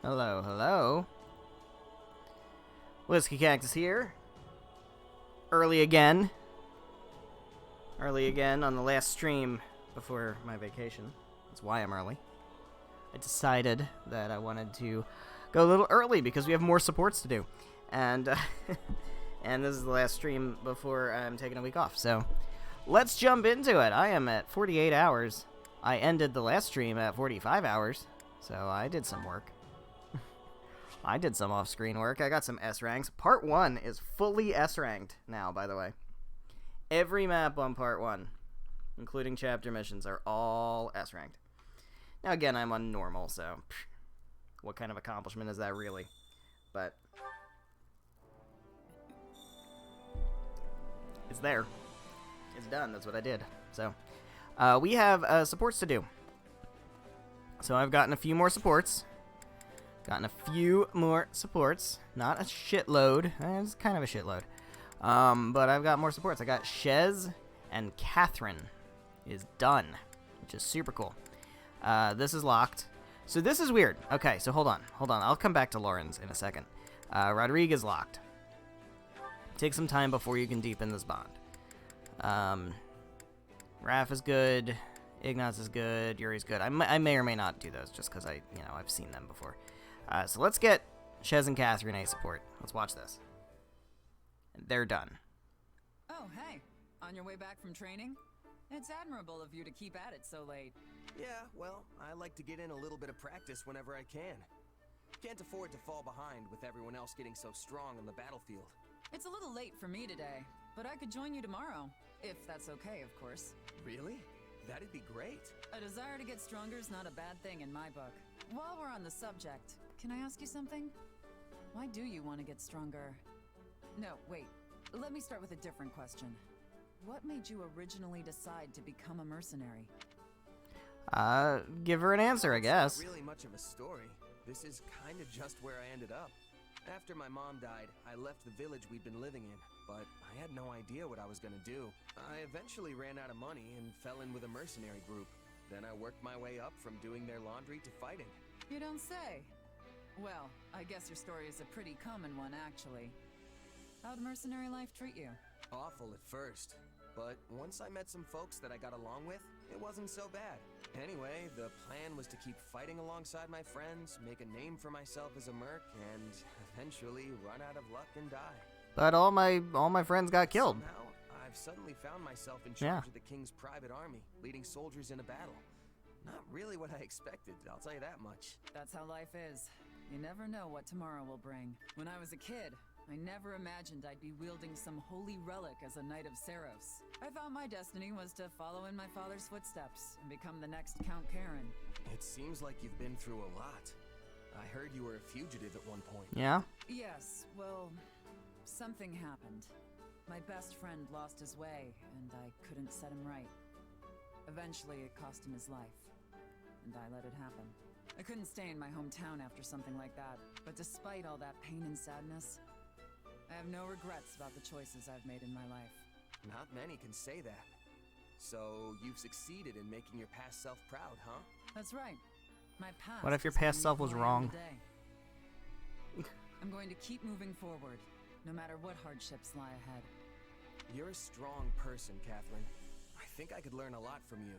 Hello, hello. Whiskey Cactus here. Early again. Early again on the last stream before my vacation. That's why I'm early. I decided that I wanted to go a little early because we have more supports to do. And and this is the last stream before I'm taking a week off. So let's jump into it. I am at 48 hours. I ended the last stream at 45 hours. So I did some work. I did some off-screen work. I got some S ranks. Part 1 is fully S ranked now, by the way. Every map on Part 1, including chapter missions, are all S ranked. Now again, I'm on normal, so what kind of accomplishment is that really? But it's there. It's done. That's what I did. So we have supports to do. So I've gotten a few more supports. Not a shitload. It's kind of a shitload. But I've got more supports. I got Shez and Catherine is done, which is super cool. This is locked. So this is weird. Okay, so hold on. I'll come back to Lauren's in a second. Rodriguez locked. Take some time before you can deepen this bond. Raph is good. Ignaz is good. Yuri's good. I may or may not do those just because I've seen them before. So let's get Shez and Catherine A support. Let's watch this. They're done. Oh, hey. On your way back from training? It's admirable of you to keep at it so late. Yeah, well, I like to get in a little bit of practice whenever I can. Can't afford to fall behind with everyone else getting so strong on the battlefield. It's a little late for me today, but I could join you tomorrow. If that's okay, of course. Really? That'd be great. A desire to get stronger is not a bad thing in my book. While we're on the subject, can I ask you something? Why do you want to get stronger? No, wait. Let me start with a different question. What made you originally decide to become a mercenary? Give her an answer, I guess. It's not really much of a story. This is kind of just where I ended up. After my mom died, I left the village we'd been living in, but I had no idea what I was gonna do. I eventually ran out of money and fell in with a mercenary group. Then I worked my way up from doing their laundry to fighting. You don't say. Well, I guess your story is a pretty common one, actually. How'd mercenary life treat you? Awful at first, but once I met some folks that I got along with, it wasn't so bad. Anyway, the plan was to keep fighting alongside my friends, make a name for myself as a merc, and eventually run out of luck and die. But all my friends got killed. Somehow, I've suddenly found myself in charge of the king's private army, leading soldiers in a battle. Not really what I expected, I'll tell you that much. That's how life is. You never know what tomorrow will bring. When I was a kid, I never imagined I'd be wielding some holy relic as a Knight of Saros. I thought my destiny was to follow in my father's footsteps and become the next Count Karen. It seems like you've been through a lot. I heard you were a fugitive at one point. Yeah? Yes, well, something happened. My best friend lost his way, and I couldn't set him right. Eventually, it cost him his life, and I let it happen. I couldn't stay in my hometown after something like that, but despite all that pain and sadness, I have no regrets about the choices I've made in my life. Not many can say that. So, you've succeeded in making your past self proud, huh? That's right. My past. What if your is past who self was I am wrong? today. I'm going to keep moving forward, no matter what hardships lie ahead. You're a strong person, Catherine. I think I could learn a lot from you.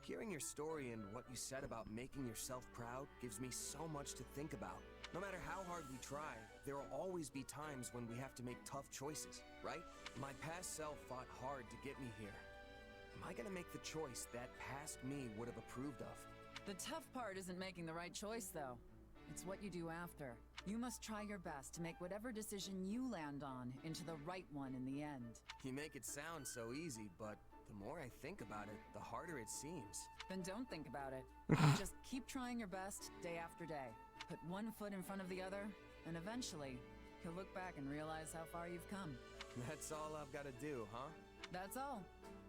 Hearing your story and what you said about making yourself proud gives me so much to think about. No matter how hard we try, there will always be times when we have to make tough choices, right? My past self fought hard to get me here. Am I gonna make the choice that past me would have approved of? The tough part isn't making the right choice, though. It's what you do after. You must try your best to make whatever decision you land on into the right one in the end. You make it sound so easy, but the more I think about it, the harder it seems. Then don't think about it. Just keep trying your best day after day. Put one foot in front of the other, and eventually, you'll look back and realize how far you've come. That's all I've got to do, huh? That's all.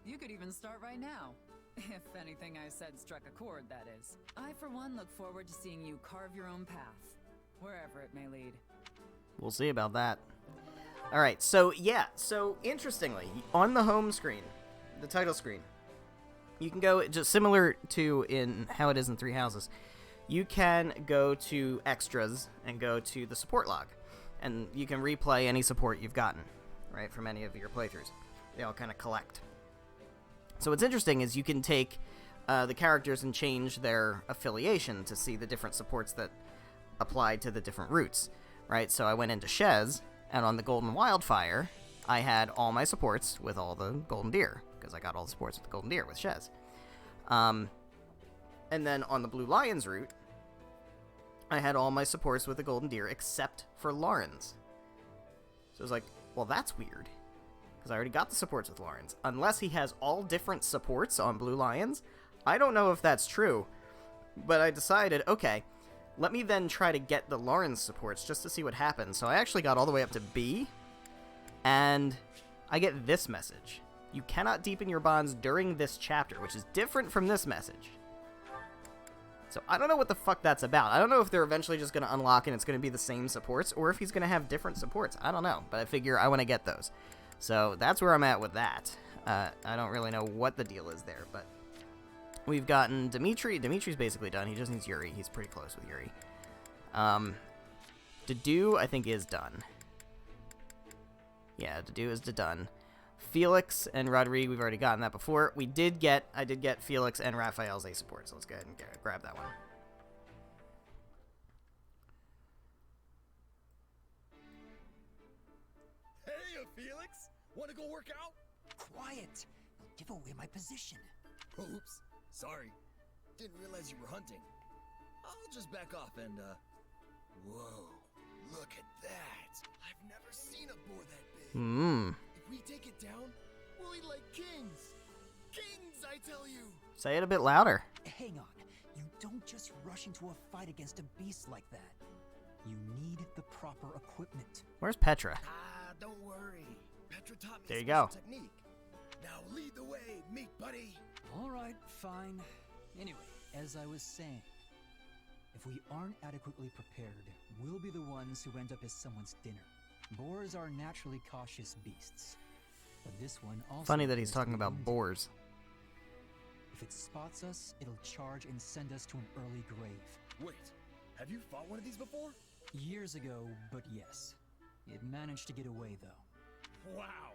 You could even start right now. If anything I said struck a chord, that is. I, for one, look forward to seeing you carve your own path, wherever it may lead. We'll see about that. Alright, so interestingly, on the home screen, the title screen, you can go just similar to in how it is in Three Houses. you can go to extras and go to the support log, and you can replay any support you've gotten, right, from any of your playthroughs. They all kind of collect. So what's interesting is you can take the characters and change their affiliation to see the different supports that apply to the different routes, right? So I went into Shez, and on the Golden Wildfire, I had all my supports with all the Golden Deer, because I got all the supports with the Golden Deer with Shez. And then on the Blue Lions route, I had all my supports with the Golden Deer except for Lawrence. So I was like, well, that's weird, because I already got the supports with Lawrence. Unless he has all different supports on Blue Lions, I don't know if that's true, but I decided, okay, let me then try to get the Lawrence supports just to see what happens. So I actually got all the way up to B, and I get this message. You cannot deepen your bonds during this chapter, which is different from this message. So I don't know what the fuck that's about. I don't know if they're eventually just going to unlock and it's going to be the same supports, or if he's going to have different supports. I don't know, but I figure I want to get those. So that's where I'm at with that. I don't really know what the deal is there, but we've gotten Dimitri. Dimitri's basically done. He just needs Yuri. He's pretty close with Yuri. Dedu, I think, is done. Yeah, Dedu is done. Felix and Rodrigue, we've already gotten that before. I did get Felix and Raphael's A support, so let's go ahead and grab that one. Hey, Felix! Wanna go work out? Quiet! You'll give away my position. Oops. Sorry. Didn't realize you were hunting. I'll just back off and, Whoa. Look at that. I've never seen a boar that big. If we take it down, we'll eat like kings. Kings, I tell you. Say it a bit louder. Hang on. You don't just rush into a fight against a beast like that. You need the proper equipment. Where's Petra? Don't worry. Petra taught me There you a go. special technique. Now lead the way, meat buddy. All right, fine. Anyway, as I was saying, if we aren't adequately prepared, we'll be the ones who end up as someone's dinner. Boars are naturally cautious beasts, but this one also... Funny that he's appears to talking be about wounded. boars. If it spots us, it'll charge and send us to an early grave. Wait, have you fought one of these before? Years ago, but yes. It managed to get away, though. Wow.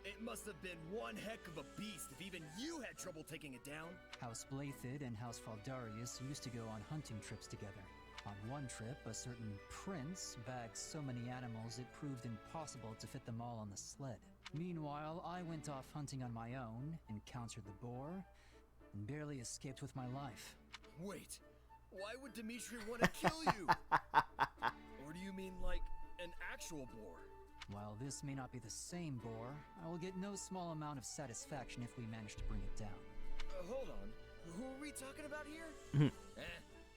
It must have been one heck of a beast if even you had trouble taking it down. House Blathid and House Faldarius used to go on hunting trips together. On one trip, a certain prince bagged so many animals it proved impossible to fit them all on the sled. Meanwhile, I went off hunting on my own, encountered the boar, and barely escaped with my life. Wait, why would Dimitri want to kill you? Or do you mean like an actual boar? While this may not be the same boar, I will get no small amount of satisfaction if we manage to bring it down. Hold on, who are we talking about here?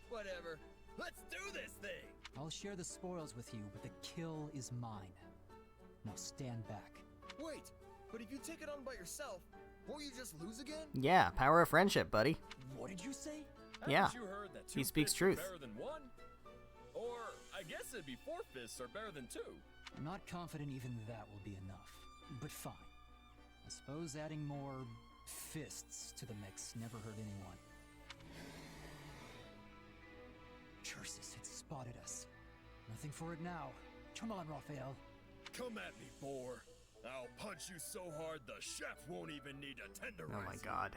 Whatever. Let's do this thing! I'll share the spoils with you, but the kill is mine. Now stand back. Wait, but if you take it on by yourself, won't you just lose again? Yeah, power of friendship, buddy. What did you say? Yeah, Haven't you heard that he two speaks fists truth. are better than one? Or I guess it'd be 4 fists are better than 2. I'm not confident even that will be enough. But fine. I suppose adding more fists to the mix never hurt anyone. Curses had spotted us. Nothing for it now. Come on, Raphael. Come at me, boar. I'll punch you so hard the chef won't even need to tenderize Oh my you. god.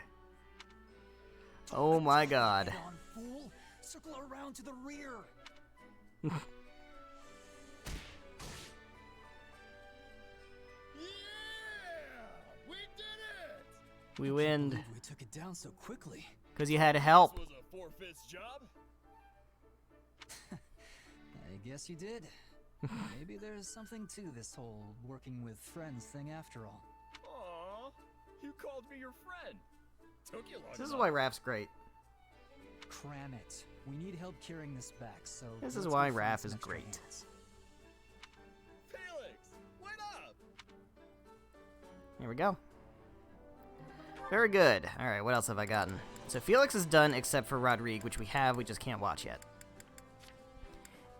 Oh my god. Head on, fool! Circle around to the rear! Yeah! We did it! We win. Believe we took it down so quickly. Because you had help. This was a 4-fist job? I guess you did. Maybe there's something to this whole working with friends thing after all. Aw, you called me your friend. Took you long This is enough. why Raph's great. Cram it. We need help carrying this back, so... This is let's why go find Raph some is extra great. hands. Felix, wait up! Here we go. Very good. Alright, what else have I gotten? So Felix is done except for Rodrigue, which we just can't watch yet.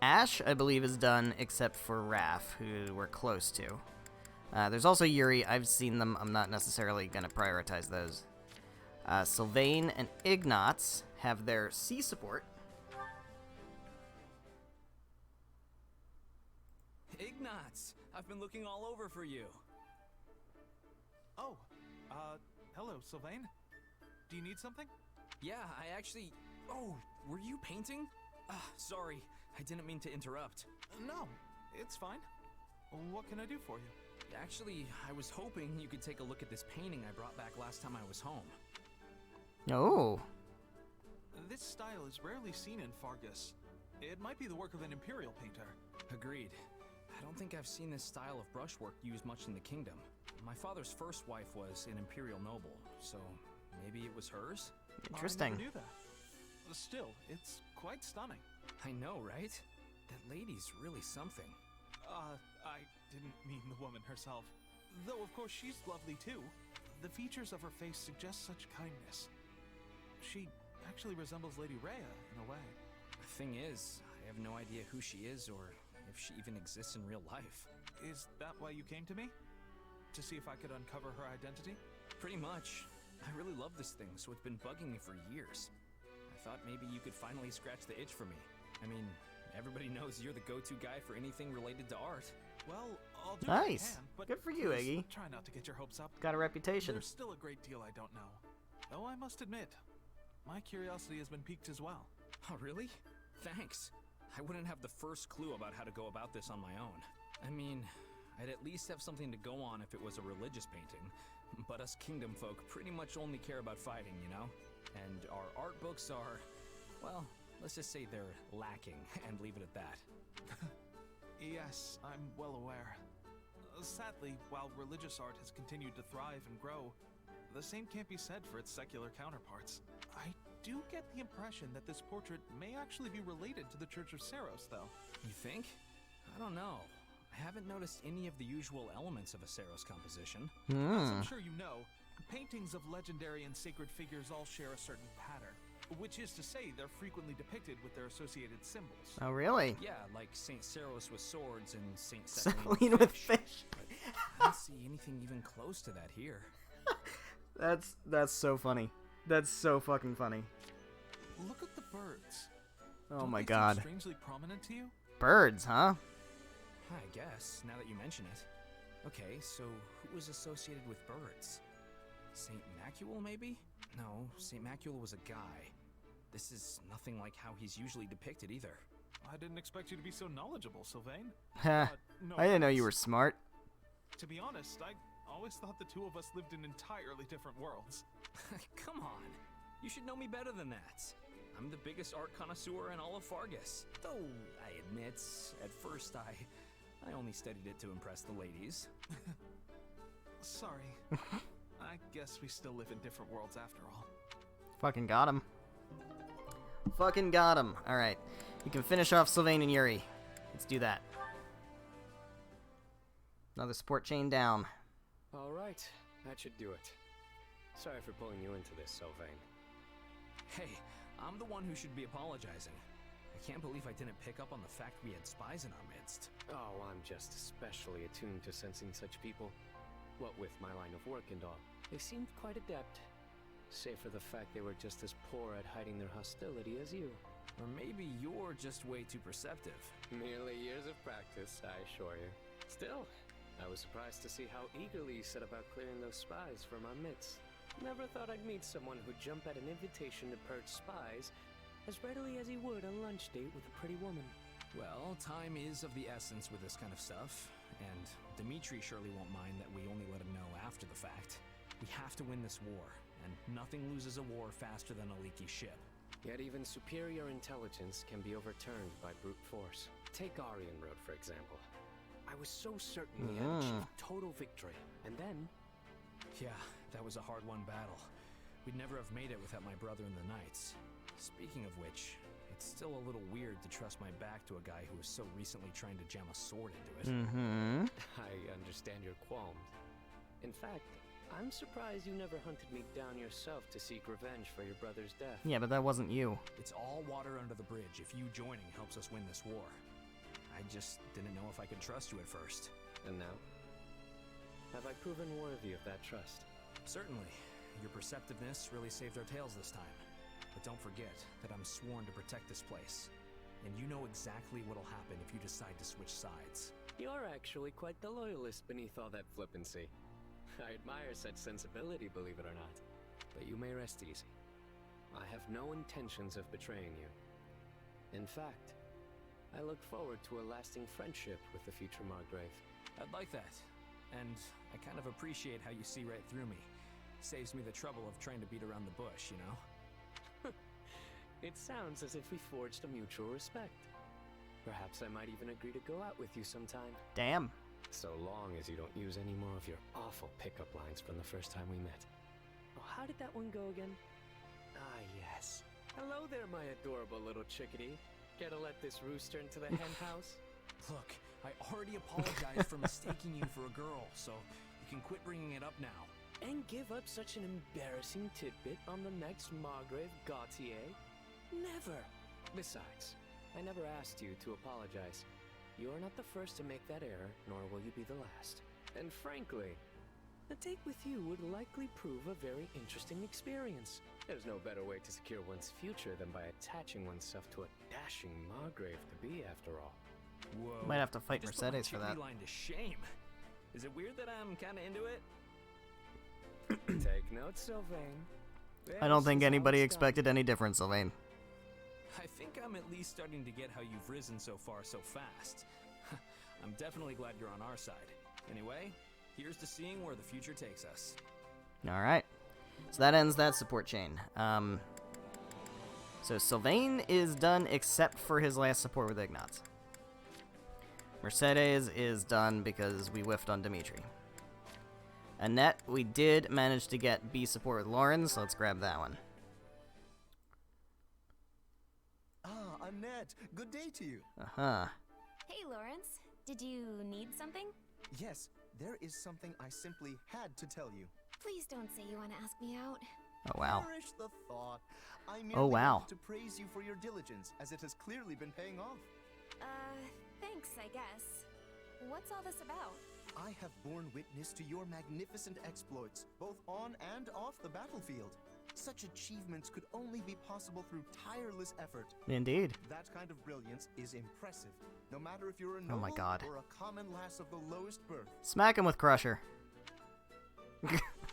Ash, I believe, is done except for Raph, who we're close to. There's also Yuri. I've seen them. I'm not necessarily going to prioritize those. Sylvain and Ignatz have their C support. I've been looking all over for you. Oh, hello, Sylvain. Do you need something? Yeah, I actually... Oh, were you painting? Sorry, I didn't mean to interrupt. No, it's fine. What can I do for you? Actually, I was hoping you could take a look at this painting I brought back last time I was home. Oh. This style is rarely seen in Fargus. It might be the work of an Imperial painter. Agreed. I don't think I've seen this style of brushwork used much in the kingdom. My father's first wife was an Imperial noble, so maybe it was hers? Interesting. I never knew that. Still, it's quite stunning. I know, right? That lady's really something. I didn't mean the woman herself. Though, of course, she's lovely too. The features of her face suggest such kindness. She actually resembles Lady Rhea in a way. The thing is, I have no idea who she is or if she even exists in real life. Is that why you came to me? To see if I could uncover her identity? Pretty much. I really love this thing, so it's been bugging me for years. I thought maybe you could finally scratch the itch for me. I mean, everybody knows you're the go-to guy for anything related to art. Well, I'll do what I Nice. can, but Good for you, please Iggy. try not to get your hopes up. Got a reputation. There's still a great deal I don't know. Though I must admit, my curiosity has been piqued as well. Oh, really? Thanks. I wouldn't have the first clue about how to go about this on my own. I mean, I'd at least have something to go on if it was a religious painting. But us kingdom folk pretty much only care about fighting, you know? And our art books are, well, let's just say they're lacking, and leave it at that. Yes, I'm well aware. Sadly, while religious art has continued to thrive and grow, the same can't be said for its secular counterparts. I do get the impression that this portrait may actually be related to the Church of Saros, though. You think? I don't know. I haven't noticed any of the usual elements of a Saros composition. As I'm sure you know, paintings of legendary and sacred figures all share a certain pattern, which is to say they're frequently depicted with their associated symbols. Oh, really? Yeah, like Saint Saros with swords and Saint Celine with fish. I don't see anything even close to that here. That's so funny. That's so fucking funny. Look at the birds. Oh Don't my they seem god. strangely prominent to you? Birds, huh? I guess, now that you mention it. Okay, so who was associated with birds? Saint Macule, maybe? No, Saint Macule was a guy. This is nothing like how he's usually depicted either. I didn't expect you to be so knowledgeable, Sylvain. Heh. No I didn't know you offense. were smart. To be honest, I always thought the two of us lived in entirely different worlds. Come on, you should know me better than that. I'm the biggest art connoisseur in all of Fargus. Though, I admit, at first I only studied it to impress the ladies. Sorry. I guess we still live in different worlds after all. Fucking got him. Fucking got him. Alright. You can finish off Sylvain and Yuri. Let's do that. Another support chain down. All right, that should do it. Sorry for pulling you into this, Sylvain. Hey, I'm the one who should be apologizing. I can't believe I didn't pick up on the fact we had spies in our midst. Oh, I'm just especially attuned to sensing such people. What with my line of work and all. They seemed quite adept. Save for the fact they were just as poor at hiding their hostility as you. Or maybe you're just way too perceptive. Merely years of practice, I assure you. Still, I was surprised to see how eagerly you set about clearing those spies from our midst. Never thought I'd meet someone who'd jump at an invitation to purge spies as readily as he would a lunch date with a pretty woman. Well, time is of the essence with this kind of stuff, and Dimitri surely won't mind that we only let him know after the fact. We have to win this war, and nothing loses a war faster than a leaky ship. Yet even superior intelligence can be overturned by brute force. Take Aryan Road, for example. I was so certain we had achieved total victory, and then... Yeah, that was a hard-won battle. We'd never have made it without my brother and the Knights. Speaking of which, it's still a little weird to trust my back to a guy who was so recently trying to jam a sword into it. Mm-hmm. I understand your qualms. In fact, I'm surprised you never hunted me down yourself to seek revenge for your brother's death. Yeah, but that wasn't you. It's all water under the bridge if you joining helps us win this war. I just didn't know if I could trust you at first. And now? Have I proven worthy of that trust? Certainly. Your perceptiveness really saved our tails this time. But don't forget that I'm sworn to protect this place. and you know exactly what'll happen if you decide to switch sides. You're actually quite the loyalist beneath all that flippancy. I admire such sensibility, believe it or not. But you may rest easy. I have no intentions of betraying you. In fact, I look forward to a lasting friendship with the future Margrave. I'd like that. And I kind of appreciate how you see right through me. Saves me the trouble of trying to beat around the bush, you know? It sounds as if we forged a mutual respect. Perhaps I might even agree to go out with you sometime. Damn. So long as you don't use any more of your awful pickup lines from the first time we met. Oh, how did that one go again? Ah, yes. Hello there, my adorable little chickadee. Care to let this rooster into the hen house? Look, I already apologized for mistaking you for a girl, so you can quit bringing it up now. And give up such an embarrassing tidbit on the next Margrave Gautier? Never! Besides, I never asked you to apologize. You are not the first to make that error, nor will you be the last. And frankly, a date with you would likely prove a very interesting experience. There's no better way to secure one's future than by attaching oneself to a dashing Margrave to be, after all. Whoa. Might have to fight You just put my Mercedes for that. chickadee line to shame. Is it weird that I'm kind of into it? Take note, Sylvain. I don't This think is how anybody it's done. expected any different, Sylvain. I think I'm at least starting to get how you've risen so far so fast. I'm definitely glad you're on our side. Anyway, here's to seeing where the future takes us. Alright. So that ends that support chain. So Sylvain is done except for his last support with Ignatz. Mercedes is done because we whiffed on Dimitri. Annette, we did manage to get B support with Lauren, so let's grab that one. Ah, Annette, good day to you. Uh-huh. Hey, Lawrence. Did you need something? Yes, there is something I simply had to tell you. Please don't say you want to ask me out. Oh, wow. Perish the thought. I merely Oh, wow. wanted to praise you for your diligence, as it has clearly been paying off. Thanks, I guess. What's all this about? I have borne witness to your magnificent exploits, both on and off the battlefield. Such achievements could only be possible through tireless effort. Indeed. That kind of brilliance is impressive, no matter if you're a Oh my noble God. or a common lass of the lowest birth. Smack him with Crusher.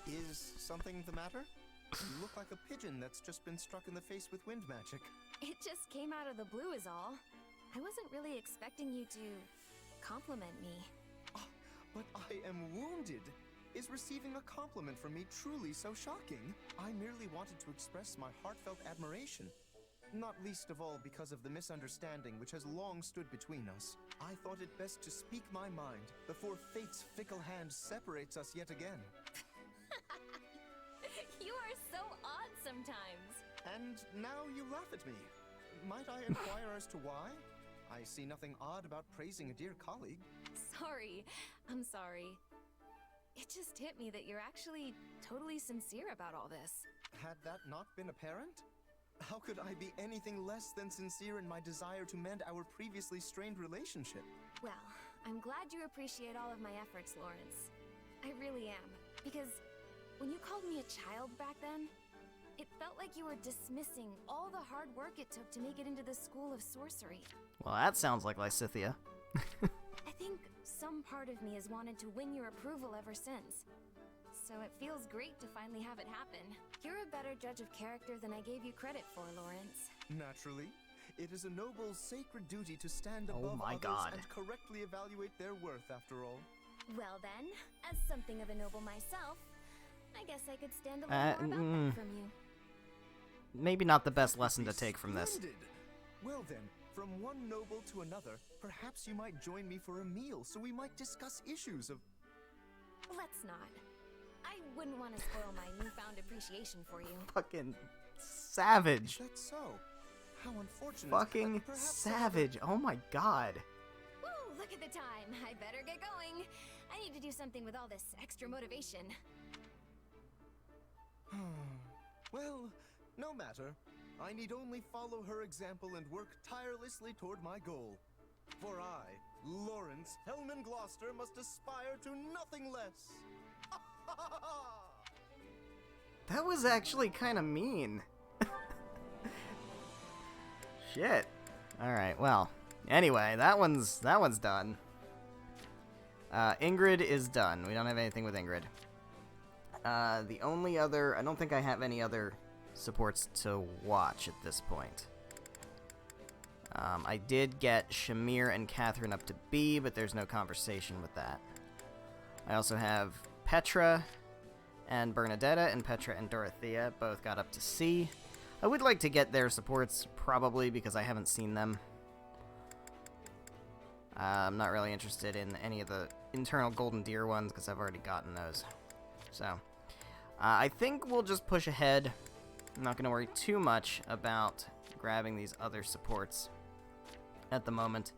Is something the matter? You look like a pigeon that's just been struck in the face with wind magic. It just came out of the blue is all. I wasn't really expecting you to compliment me. But I am wounded. Is receiving a compliment from me truly so shocking? I merely wanted to express my heartfelt admiration. Not least of all because of the misunderstanding which has long stood between us. I thought it best to speak my mind before fate's fickle hand separates us yet again. You are so odd sometimes. And now you laugh at me. Might I inquire as to why? I see nothing odd about praising a dear colleague. Sorry. I'm sorry. It just hit me that you're actually totally sincere about all this. Had that not been apparent? How could I be anything less than sincere in my desire to mend our previously strained relationship? Well, I'm glad you appreciate all of my efforts, Lawrence. I really am. Because when you called me a child back then, it felt like you were dismissing all the hard work it took to make it into the School of Sorcery. Well, that sounds like Lysithia. I think some part of me has wanted to win your approval ever since. So it feels great to finally have it happen. You're a better judge of character than I gave you credit for, Lawrence. Naturally. It is a noble, sacred duty to stand Oh above my others God. and correctly evaluate their worth, after all. Well then, as something of a noble myself, I guess I could stand a little more about that from you. Maybe not the best lesson to take from this. Splendid! Well then, from one noble to another, perhaps you might join me for a meal so we might discuss issues of... Let's not. I wouldn't want to spoil my newfound appreciation for you. Fucking Is savage. that so? How unfortunate. Fucking Perhaps savage. Oh my God. Woo, look at the time. I better get going. I need to do something with all this extra motivation. Well, no matter. I need only follow her example and work tirelessly toward my goal. For I, Lawrence Hellman Gloucester, must aspire to nothing less. That was actually kind of mean. Shit. Alright, well. Anyway, that one's done. Ingrid is done. We don't have anything with Ingrid. The only other... I don't think I have any other supports to watch at this point. I did get Shamir and Catherine up to B, but there's no conversation with that. I also have Petra and Bernadetta, and Petra and Dorothea both got up to C. I would like to get their supports, probably, because I haven't seen them. I'm not really interested in any of the internal Golden Deer ones, because I've already gotten those. So, I think we'll just push ahead. I'm not going to worry too much about grabbing these other supports at the moment.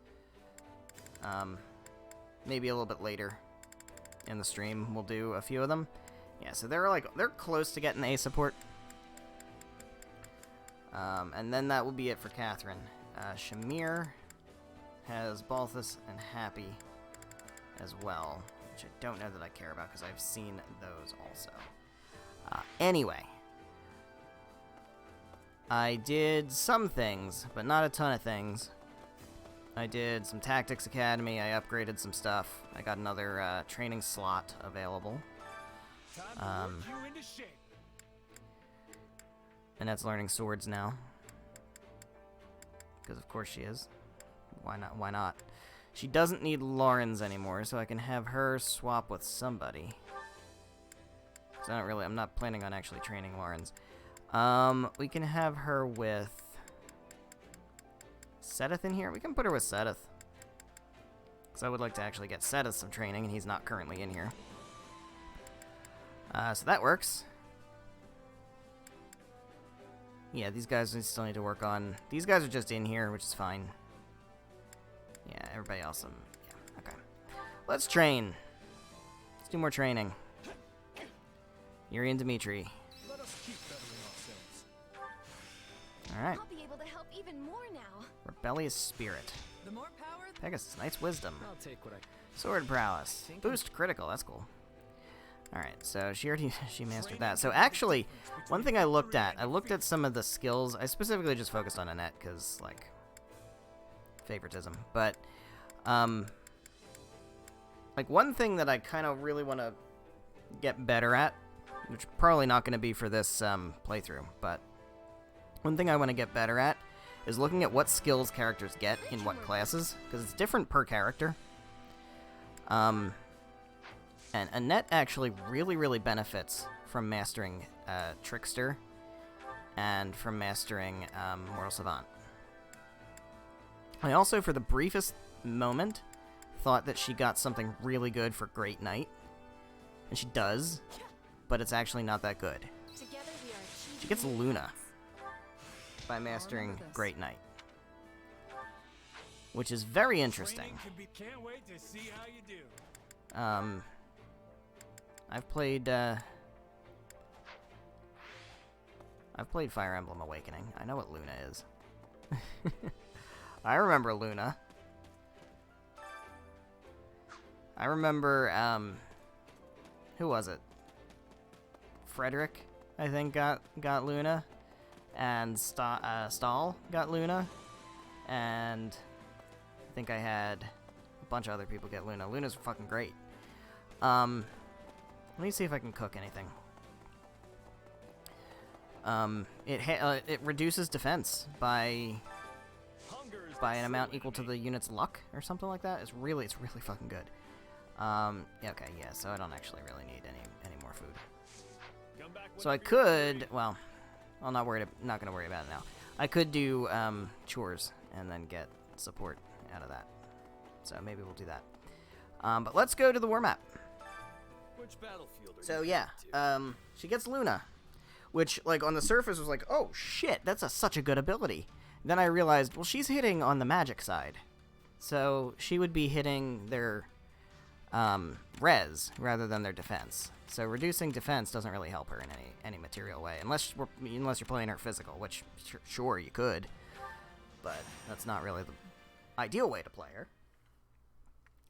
Maybe a little bit later in the stream we'll do a few of them. Yeah, so they're close to getting A support. And then that will be it for Catherine. Shamir has Balthus and Happy as well, which I don't know that I care about because I've seen those also. Anyway, I did some things, but not a ton of things. I did some Tactics Academy, I upgraded some stuff, I got another training slot available. Annette's learning swords now. Because of course she is. Why not? Why not? She doesn't need Lauren's anymore, so I can have her swap with somebody. So I'm not planning on actually training Lauren's. We can have her with Sedith in here. We can put her with Sedith. Because I would like to actually get Sedith some training, and he's not currently in here. So that works. Yeah, these guys still need to work on... These guys are just in here, which is fine. Yeah, everybody else... yeah, okay. Let's train. Let's do more training. Yuri and Dimitri. Alright. I'll be able to help even more now. Rebellious Spirit. The more power, Pegasus, Knight's Wisdom. I'll take what I... Sword Prowess. Boost Critical, that's cool. Alright, so she mastered that. So actually, one thing I looked at some of the skills. I specifically just focused on Annette, because, like, favoritism. But, like, one thing that I kind of really want to get better at, which probably not going to be for this playthrough, but one thing I want to get better at is looking at what skills characters get in what classes, because it's different per character. And Annette actually really benefits from mastering Trickster and from mastering Mortal Savant. I also, for the briefest moment, thought that she got something really good for Great Knight. And she does, but it's actually not that good. She gets Luna by mastering Great Knight, which is very interesting. Can't wait to see how you do. I've played Fire Emblem Awakening. I know what Luna is. I remember Luna. I remember, who was it? Frederick, I think, got Luna. And Stahl got Luna. And I think I had a bunch of other people get Luna. Luna's fucking great. Let me see if I can cook anything. It reduces defense by an amount equal to the unit's luck or something like that. It's really fucking good. Yeah, okay, yeah. So I don't actually really need any more food. So I could, well, I'm not gonna worry about it now. I could do chores and then get support out of that. So maybe we'll do that. But let's go to the war map. Which battlefield are So you yeah, heading to? she gets Luna, which, like, on the surface was like, oh shit, that's such a good ability. Then I realized, well, she's hitting on the magic side, so she would be hitting their res rather than their defense. So reducing defense doesn't really help her in any material way, unless you're playing her physical, which sure you could, but that's not really the ideal way to play her.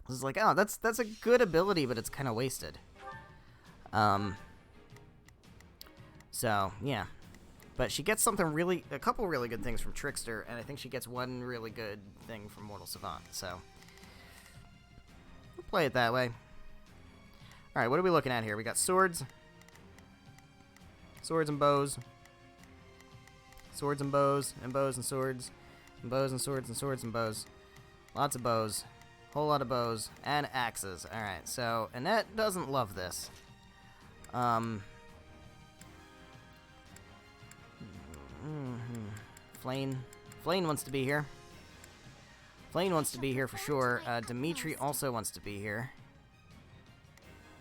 It's like, oh, that's a good ability, but it's kind of wasted. So, yeah. But she gets a couple really good things from Trickster, and I think she gets one really good thing from Mortal Savant, so we'll play it that way. Alright, what are we looking at here? We got swords. Swords and bows. Swords and bows, and bows and swords. And bows and swords and swords and bows. Lots of bows. Whole lot of bows. And axes. Alright, so Annette doesn't love this. Flane wants to be here. Flane wants to be here for sure. Dimitri also wants to be here.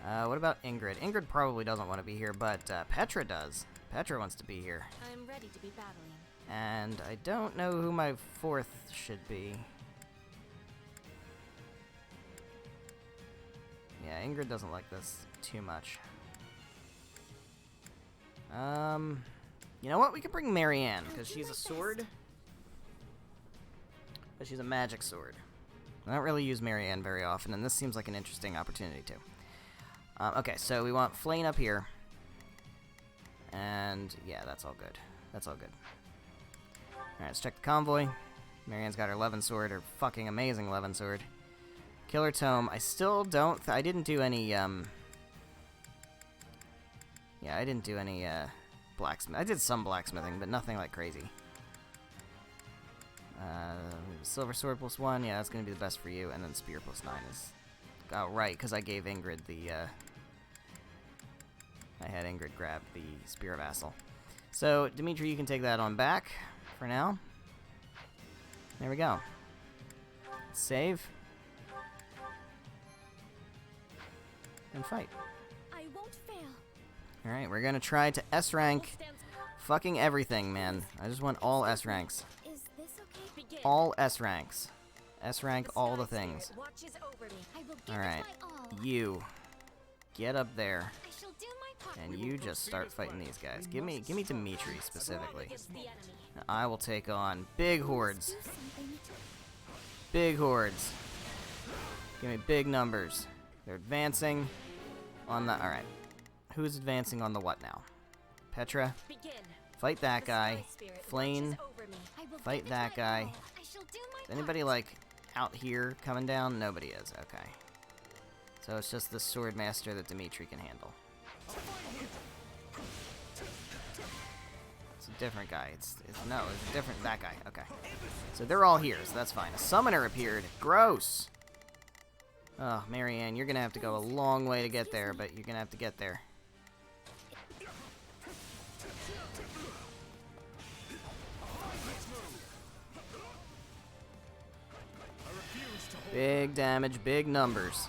What about Ingrid? Ingrid probably doesn't want to be here, but Petra does. Petra wants to be here. I'm ready to be battling. And I don't know who my fourth should be. Yeah, Ingrid doesn't like this too much. You know what? We can bring Marianne, because she's a sword. But she's a magic sword. I don't really use Marianne very often, and this seems like an interesting opportunity, too. Okay, so we want Flane up here. And, yeah, that's all good. That's all good. Alright, let's check the convoy. Marianne's got her Levin sword, her fucking amazing Levin sword. Killer Tome. I still don't... I didn't do any, Yeah, I didn't do any, blacksmith. I did some blacksmithing, but nothing like crazy. Silver sword +1, yeah, that's gonna be the best for you, and then spear +9 is... Oh, right, because I gave Ingrid the, I had Ingrid grab the Spear of Vassal. So, Dimitri, you can take that on back for now. There we go. Save. And fight. I won't fail. Alright, we're gonna try to S-rank fucking everything, man. I just want all S-ranks. Is this okay? Begin. All S-ranks. S-rank all the things. Watches over me. I will give Alright, it my all. you. Get up there. I shall do my part. And you just start fighting these guys. Give me Dimitri, specifically. Against the enemy. Now, I will take on big hordes. Do something. Big hordes. Give me big numbers. They're advancing on the... Alright. Who's advancing on the what now? Petra. Begin. Fight that The guy. Sky Spirit Flane. watches over me. I will Fight give it that my guy. all. I shall do my Is anybody, part. like, out here coming down? Nobody is. Okay. So it's just the sword master that Dimitri can handle. It's a different guy. It's a different... That guy. Okay. So they're all here, so that's fine. A summoner appeared. Gross! Oh, Marianne, you're gonna have to go a long way to get there, but you're gonna have to get there. Big damage, big numbers.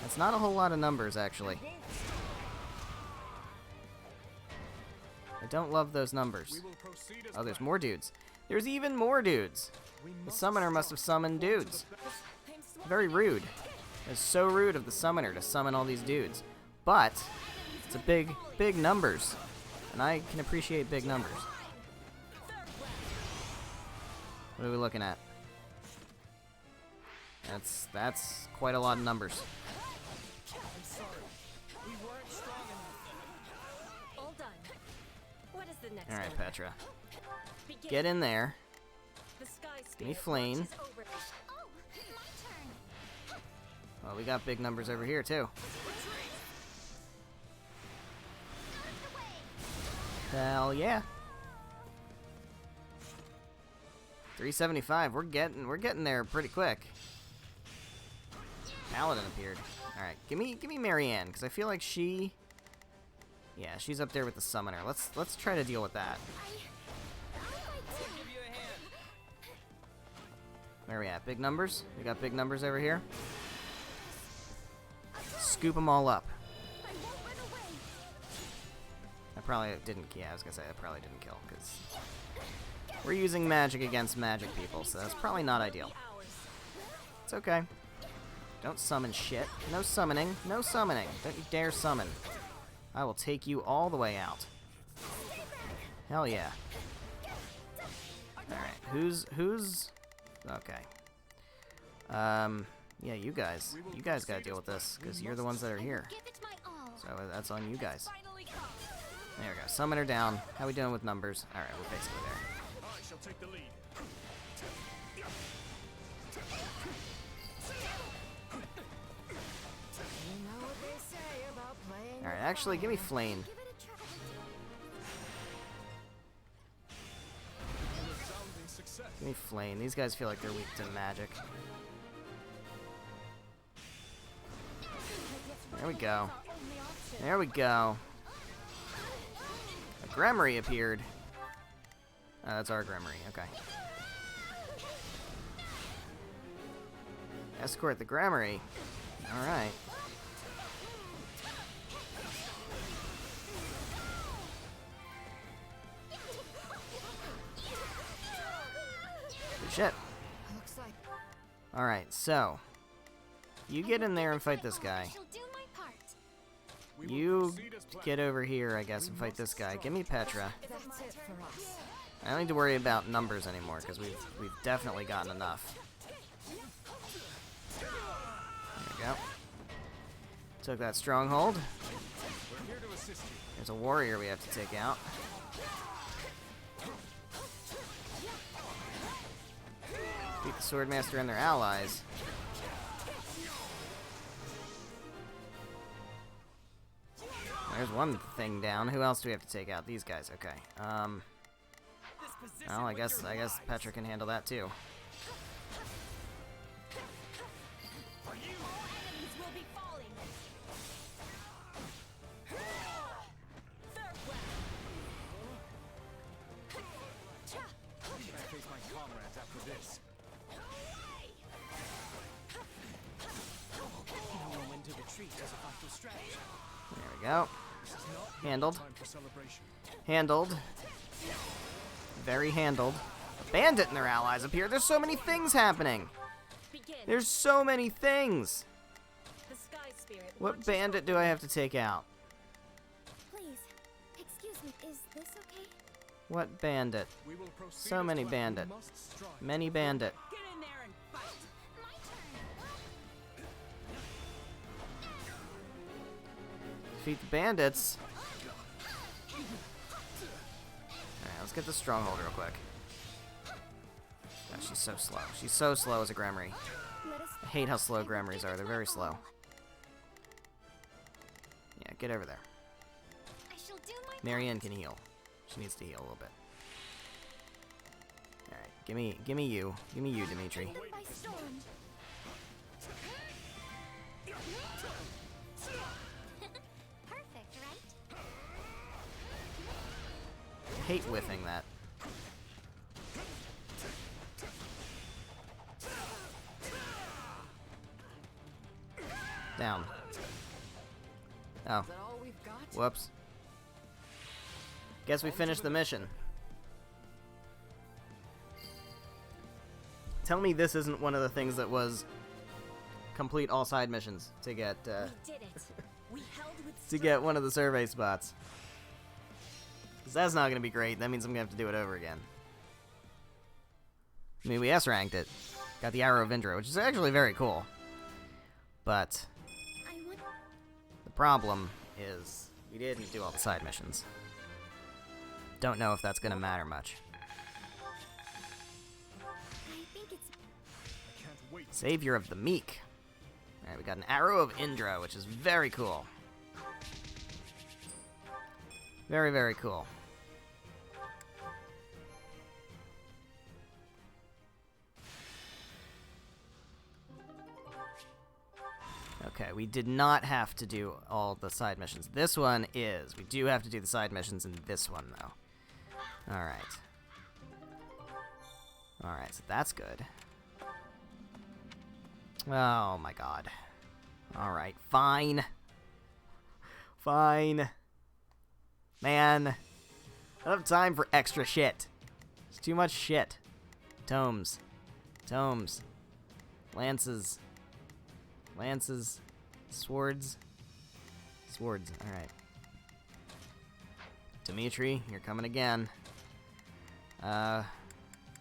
That's not a whole lot of numbers, actually. I don't love those numbers. Oh, there's more dudes. There's even more dudes! The summoner must have summoned dudes. Very rude. It's so rude of the summoner to summon all these dudes. But, it's a big numbers. And I can appreciate big numbers. What are we looking at? That's quite a lot of numbers. All done. What is the next Alright, order? Petra. Begin. Get in there. The Sky Give me Spirit Flane. watches over me. Oh, my turn. Well, we got big numbers over here, too. Hell yeah. 375. We're getting there pretty quick. Paladin appeared. Alright, give me Marianne, because I feel like she... Yeah, she's up there with the summoner. Let's try to deal with that. Where are we at? Big numbers? We got big numbers over here. Scoop them all up. I probably didn't... Yeah, I was gonna say I probably didn't kill, because... We're using magic against magic people, so that's probably not ideal. It's okay. Don't summon shit. No summoning. No summoning. Don't you dare summon. I will take you all the way out. Hell yeah. Alright, who's... Okay. Yeah, you guys gotta deal with this, because you're the ones that are here. So that's on you guys. There we go. Summoner down. How we doing with numbers? Alright, we're basically there. I shall take the lead. Alright, actually, give me Flame. Resounding success. Give me Flame. These guys feel like they're weak to magic. There we go. There we go. A Gremory appeared. Oh, that's our Gremory. Okay. Escort the Gremory. Alright. Good shit. Alright, so. You get in there and fight this guy. You get over here, I guess, and fight this guy. Give me Petra. I don't need to worry about numbers anymore, because we've definitely gotten enough. There we go. Took that stronghold. There's a warrior we have to take out. Beat the Swordmaster and their allies. There's one thing down. Who else do we have to take out? These guys. Okay. Well, I guess Petra can handle that too. There we go. Handled. Handled. Very handled. Bandit and their allies appear. There's so many things happening. There's so many things. What bandit do I have to take out? Please, excuse me, is this okay? What bandit? So many bandit. Many bandit. Get in there and fight. Defeat the bandits. Alright, let's get the stronghold real quick. God, she's so slow. She's so slow as a Gremory. I hate how slow Gremories are. They're very slow. Yeah, get over there. Marianne can heal. She needs to heal a little bit. Alright, give me you. Give me you, Dimitri. Hate whiffing that. Down. Oh. Whoops. Guess we finished the mission. Tell me this isn't one of the things that was complete all side missions to get to get one of the survey spots. Because that's not going to be great. That means I'm going to have to do it over again. I mean, we S-ranked it. Got the Arrow of Indra, which is actually very cool. But the problem is we didn't do all the side missions. Don't know if that's going to matter much. Savior of the Meek. Alright, we got an Arrow of Indra, which is very cool. Very, very cool. Okay, we did not have to do all the side missions. This one is. We do have to do the side missions in this one, though. Alright. Alright, so that's good. Oh, my God. Alright, fine. Fine. Man. I don't have time for extra shit. It's too much shit. Tomes. Tomes. Lances. Lances. Swords. Swords. Alright. Dimitri, you're coming again.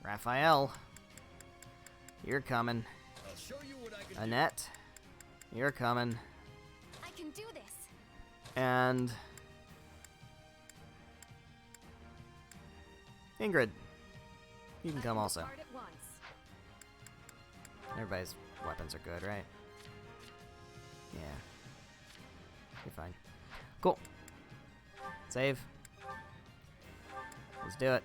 Raphael. You're coming. Annette. You're coming. I can do this. And Ingrid, you can come also. Start at once. Everybody's weapons are good, right? Yeah. You're fine. Cool. Save. Let's do it.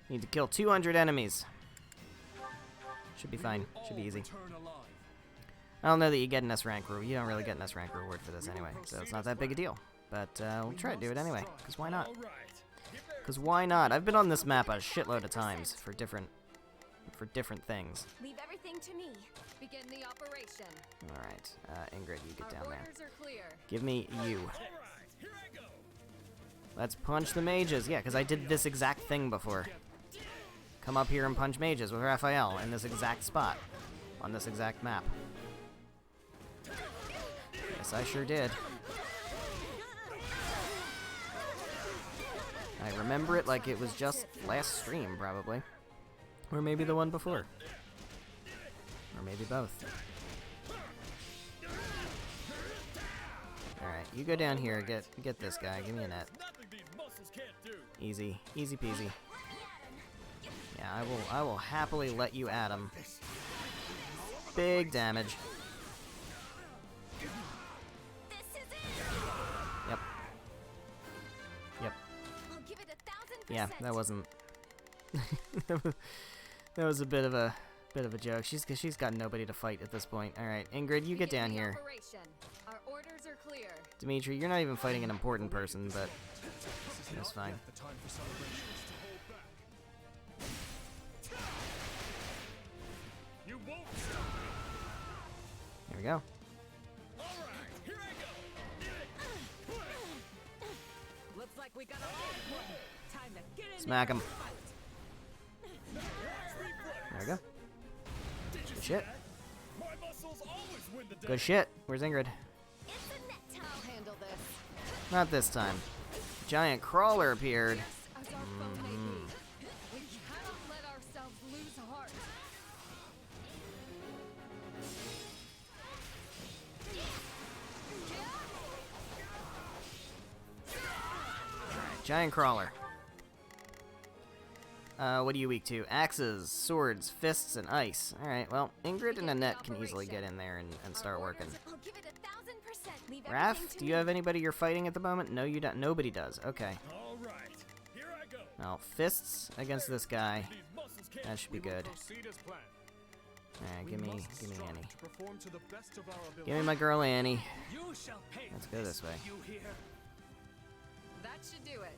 Need to kill 200 enemies. Should be fine. Should be easy. I don't know that you get an S rank reward. You don't really get an S rank reward for this anyway, so it's not that big a deal. But we'll try to do it anyway, because why not? Because why not? I've been on this map a shitload of times for different things. Leave everything to me. Begin the operation. All right, Ingrid, you get down there. Orders are clear. Give me you. Let's punch the mages. Yeah, because I did this exact thing before. Come up here and punch mages with Raphael in this exact spot on this exact map. Yes, I sure did. I remember it like it was just last stream, probably. Or maybe the one before. Or maybe both. Alright, you go down here, get this guy, give me a net. Easy. Easy peasy. Yeah, I will happily let you at him. Big damage. Yep. Yep. Yeah, that wasn't. That was a bit of a joke. She's got nobody to fight at this point. All right, Ingrid, you get down here. Our orders are clear. Dimitri, you're not even fighting an important person, but that's fine. Here we go. Looks like we got a time to get in. Smack him. There we go. Good shit. Good shit. Where's Ingrid? I'll handle this. Not this time. Giant crawler appeared. As our foe may be, we cannot let ourselves lose heart. Giant crawler. What are you weak to? Axes, swords, fists, and ice. Alright, well, Ingrid and Annette can easily get in there and start working. I'll give it 1000%. Leave everything Raph, to do you me. have anybody you're fighting at the moment? No, you don't. Nobody does. Okay. Well, fists against this guy. That should be good. Alright, give me Annie. Give me my girl Annie. Let's go this way. That should do it.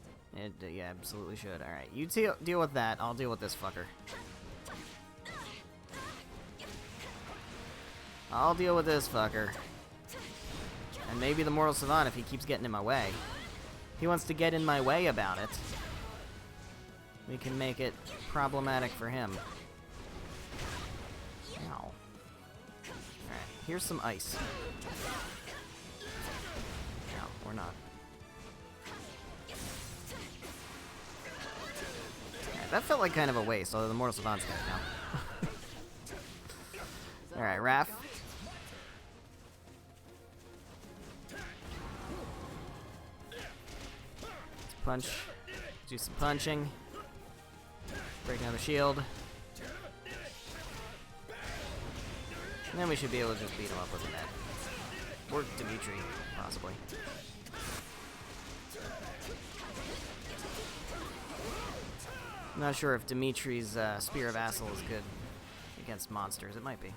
Yeah, absolutely should. Alright, you deal with that. I'll deal with this fucker. I'll deal with this fucker. And maybe the Mortal Savant if he keeps getting in my way. If he wants to get in my way about it, we can make it problematic for him. Ow. Alright, here's some ice. No, we're not. That felt like kind of a waste, although the Mortal Savant's dead now. Alright, Raph. Let's punch. Do some punching. Break another shield. And then we should be able to just beat him up with a net. Or Dimitri, possibly. I'm not sure if Dimitri's Spear of Assel is good against monsters. It might be.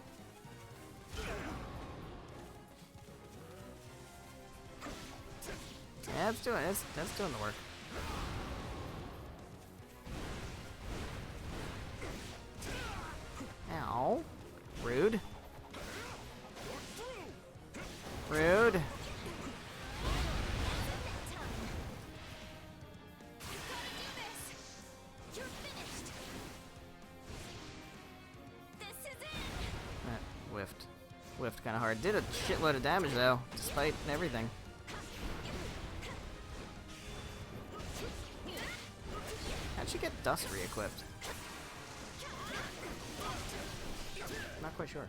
Yeah, that's doing the work. Ow. Rude. Rude. Whiffed kind of hard. Did a shitload of damage though, despite everything. How'd she get dust re-equipped? Not quite sure.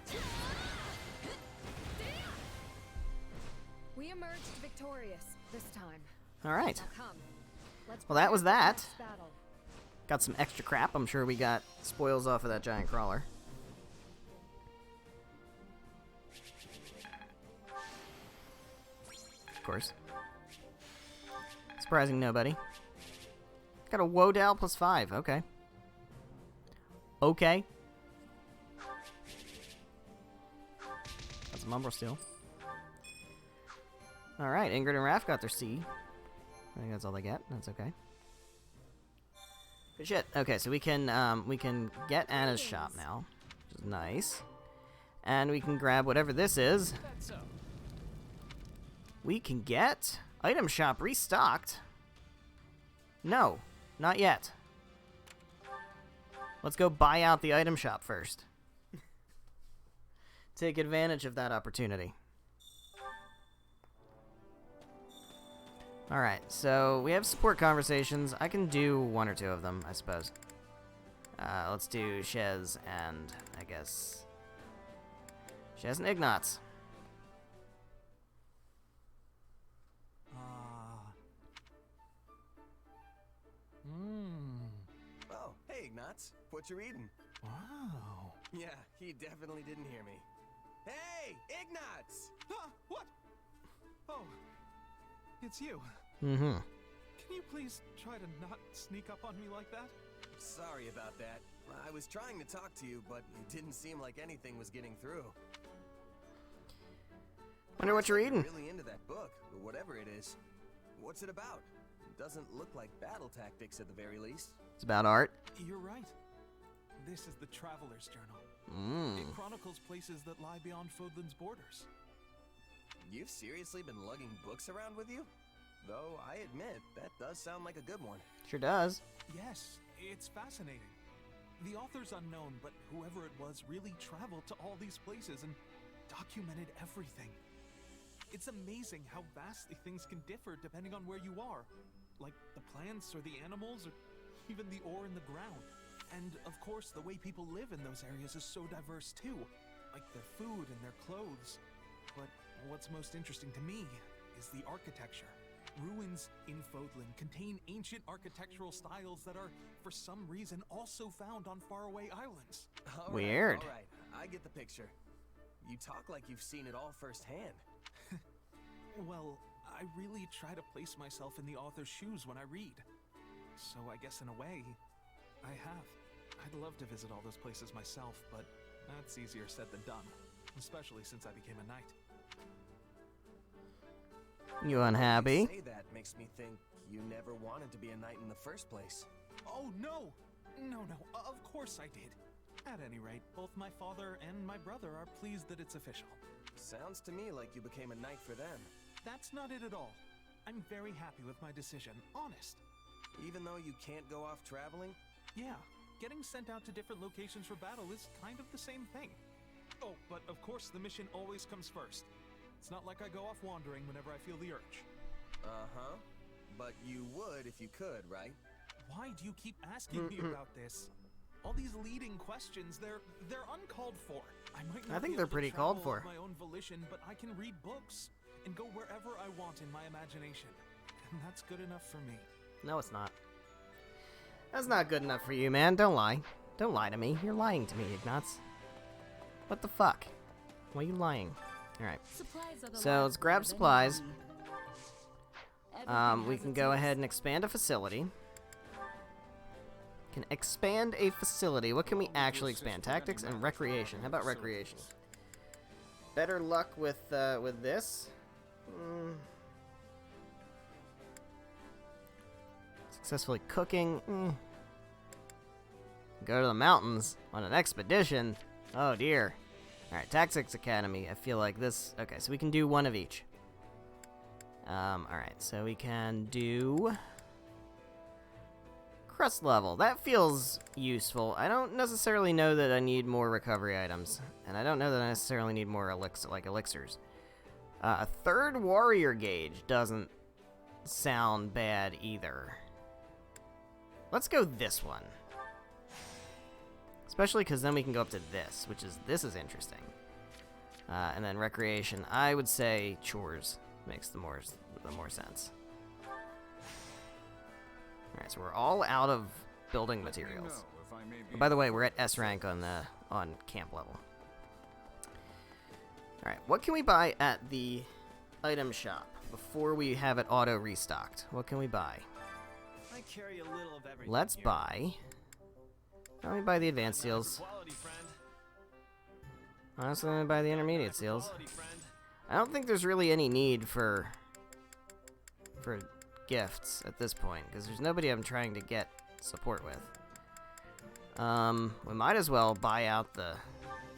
We emerged victorious this time. All right. Now come. Well, that was that. Got some extra crap. I'm sure we got spoils off of that giant crawler. Of course. Surprising nobody. Got a Wodow plus 5. Okay. Okay. Got some Umbral Steel. Alright, Ingrid and Raph got their C. I think that's all they get. That's okay. Good shit. Okay, so we can get Anna's shop now, which is nice. And we can grab whatever this is. We can get item shop restocked. No, not yet. Let's go buy out the item shop first. Take advantage of that opportunity. Alright, so we have support conversations. I can do one or two of them, I suppose. Let's do Shez and, I guess, Shez and Ignatz. Oh, hey, Ignatz. What you reading? Wow. Yeah, he definitely didn't hear me. Hey, Ignatz! Huh? What? Oh, it's you. Mm-hmm. Can you please try to not sneak up on me like that? Sorry about that. I was trying to talk to you, but it didn't seem like anything was getting through. Wonder what you're reading. I'm really into that book, or whatever it is. What's it about? It doesn't look like battle tactics at the very least. It's about art. You're right. This is the Traveler's Journal. It chronicles places that lie beyond Fodlan's borders. You've seriously been lugging books around with you? Though, I admit, that does sound like a good one. Sure does. Yes, it's fascinating. The author's unknown, but whoever it was really traveled to all these places and documented everything. It's amazing how vastly things can differ depending on where you are. Like the plants or the animals or even the ore in the ground. And of course, the way people live in those areas is so diverse too. Like their food and their clothes. But what's most interesting to me is the architecture. Ruins in Fodlan contain ancient architectural styles that are, for some reason, also found on faraway islands. Weird. All right, I get the picture. You talk like you've seen it all firsthand. Well, I really try to place myself in the author's shoes when I read. So I guess in a way, I have. I'd love to visit all those places myself, but that's easier said than done. Especially since I became a knight. You unhappy? Say that makes me think you never wanted to be a knight in the first place. Oh, no! No, of course I did. At any rate, both my father and my brother are pleased that it's official. Sounds to me like you became a knight for them. That's not it at all. I'm very happy with my decision, honest. Even though you can't go off traveling? Yeah, getting sent out to different locations for battle is kind of the same thing. Oh, but of course the mission always comes first. It's not like I go off wandering whenever I feel the urge. Uh-huh. But you would if you could, right? Why do you keep asking me about this? All these leading questions, they're uncalled for. I think they're pretty called for. My own volition, but I can read books and go wherever I want in my imagination. And that's good enough for me. No, it's not. That's not good enough for you, man. Don't lie. Don't lie to me. You're lying to me, Ignatz. What the fuck? Why are you lying? Alright. So let's grab supplies. We can go ahead and expand a facility. Can expand a facility. What can we actually expand? Tactics and recreation. How about recreation? Better luck with this. Successfully cooking. Go to the mountains on an expedition. Oh dear. Alright, Tactics Academy. I feel like this... Okay, so we can do one of each. Alright, so we can do... Crust level. That feels useful. I don't necessarily know that I need more recovery items. And I don't know that I necessarily need more elixirs. A third warrior gauge doesn't sound bad either. Let's go this one. Especially because then we can go up to this, this is interesting. And then recreation, I would say chores makes the more sense. Alright, so we're all out of building materials. Oh, by the way, we're at S rank on camp level. Alright, what can we buy at the item shop before we have it auto restocked? What can we buy? I carry a little of everything Let's here. buy... Let me buy the advanced seals. Quality, friend. Honestly, let me buy the intermediate seals. Quality, friend. I don't think there's really any need for gifts at this point, because there's nobody I'm trying to get support with. We might as well buy out the...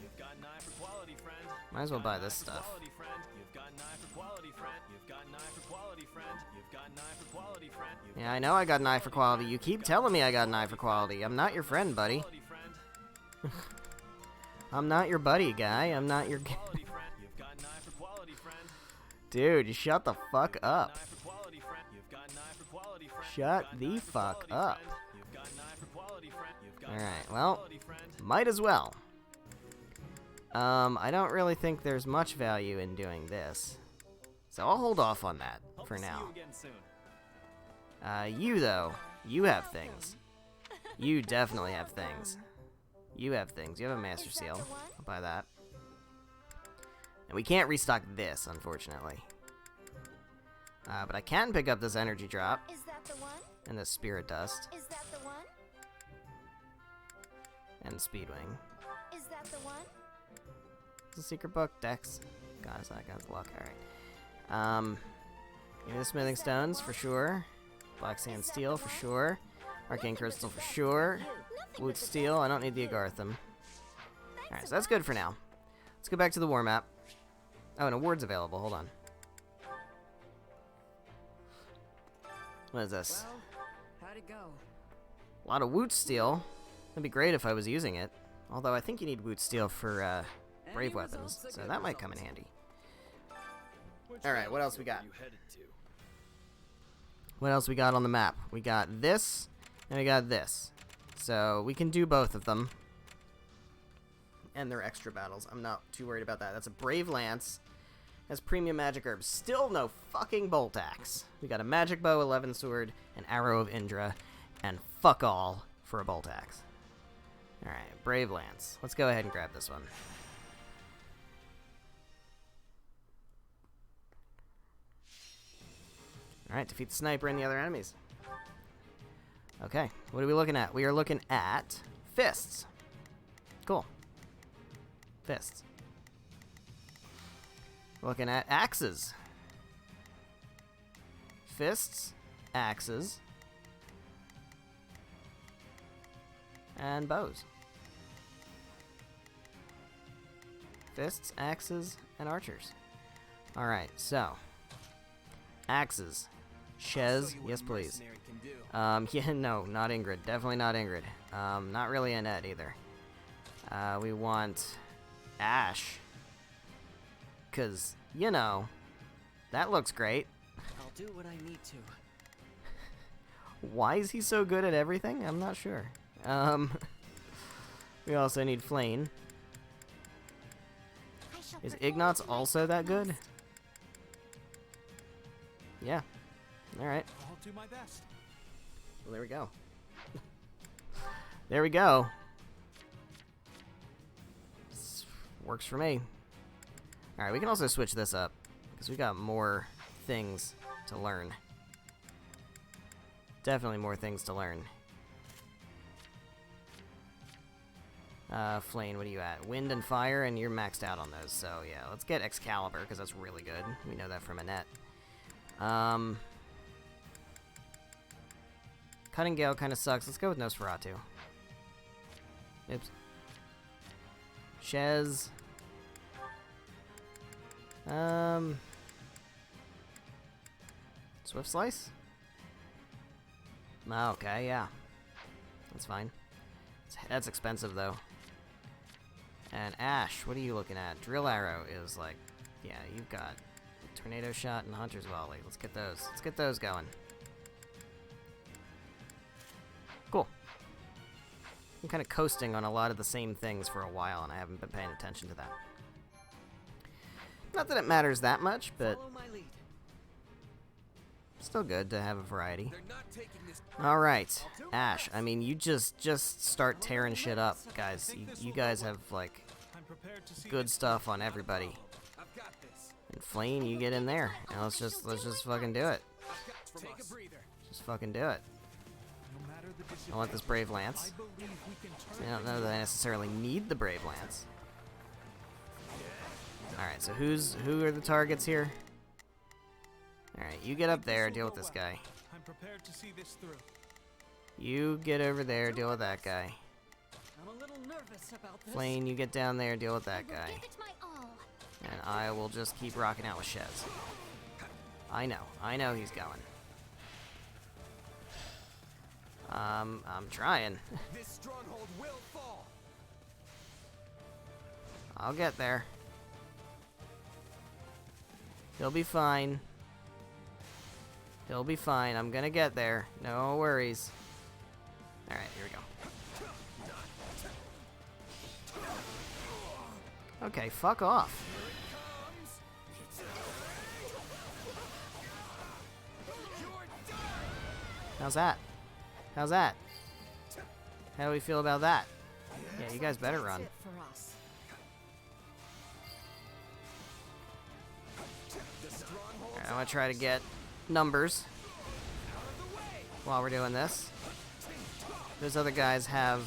You've got an eye for quality, friend. Might as well buy this stuff. Quality, friend. You've got an eye for quality, friend. You've got an eye for quality, friend. You've got an eye for quality, friend. Yeah, I know I got an eye for quality. You keep telling me I got an eye for quality. I'm not your friend, buddy. Quality, friend. I'm not your buddy, guy. I'm not your... Quality, friend. You've got an eye for quality, friend. Dude, you shut the fuck up. Eye for quality, friend. You've got an eye for quality, friend. Shut You've got an the eye for fuck quality, up. friend. You've got an eye for quality, friend. You've got an eye Alright, for well, quality, friend. might as well. I don't really think there's much value in doing this. So I'll hold off on that Hope for to see now. you again soon. You, though, you have things. You definitely have things. You have things. You have a Master Seal. I'll buy that. And we can't restock this, unfortunately. But I can pick up this energy drop. Is that the one? And this spirit dust. Is that the one? And speedwing. Is that the one? It's a secret book, Dex. Got us, I got luck, alright. Give me the smithing stones for sure. Black sand steel for sure. Arcane crystal for sure. Wood steel, I don't need the Agartham. Alright, so that's good for now. Let's go back to the war map. Oh, an award's available, hold on. What is this? Well, how'd it go? A lot of woot steel. That'd be great if I was using it. Although I think you need woot steel for brave weapons, so that might come in handy. Alright, what else we got? What else we got on the map? We got this, and we got this. So we can do both of them. And they're extra battles. I'm not too worried about that. That's a Brave Lance. Has premium magic herbs. Still no fucking bolt axe. We got a magic bow, 11 sword, an arrow of Indra, and fuck all for a bolt axe. Alright, Brave Lance. Let's go ahead and grab this one. Alright, defeat the sniper and the other enemies. Okay, what are we looking at? We are looking at fists. Cool. Fists. Looking at axes. Fists, axes, and bows. Fists, axes, and archers. Alright, so. Axes. Shez, yes please. Yeah, no, not Ingrid. Definitely not Ingrid. Not really Annette either. We want Ash. Cause, you know, that looks great. I'll do what I need to. Why is he so good at everything? I'm not sure. We also need Flame. Is Ignatz also that good? Yeah. Alright. I'll do my best. Well, there we go. There we go. This works for me. Alright, we can also switch this up, because we got more things to learn. Definitely more things to learn. Flame, what are you at? Wind and fire, and you're maxed out on those, so yeah, let's get Excalibur, because that's really good. We know that from Annette. Cutting Gale kind of sucks. Let's go with Nosferatu. Oops. Shez. Swift Slice? Oh, okay, yeah. That's fine. That's expensive, though. And Ash, what are you looking at? Drill Arrow is like... Yeah, you've got Tornado Shot and Hunter's Volley. Let's get those. Let's get those going. Cool. I'm kind of coasting on a lot of the same things for a while, and I haven't been paying attention to that. Not that it matters that much, but... Follow my lead. Still good to have a variety. They're not taking this. Alright, Ash, I mean, you just start tearing shit up, guys. You guys have, like, I'm prepared to see good this stuff on everybody. I've got this. And Flame, you get in there. And let's just fucking do it. Take a breather. Just fucking do it. no matter the I want this Brave Lance. I believe we can I don't know that I necessarily need the Brave Lance. Alright, so who are the targets here? Alright, you get up there, deal with this guy. I'm prepared to see this through. You get over there, deal with that guy. I'm a little nervous about this. Flame, you get down there, deal with that guy. Give it my all. And I will just keep rocking out with Shez. I know he's going. I'm trying. This stronghold will fall. I'll get there. He'll be fine. He'll be fine. I'm gonna get there. No worries. Alright, here we go. Okay, fuck off. How's that? How's that? How do we feel about that? Yeah, you guys better run. That's it for us. Alright, I'm gonna try to get numbers while we're doing this. Those other guys have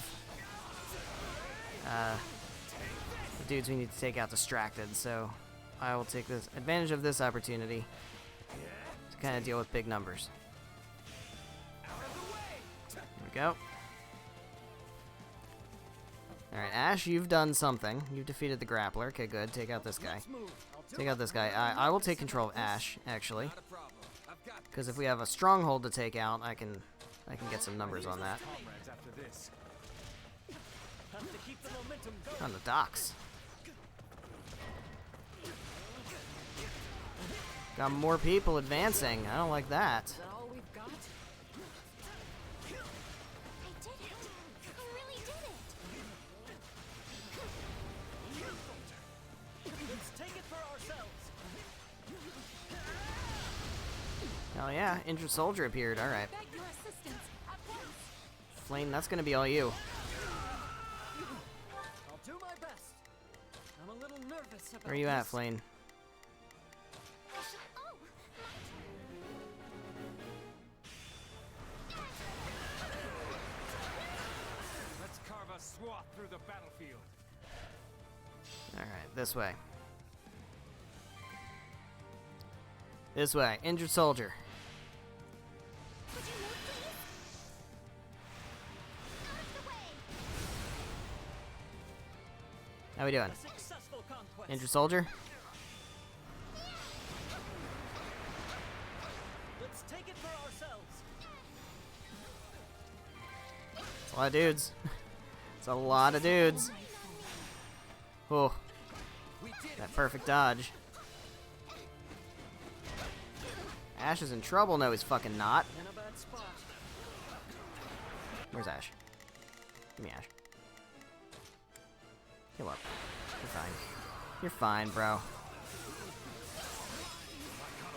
the dudes we need to take out distracted, so I will take this advantage of this opportunity to kind of deal with big numbers. Here we go. Alright, Ash, you've done something. You've defeated the grappler. Okay, good. Take out this guy. Take out this guy. I will take control of Ash, actually. Not a problem. I've got Because if we have a stronghold to take out, I can get some numbers on that. Comrades after this. Have to keep the momentum going. On the docks. Got more people advancing. I don't like that. Is that all we've got? I did it. I really did it. Let's take it for ourselves. Hell yeah, injured soldier appeared. Alright. Beg your assistance at once. Flame, that's gonna be all you. I'll do my best. I'm a little nervous about Where are you at, this. Flame? Oh, Let's carve a swath through the battlefield. Alright, this way. This way. Injured soldier. would you move, please? Out of the way. How we doing? A successful conquest. Injured soldier? Let's take it for ourselves. It's a lot of dudes. It's a lot of dudes. Oh, that perfect dodge. Ash is in trouble. No, he's fucking not. In a bad spot. Where's Ash? Give me Ash. Heal up. You're fine. You're fine, bro.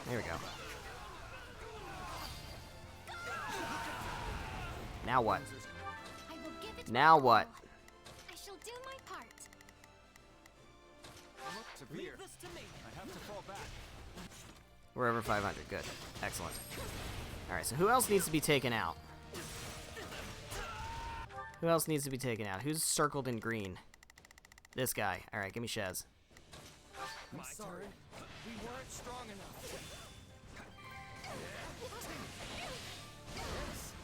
There we go. Now what? I will give it Now my all. what? I shall do my part. Leave this to me. I have to fall back. We're over 500. Good. Excellent. Alright, so who else needs to be taken out? Who else needs to be taken out? Who's circled in green? This guy. Alright, give me Shez. my turn. We weren't strong enough.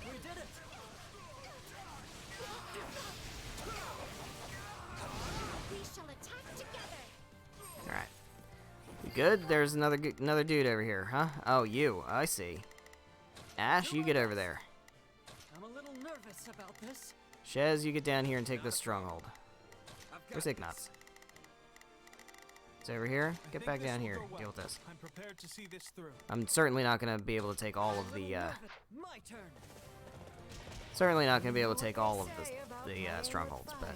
We did it. We shall attack together. Alright. You good? There's another dude over here, huh? Oh, you. I see. Ash, you get over there. I'm a little nervous about this. Shez, you get down here and take this stronghold. I've got Where's this. Ignatz? It's over here. I Get think back this down will here. go well. Deal with this. I'm prepared to see this through. I'm certainly not going to be able to take all of A the, little nervous. My turn. certainly not going to be able to take all of the strongholds, but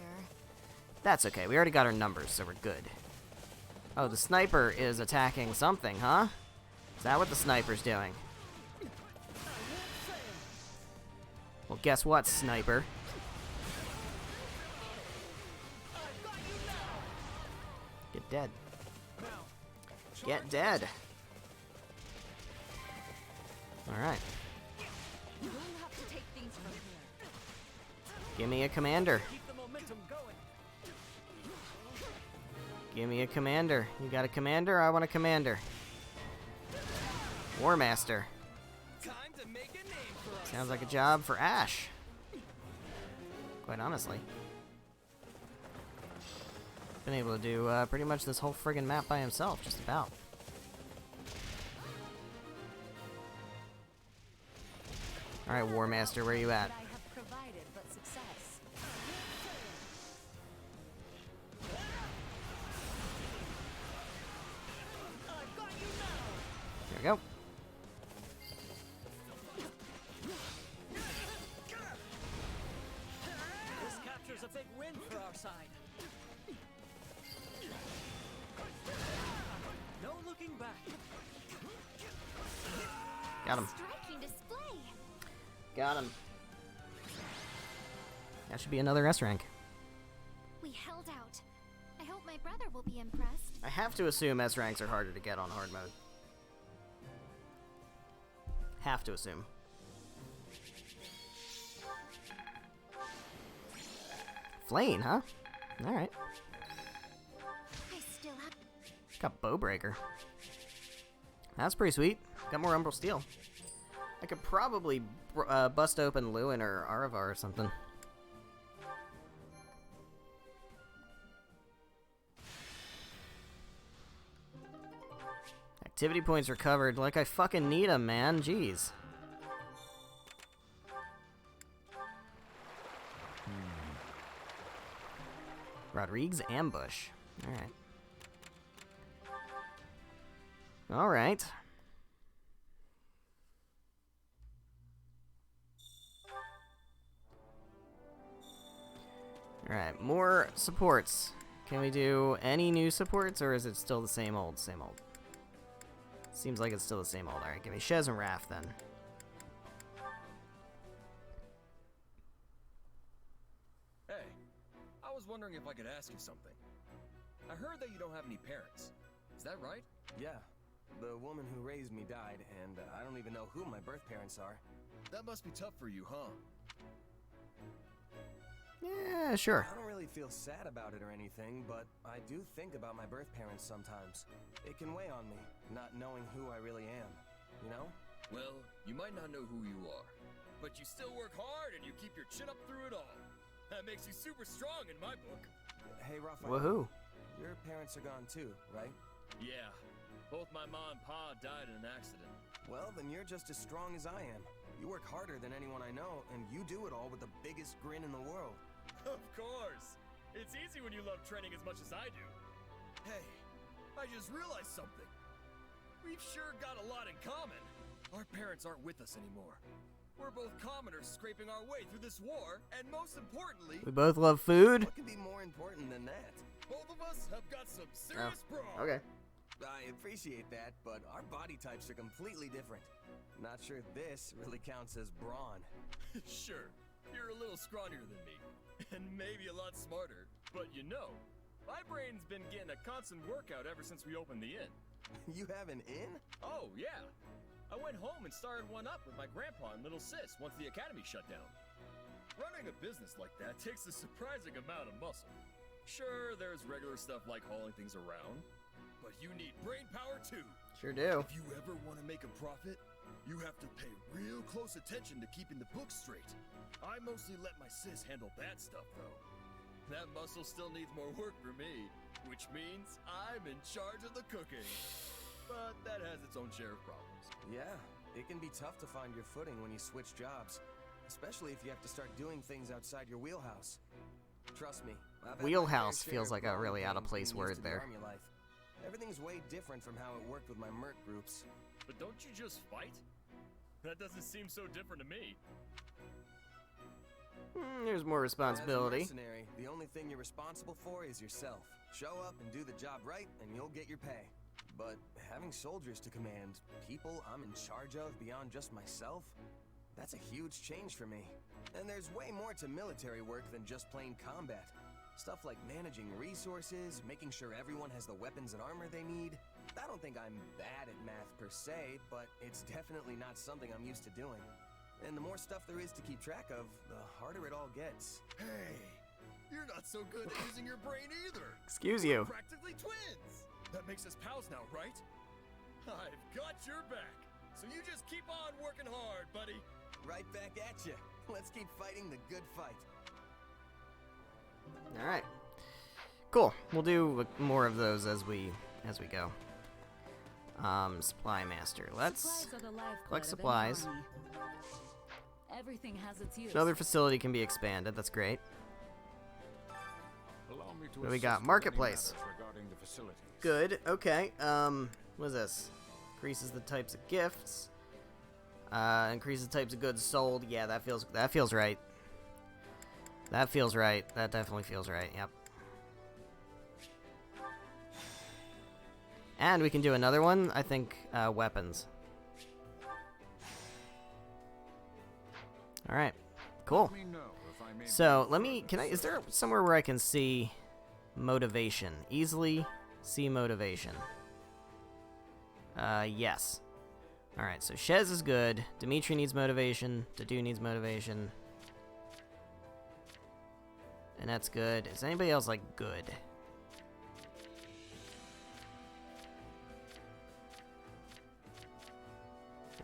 that's okay. We already got our numbers, so we're good. Oh, the sniper is attacking something, huh? Is that what the sniper's doing? Well, guess what, sniper? Get dead. Get dead. Alright. We'll have to take things from here. Give me a commander. Keep the momentum going. Give me a commander. You got a commander? I want a commander. War Master. Time to make a name for us. Sounds like a job for Ash. Quite honestly. Been able to do pretty much this whole friggin' map by himself, just about. Alright, War Master, where you at? I have provided but success. There we go. This captures a big win for our side. No looking back. Got him. Striking display. Got him. That should be another S rank. We held out. I hope my brother will be impressed. I have to assume S ranks are harder to get on hard mode. Have to assume. Flame, huh? Alright. I still have. Got Bowbreaker. That's pretty sweet. Got more Umbral Steel. I could probably bust open Lewin or Aravar or something. Activity points recovered. Like I fucking need them, man. Jeez. Rodriguez Ambush. Alright. Alright. Alright, more supports. Can we do any new supports, or is it still the same old, same old? Seems like it's still the same old. Alright, give me Shez and Raph then. Hey, I was wondering if I could ask you something. I heard that you don't have any parents. Is that right? Yeah. The woman who raised me died, and I don't even know who my birth parents are. That must be tough for you, huh? Yeah, sure. I don't really feel sad about it or anything, but I do think about my birth parents sometimes. It can weigh on me, not knowing who I really am, you know? Well, you might not know who you are, but you still work hard and you keep your chin up through it all. That makes you super strong in my book. Hey, Raphael. Woohoo. Your parents are gone too, right? Yeah, both my mom and pa died in an accident. Well, then you're just as strong as I am. You work harder than anyone I know, and you do it all with the biggest grin in the world. Of course! It's easy when you love training as much as I do. Hey, I just realized something. We've sure got a lot in common. Our parents aren't with us anymore. We're both commoners scraping our way through this war, and most importantly... We both love food. What could be more important than that? Both of us have got some serious brawn. Okay. I appreciate that, but our body types are completely different. Not sure this really counts as brawn. Sure, you're a little scrawnier than me, and maybe a lot smarter. But you know, my brain's been getting a constant workout ever since we opened the inn. You have an inn? Oh, yeah. I went home and started one up with my grandpa and little sis once the academy shut down. Running a business like that takes a surprising amount of muscle. Sure, there's regular stuff like hauling things around, but you need brain power too. Sure do. If you ever want to make a profit, you have to pay real close attention to keeping the books straight. I mostly let my sis handle that stuff though. That muscle still needs more work for me, which means I'm in charge of the cooking. But that has its own share of problems. Yeah, it can be tough to find your footing when you switch jobs, especially if you have to start doing things outside your wheelhouse. Trust me, I've had my Wheelhouse fair share feels of like a growing really out of pains place being used word to the there. army life. Everything's way different from how it worked with my merc groups. But don't you just fight? That doesn't seem so different to me. There's more responsibility. As a mercenary, the only thing you're responsible for is yourself. Show up and do the job right, and you'll get your pay. But having soldiers to command, people I'm in charge of beyond just myself, That's a huge change for me. And there's way more to military work than just plain combat. Stuff like managing resources, making sure everyone has the weapons and armor they need. I don't think I'm bad at math per se, but it's definitely not something I'm used to doing. And the more stuff there is to keep track of, the harder it all gets. Hey, you're not so good at using your brain either. Excuse you. We're practically twins. That makes us pals now, right? I've got your back. So you just keep on working hard, buddy. Right back at you. Let's keep fighting the good fight. All right. Cool. We'll do more of those as we go. Supply master. Let's Supplies are the lifeblood collect of any supplies. army. Everything has its use. Another facility can be expanded. That's great. Allow me to What do we assist got? with Marketplace. any matters regarding the facilities. Good. Okay. What is this? Increases the types of gifts. Increases the types of goods sold. Yeah, that feels right. That feels right. That definitely feels right. Yep. And we can do another one. I think weapons. All right. Cool. Let me know if I may So be let me. further Is there somewhere where I can see motivation? Easily see motivation. Yes. All right. So Shez is good. Dimitri needs motivation. Dadu needs motivation. And that's good. Is anybody else like good?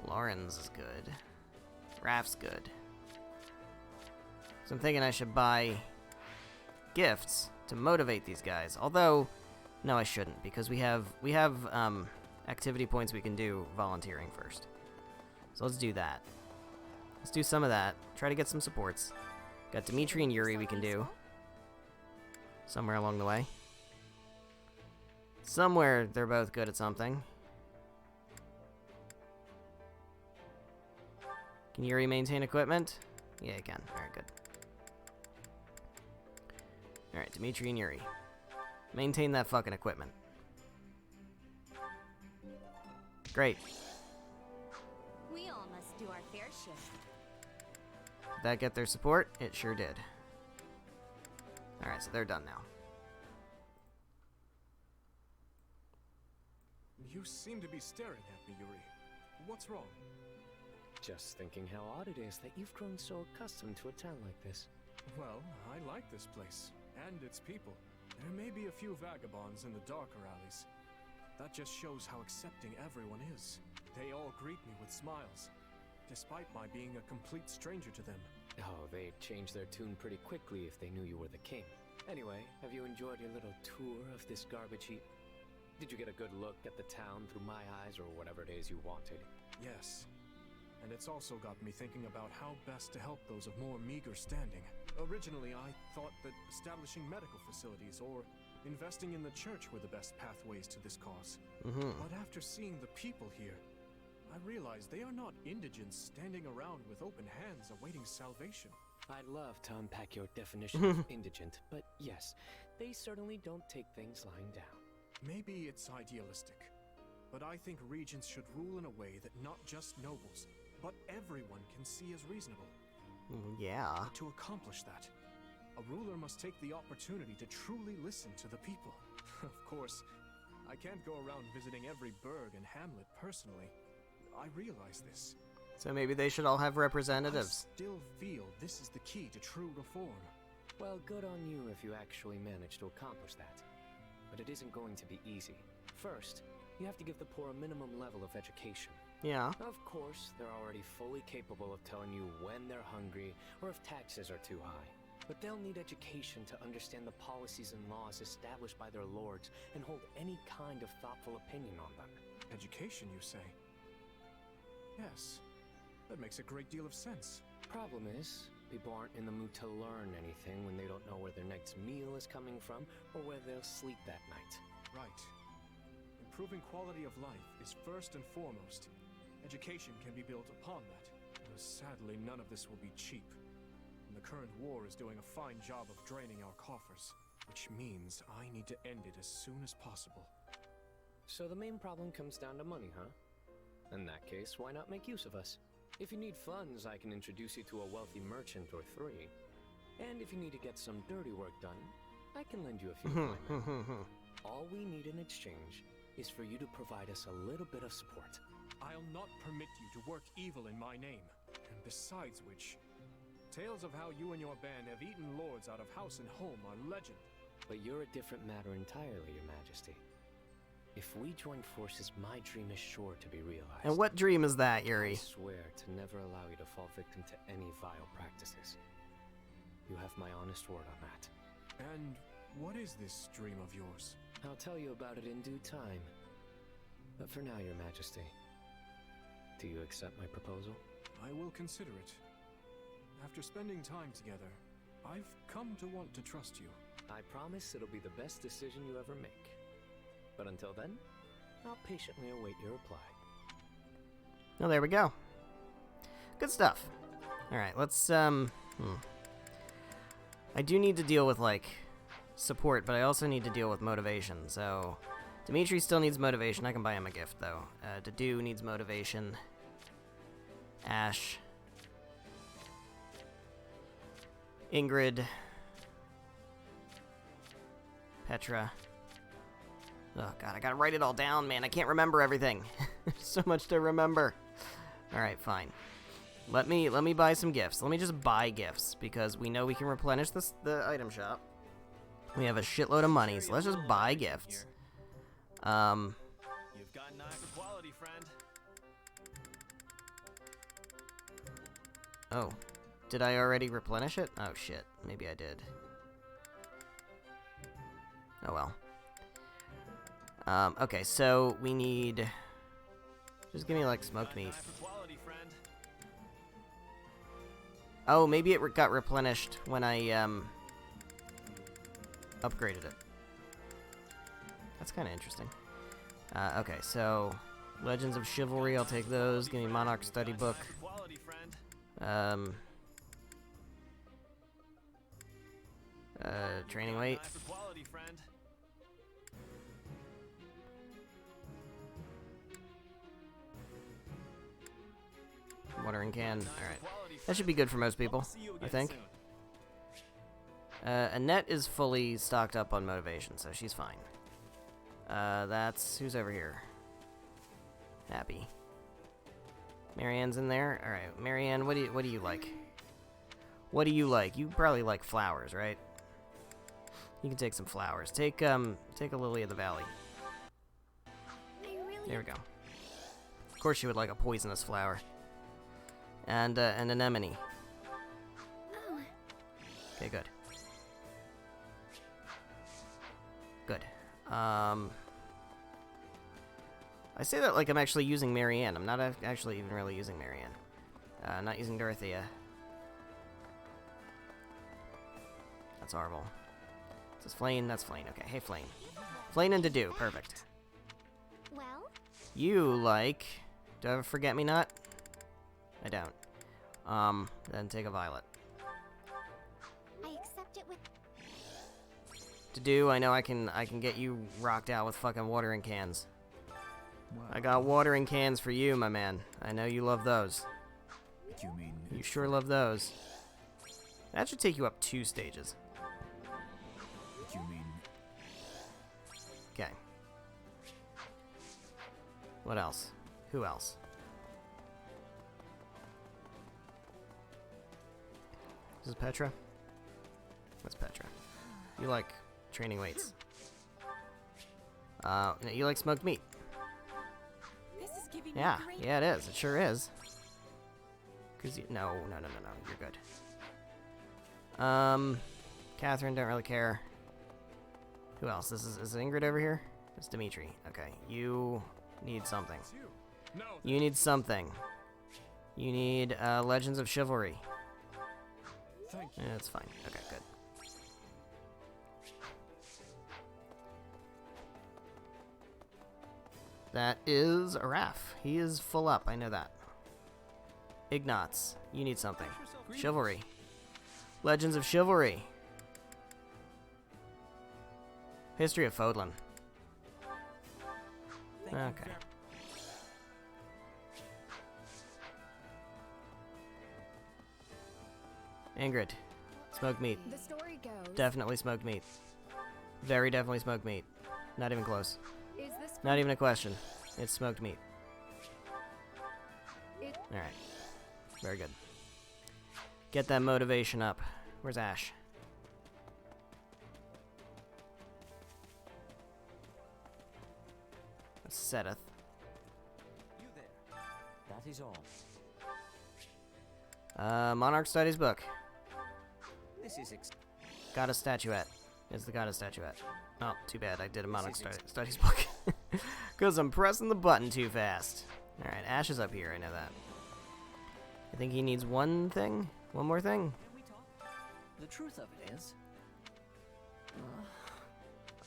Lawrence is good. Raph's good. So I'm thinking I should buy gifts to motivate these guys. Although, no, I shouldn't, because we have activity points we can do volunteering first. So let's do that. Let's do some of that. Try to get some supports. Got Dimitri and Yuri we can do. Somewhere along the way. Somewhere they're both good at something. Can Yuri maintain equipment? Yeah, he can. Alright, good. Alright, Dimitri and Yuri. Maintain that fucking equipment. Great. We all must do our fair share. Did that get their support? It sure did. Alright, so they're done now. You seem to be staring at me, Yuri. What's wrong? Just thinking how odd it is that you've grown so accustomed to a town like this. Well, I like this place, and its people. There may be a few vagabonds in the darker alleys. That just shows how accepting everyone is. They all greet me with smiles, despite my being a complete stranger to them. Oh, they'd change their tune pretty quickly if they knew you were the king. Anyway, have you enjoyed your little tour of this garbage heap? Did you get a good look at the town through my eyes or whatever it is you wanted? Yes. And it's also got me thinking about how best to help those of more meager standing. Originally, I thought that establishing medical facilities or investing in the church were the best pathways to this cause. But after seeing the people here, I realized they are not indigents standing around with open hands awaiting salvation. I'd love to unpack your definition of indigent, but yes, they certainly don't take things lying down. Maybe it's idealistic, but I think regents should rule in a way that not just nobles, but everyone can see as reasonable. Yeah. But to accomplish that, a ruler must take the opportunity to truly listen to the people. Of course, I can't go around visiting every burg and hamlet personally. I realize this. So maybe they should all have representatives. I still feel this is the key to true reform. Well, good on you if you actually manage to accomplish that. But it isn't going to be easy. First, you have to give the poor a minimum level of education. Yeah. Of course, they're already fully capable of telling you when they're hungry or if taxes are too high. But they'll need education to understand the policies and laws established by their lords and hold any kind of thoughtful opinion on them. Education, you say? Yes. That makes a great deal of sense. Problem is, people aren't in the mood to learn anything when they don't know where their next meal is coming from or where they'll sleep that night. Right. Improving quality of life is first and foremost. Education can be built upon that. Though sadly, none of this will be cheap. And the current war is doing a fine job of draining our coffers, which means I need to end it as soon as possible. So the main problem comes down to money, huh? In that case, why not make use of us? If you need funds, I can introduce you to a wealthy merchant or three. And if you need to get some dirty work done, I can lend you a few of my men. All we need in exchange is for you to provide us a little bit of support. I'll not permit you to work evil in my name. And besides which, tales of how you and your band have eaten lords out of house and home are legend. But you're a different matter entirely, Your Majesty. If we join forces, my dream is sure to be realized. And what dream is that, Yuri? I swear to never allow you to fall victim to any vile practices. You have my honest word on that. And what is this dream of yours? I'll tell you about it in due time. But for now, Your Majesty, do you accept my proposal? I will consider it. After spending time together, I've come to want to trust you. I promise it'll be the best decision you ever make. But until then, I'll patiently await your reply. Oh, there we go. Good stuff. Alright, let's, I do need to deal with, like, support, but I also need to deal with motivation, so... Dimitri still needs motivation. I can buy him a gift, though. Dedu needs motivation. Ash. Ingrid. Petra. Oh god, I gotta write it all down, man. I can't remember everything. There's so much to remember. Alright, fine. Let me buy some gifts. Let me just buy gifts, because we know we can replenish the item shop. We have a shitload of money, so let's just buy gifts. You've got an eye for quality, friend. Oh. Did I already replenish it? Oh shit. Maybe I did. Oh well. Okay, so we need... Just give me, like, smoked meat. Oh, maybe it got replenished when I, upgraded it. That's kind of interesting. Okay, so... Legends of Chivalry, I'll take those. Give me Monarch Study Book. Training weight. Watering can. Alright. That should be good for most people, I think. Annette is fully stocked up on motivation, so she's fine. That's... Who's over here? Happy. Marianne's in there? Alright, Marianne, what do you like? What do you like? You probably like flowers, right? You can take some flowers. Take a Lily of the Valley. There we go. Of course she would like a poisonous flower. And an anemone. Okay, good. Good. I say that like I'm actually using Marianne. I'm not actually even really using Marianne. Not using Dorothea. That's horrible. This is Flane. That's Flane. Okay, hey Flane. Flane and Dedu. Perfect. Well? You like... Do I have a Forget-Me-Not? I don't. Then take a Violet. I accept it with... Dedu, I know I can get you rocked out with fucking watering cans. I got watering cans for you, my man. I know you love those. You mean... You sure love those. That should take you up 2 stages. You mean... Okay. What else? Who else? This is Petra? What's Petra? You like training weights. You like smoked meat. This is giving Yeah, me great... yeah it is. It sure is. Cause you... No, you're good. Catherine, don't really care. Who else? Is Ingrid over here? It's Dimitri. Okay, you need something. You need something. You need, Legends of Chivalry. Thank you. Yeah, that's fine. Okay, good. That is Araf. He is full up, I know that. Ignatz, you need something. Chivalry. Legends of Chivalry. History of Fodlan. Okay. Ingrid. Smoked meat. The story goes. Definitely smoked meat. Very definitely smoked meat. Not even close. Is this Not even a question. It's smoked meat. Alright. Very good. Get that motivation up. Where's Ash? That's Seth. You there. That is all. Monarch Studies book. This is Got a statuette. It's the goddess statuette. Oh, too bad. I did a Monarch Studies book. Because I'm pressing the button too fast. Alright, Ash is up here. I know that. I think he needs one thing? One more thing? the truth of it is.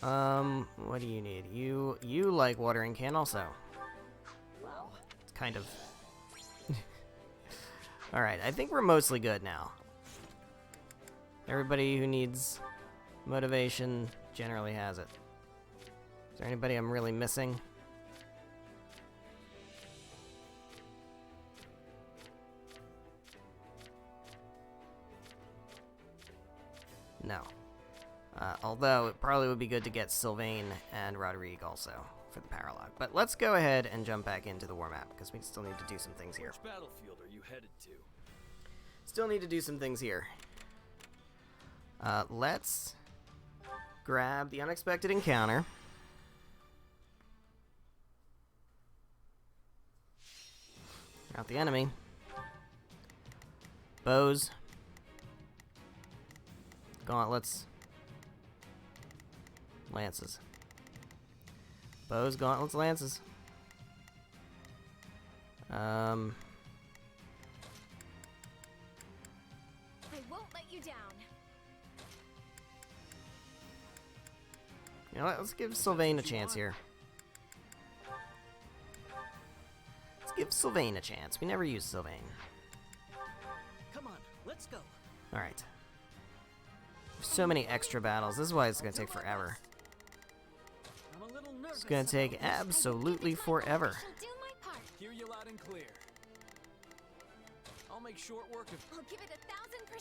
What do you need? You like watering can also. Wow. It's kind of... Alright, I think we're mostly good now. Everybody who needs motivation generally has it. Is there anybody I'm really missing? No. Although, it probably would be good to get Sylvain and Rodrigue also for the Paralog. But let's go ahead and jump back into the war map, because we still need to do some things here. Which battlefield are you headed to? Still need to do some things here. Let's grab the unexpected encounter. Out the enemy. Bows. Gauntlets. Lances. Bows, gauntlets, lances. I won't let you down. You know what? Let's give Sylvain a chance here. Let's give Sylvain a chance. We never used Sylvain. Come on, let's go. Alright. So many extra battles. This is why it's going to take forever. I'm a little nervous. It's going to take absolutely forever. I shall do my part. Hear you loud and clear. I'll make short work of. I'll give it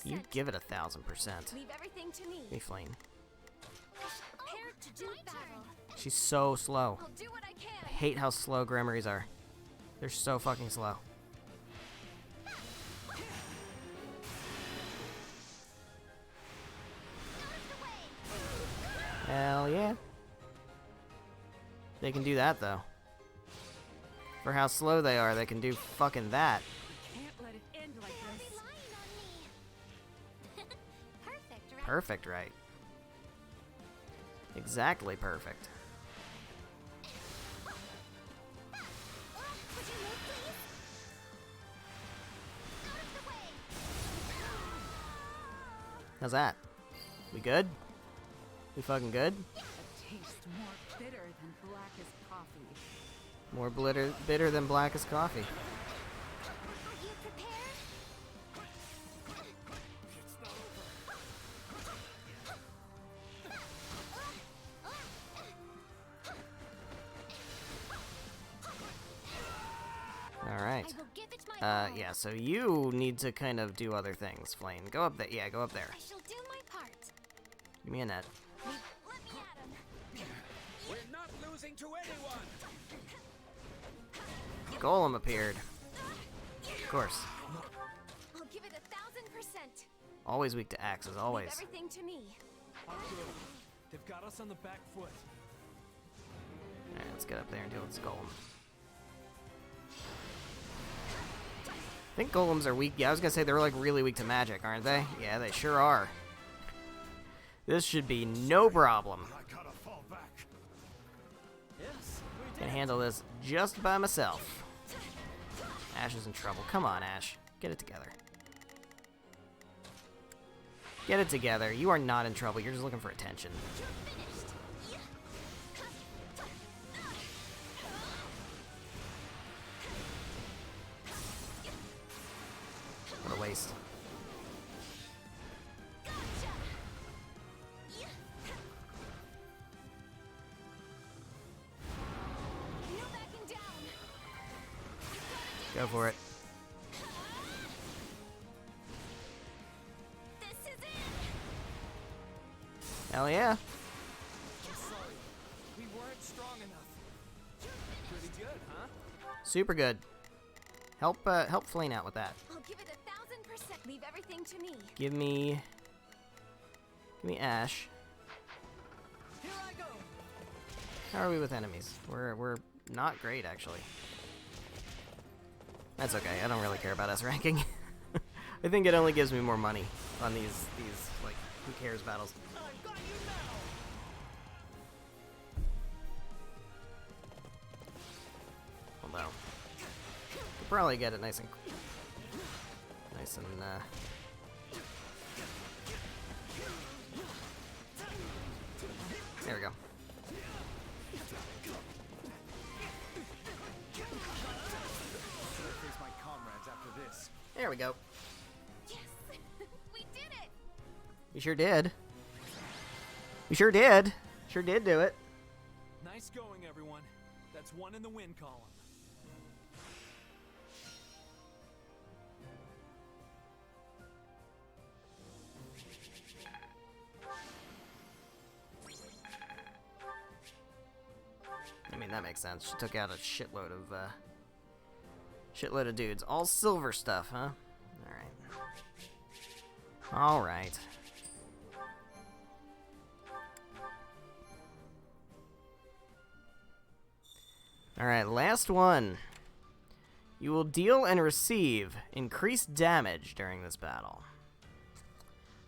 1,000%. You give it 1,000%. Leave everything to me. Be Flame. Prepared to do battle. She's so slow. I'll do what I can. I hate how slow Grimoires are. They're so fucking slow. Hell yeah. They can do that though. For how slow they are, they can do fucking that. Can't let it end like this. Perfect, right? Perfect, right? Exactly perfect. Would you move, please? Out of the way. How's that? We good? We fucking good? A taste more bitter than black as coffee. More bitter than black as coffee. Are you prepared? Alright. I will give it my all. Yeah, so you need to kind of do other things, Flame. Go up there. Yeah, go up there. I shall do my part. Give me a net. Let me at him. We're not losing to anyone. Golem appeared. Of course. I'll give it 1,000%. Always weak to axes, always. Leave everything to me. Good. They've got us on the back foot. Alright, let's get up there and deal with this golem. I think golems are weak. Yeah, I was gonna say they're like really weak to magic, aren't they? Yeah, they sure are. This should be no problem. I gotta fall back. Yes, we Can did. handle this just by myself. Ash is in trouble. Come on, Ash. Get it together. Get it together. You are not in trouble. You're just looking for attention. What a waste. No backing down. Go for it. Hell yeah. I'm sorry. We weren't strong enough. Pretty good, huh? Super good. Help Flane out with that. I'll give it 1,000%. Leave everything to me. Give me Ash. Here I go. How are we with enemies? We're not great, actually. That's okay. I don't really care about S ranking. I think it only gives me more money on these like who cares battles. I've got you now. Although, we'll probably get it nice and there we go. Face my comrades after this. There we go. Yes! We did it! We sure did. We sure did. Sure did do it. Nice going, everyone. That's one in the win column. I mean, that makes sense. She took out a shitload of dudes. All silver stuff, huh? Alright. Alright, last one. You will deal and receive increased damage during this battle.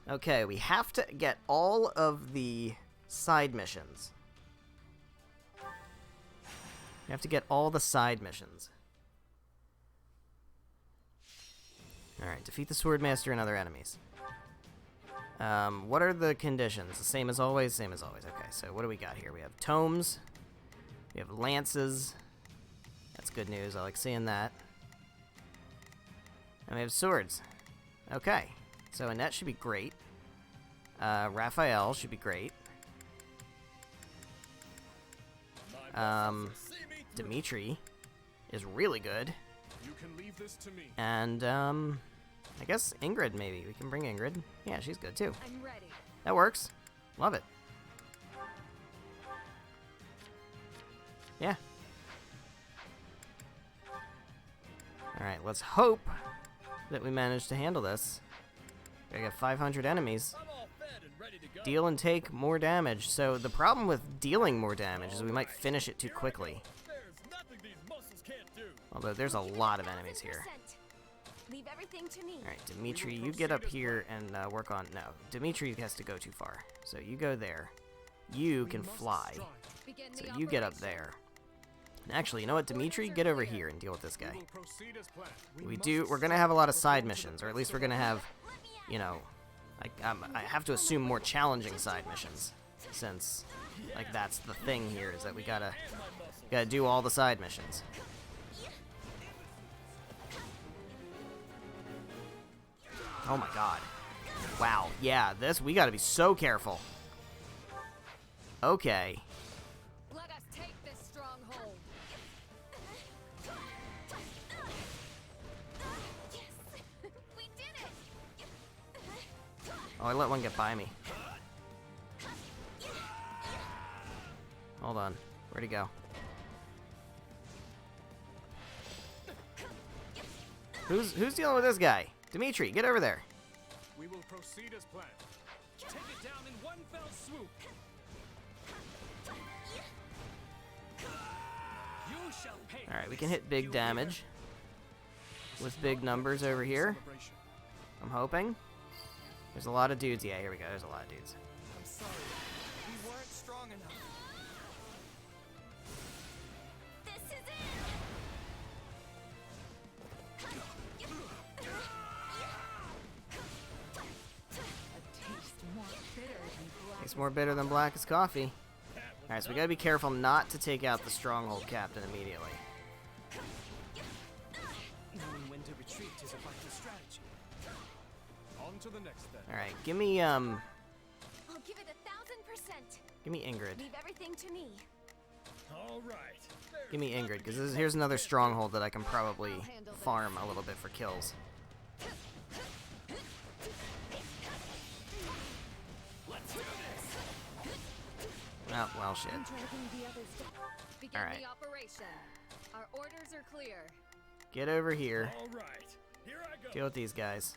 Okay, we have to get all of the side missions. We have to get all the side missions. Alright, defeat the Swordmaster and other enemies. What are the conditions? The same as always? Same as always. Okay, so what do we got here? We have tomes. We have lances. That's good news. I like seeing that. And we have swords. Okay, so Annette should be great. Raphael should be great. Dimitri is really good. You can leave this to me. And, I guess Ingrid, maybe. We can bring Ingrid. Yeah, she's good, too. I'm ready. That works. Love it. Yeah. Alright, let's hope that we manage to handle this. I got 500 enemies. Deal and take more damage. So the problem with dealing more damage is we might finish it too quickly. Although there's a lot of enemies here. Leave everything to me. Alright, Dimitri, you get up here and work on... No, Dimitri has to go too far. So you go there. You can fly. So you get up there. And actually, you know what, Dimitri? Get over here and deal with this guy. We're gonna have a lot of side missions, or at least we're gonna have, you know... I have to assume more challenging side missions, since, like, that's the thing here, is that we gotta do all the side missions. Oh my god. Wow, yeah, we gotta be so careful. Okay. Let us take this stronghold. Yes! We did it! Oh, I let one get by me. Hold on. Where'd he go? Who's dealing with this guy? Dimitri, get over there. We will proceed as planned. Take it down in one fell swoop. You shall pay. Alright, we can hit big damage with big numbers over here. I'm hoping. There's a lot of dudes. Yeah, here we go. There's a lot of dudes. I'm sorry. We weren't strong enough. This is it! It's more bitter than black as coffee. Alright, so we gotta be careful not to take out the stronghold captain immediately. Knowing when to retreat is a vital strategy. On to the next then. Alright, give me I'll give it 1,000%. give me Ingrid. Leave everything to me. All right. Give me Ingrid, because here's another stronghold that I can probably farm a little bit for kills. Well, shit. Begin Alright. the operation. Our orders are clear. Get over here. All right, here I go. Deal with these guys.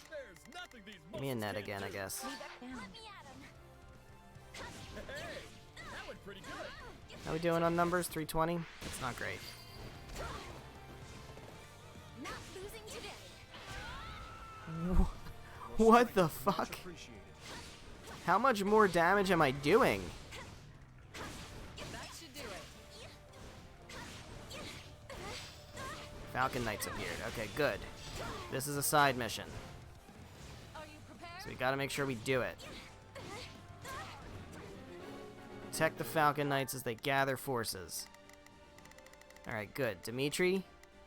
There's nothing these Give me a net muscles again, I can't do. guess. Hey, that went pretty good. How we doing on numbers? 320? It's not great. Not losing today. What the fuck? How much more damage am I doing? That should do it. Falcon Knights appeared. Okay, good. This is a side mission. Are you prepared? So we gotta make sure we do it. Protect the Falcon Knights as they gather forces. Alright, good. Dimitri?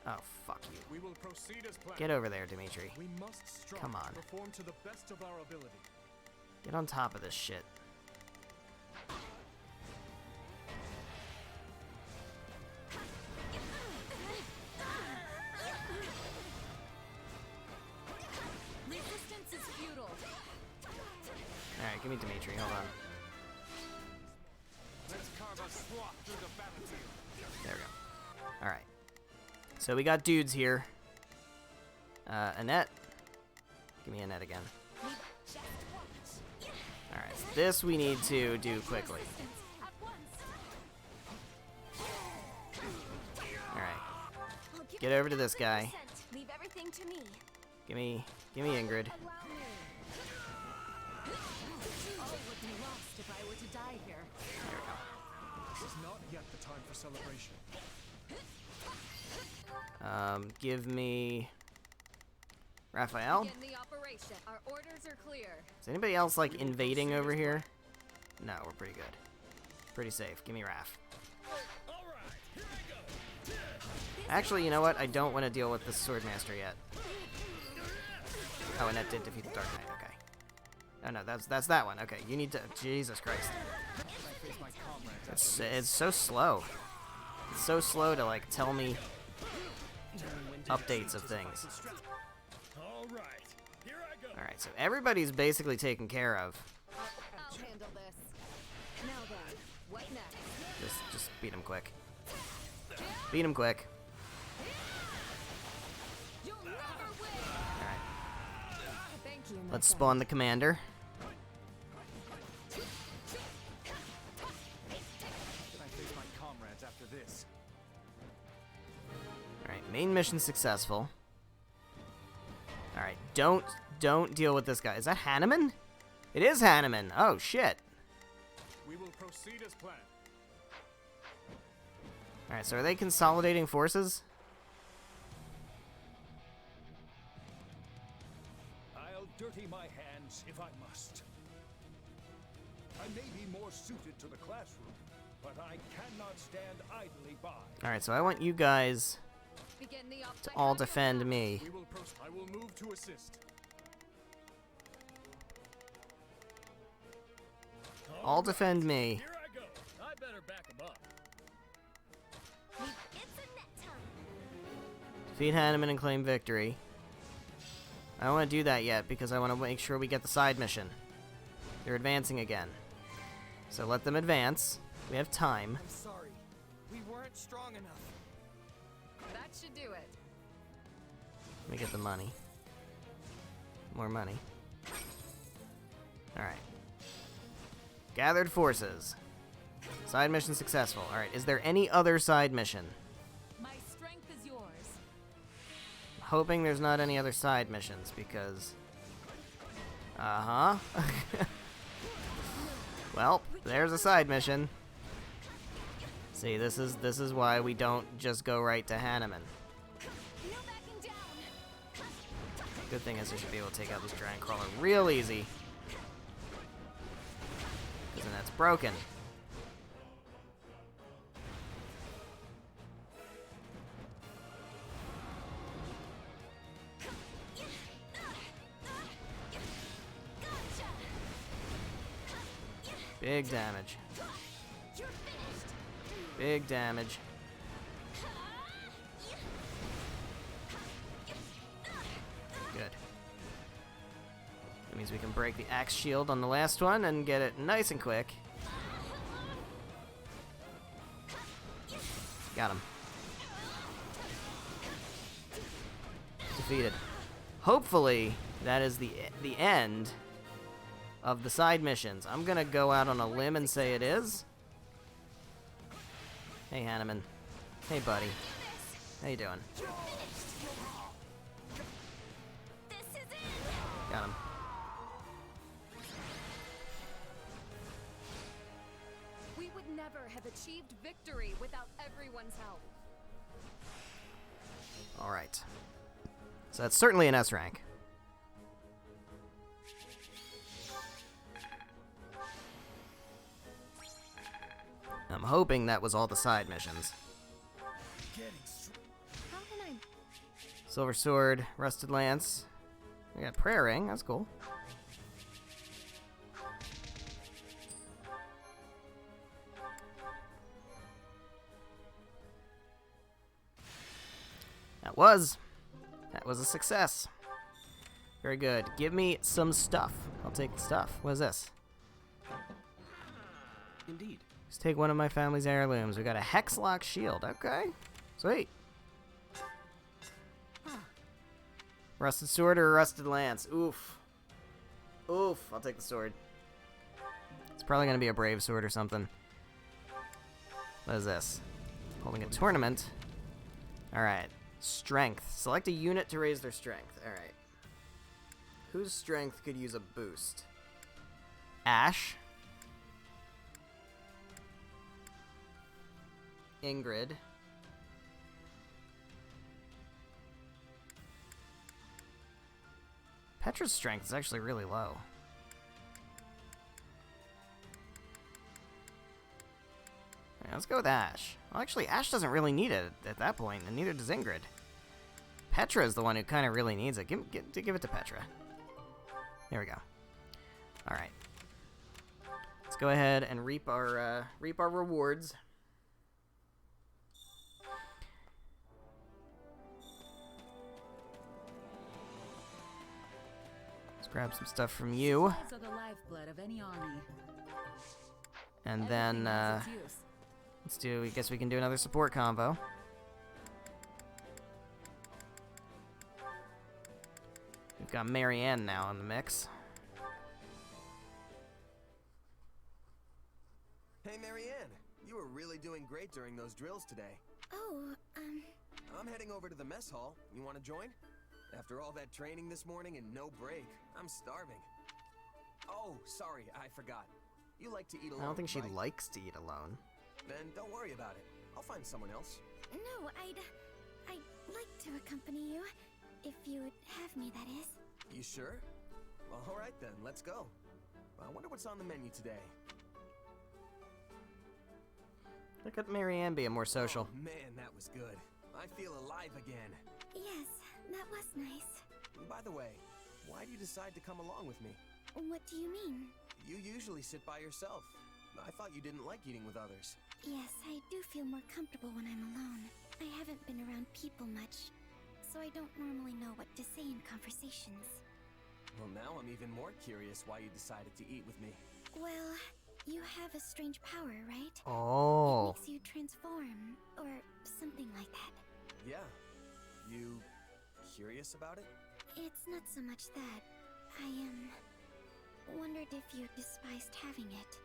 Oh, fuck you. We will proceed as planned. Get over there, Dimitri. We must strive Come to on. perform to the best of our ability. Get on top of this shit. Resistance is futile. Alright, give me Dimitri. Hold on. Let's carve a swath through the battlefield. There we go. Alright. So we got dudes here. Annette. Give me Annette again. Alright, so this we need to do quickly. Alright. Get over to this guy. Leave everything to me. Give me Ingrid. All would be lost if I were to die here. There we go. It's not yet the time for celebration. Give me Raphael. Begin the operation. Our orders are clear. Is anybody else like invading over here? No, we're pretty good. Pretty safe. Give me Raph. All right, here I go. Actually, you know what? I don't want to deal with the Swordmaster yet. Oh, and that did defeat the Dark Knight. Okay. Oh no, that's that one. Okay, you need to. Jesus Christ. It's so slow. It's so slow to like tell me updates of things. All right, here I go. All right, so everybody's basically taken care of. I'll handle this. Now then, what next? Just beat him quick. Beat him quick. You'll never win. All right. Thank you. my Let's friend. spawn the commander. Can I face my comrades after this? Alright, main mission successful. Alright, don't deal with this guy. Is that Hanneman? It is Hanneman. Oh, shit. We will proceed as planned. Alright, so are they consolidating forces? I'll dirty my hands if I must. I may be more suited to the classroom, but I cannot stand idly by. Alright, so I want you guys Begin the to all defend me. We will I will move to assist. All defend me. Here I go. I better back him up. It's a net time. Defeat Hanneman and claim victory. I don't want to do that yet because I want to make sure we get the side mission. They're advancing again. So let them advance. We have time. I'm sorry. We weren't strong enough. That should do it. Let me get the money. More money. Alright. Gathered forces. Side mission successful. Alright, is there any other side mission? My strength is yours. Hoping there's not any other side missions because... Uh-huh. Well, there's a side mission. See, this is why we don't just go right to Hanneman. No backing down. Good thing is I should be able to take out this giant crawler real easy. Because then that's broken. Big damage. You're finished. Big damage. Good. That means we can break the axe shield on the last one and get it nice and quick. Got him. Defeated. Hopefully, that is the end of the side missions. I'm gonna go out on a limb and say it is. Hey, Hanneman. Hey, buddy. How you doing? Got him. We would never have achieved victory without everyone's help. Alright. So that's certainly an S rank. I'm hoping that was all the side missions. How can I... Silver Sword, Rusted Lance. We got Prayer Ring, that's cool. That was a success. Very good. Give me some stuff. I'll take the stuff. What is this? Indeed. Let's take one of my family's heirlooms. We got a Hexlock shield. Okay. Sweet. Rusted sword or a rusted lance? Oof. Oof. I'll take the sword. It's probably going to be a brave sword or something. What is this? Holding a tournament. Alright. Strength. Select a unit to raise their strength. Alright. Whose strength could use a boost? Ash. Ingrid. Petra's strength is actually really low. Alright, let's go with Ash. Well, actually, Ash doesn't really need it at that point, and neither does Ingrid. Petra is the one who kind of really needs it. Give it to Petra. There we go. Alright. Let's go ahead and reap our rewards. Let's grab some stuff from you. Supplies are the lifeblood of any army. And then, let's do, I guess we can do another support combo. We've got Marianne now in the mix. Hey, Marianne. You were really doing great during those drills today. Oh, I'm heading over to the mess hall. You want to join? After all that training this morning and no break, I'm starving. Oh, sorry, I forgot. You like to eat alone, I don't think she right? likes to eat alone. Then don't worry about it. I'll find someone else. no, I'd like to accompany you. If you would have me, that is. You sure? Well, alright then, let's go. I wonder what's on the menu today. Look at Marianne being more social. Oh, man, that was good. I feel alive again. Yes, that was nice. By the way, why do you decide to come along with me? What do you mean? You usually sit by yourself. I thought you didn't like eating with others. Yes, I do feel more comfortable when I'm alone. I haven't been around people much, so I don't normally know what to say in conversations. Well, now I'm even more curious why you decided to eat with me. Well, you have a strange power, right? Oh. It makes you transform, or something like that. Yeah. You curious about it? It's not so much that. I wondered if you despised having it.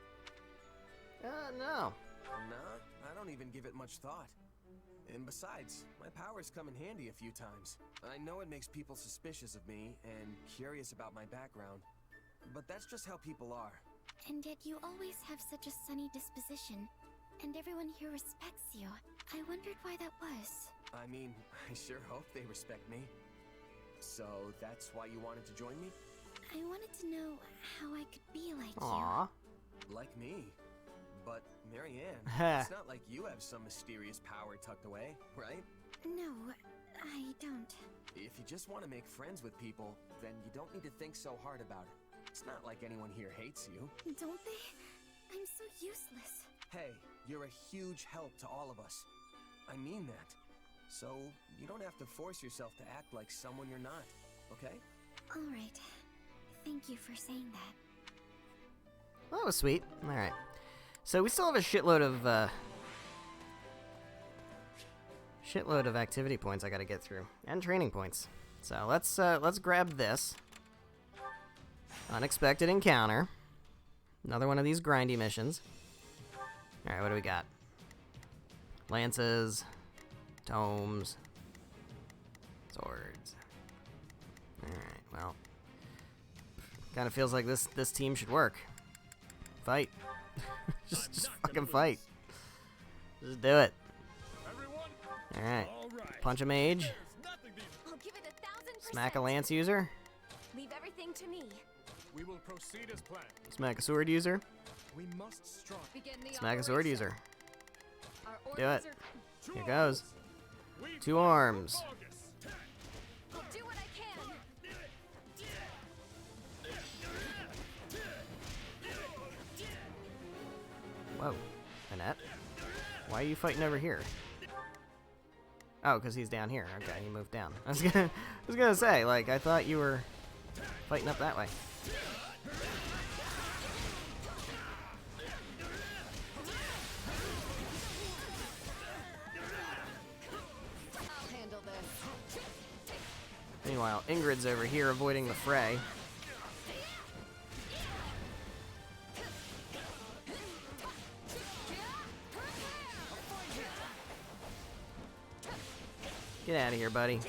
No. Nah, I don't even give it much thought. And besides, my powers come in handy a few times. I know it makes people suspicious of me and curious about my background, but that's just how people are. And yet you always have such a sunny disposition, and everyone here respects you. I wondered why that was. I mean, I sure hope they respect me. So that's why you wanted to join me? I wanted to know how I could be like Aww. Like me. But, Marianne, it's not like you have some mysterious power tucked away, right? you. No, I don't. If you just want to make friends with people, then you don't need to think so hard about it. It's not like anyone here hates you. Don't they? I'm so useless. Hey, you're a huge help to all of us. I mean that. So, you don't have to force yourself to act like someone you're not, okay? All right. Thank you for saying that. Well, that was sweet. Alright. So we still have a shitload of Shitload of activity points I gotta get through. And training points. So let's grab this. Unexpected encounter. Another one of these grindy missions. Alright, what do we got? Lances. Tomes. Swords. Alright, well. Kinda feels like this team should work. Fight. just fucking fight. Just do it. Alright. Punch a mage. I'll give it 1,000%. Smack a lance user. Leave everything to me. We will proceed as planned. Smack a sword user. We must strike. Begin the Smack a sword operation. user. Our Do it. orders are- Here goes. 2 arms. I'll do what I can. Whoa. Annette? Why are you fighting over here? Oh, because he's down here. Okay, he moved down. I was gonna say, like, I thought you were fighting up that way. I'll handle this. Meanwhile, Ingrid's over here avoiding the fray. Get out of here, buddy.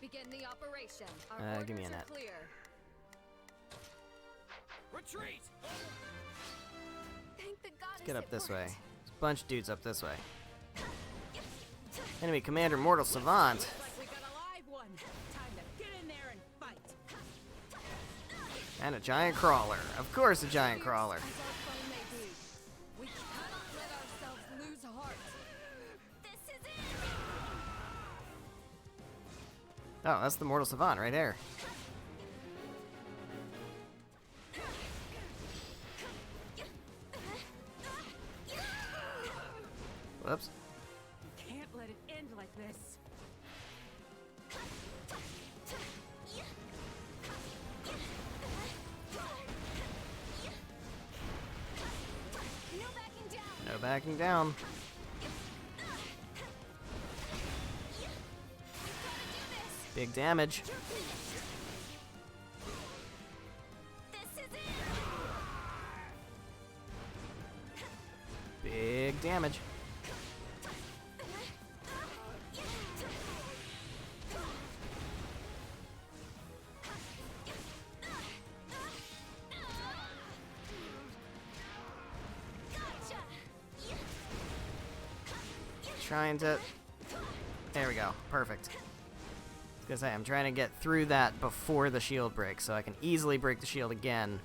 Begin the operation. Our Give me a orders are net. clear. Retreat! Thank the goddess. Let's get up it this worked. way. There's a bunch of dudes up this way. Enemy Commander Mortal Savant. Looks like we got a live one. Time to get in there and fight. And a giant crawler. Of course, a giant crawler. As our foe may be, we cannot let ourselves lose heart. This is it. Oh, that's the Mortal Savant right there. Whoops. Can't let it end like this. No backing down. No backing down. Big damage. This is it. Big damage. Gotcha. Trying to... There we go. Perfect. I was gonna say, I'm trying to get through that before the shield breaks, so I can easily break the shield again.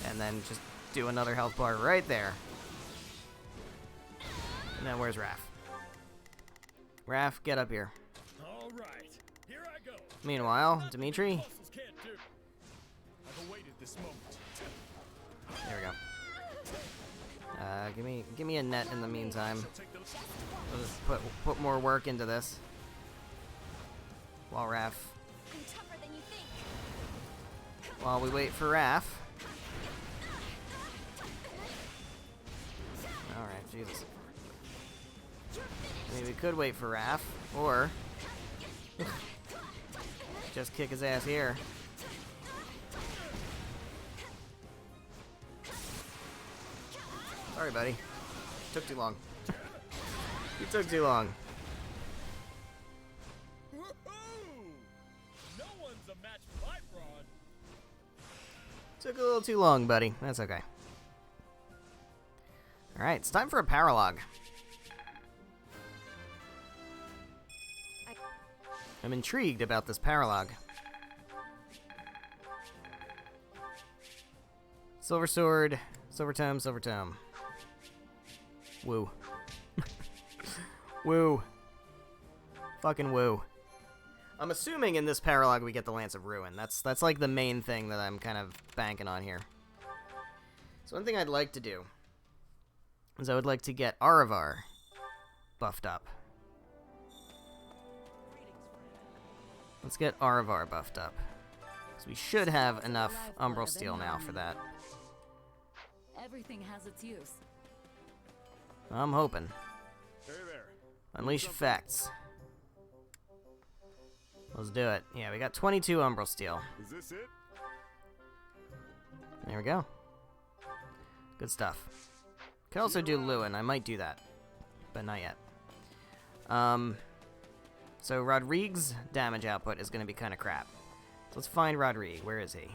And then just do another health bar right there. And then where's Raph? Raph, get up here. All right, here I go. Meanwhile, Dimitri. Muscles can't do. I've awaited this moment. There we go. Give me a net in the meantime. We'll just put more work into this. While I'm tougher than you think. while we wait for Raph. Alright, Jesus. I mean, we could wait for Raph, or just kick his ass here. Sorry, buddy. Took too long. You took too long. Woohoo! No one's a match for my brawn. Took a little too long, buddy. That's okay. Alright, it's time for a paralog. I'm intrigued about this paralog. Silver sword, silver tome, silver tome. Woo. Woo. Fucking woo. I'm assuming in this paralog we get the Lance of Ruin. That's like the main thing that I'm kind of banking on here. So one thing I'd like to do is I would like to get Aravar buffed up. Let's get Arvar buffed up. So we should have enough Umbral Steel now for that. Everything has its use. I'm hoping. Hey there. Unleash effects. Let's do it. Yeah, we got 22 Umbral Steel. Is this it? There we go. Good stuff. Could also do Lewin. I might do that. But not yet. So Rodrigue's damage output is going to be kind of crap. So let's find Rodrigue. Where is he?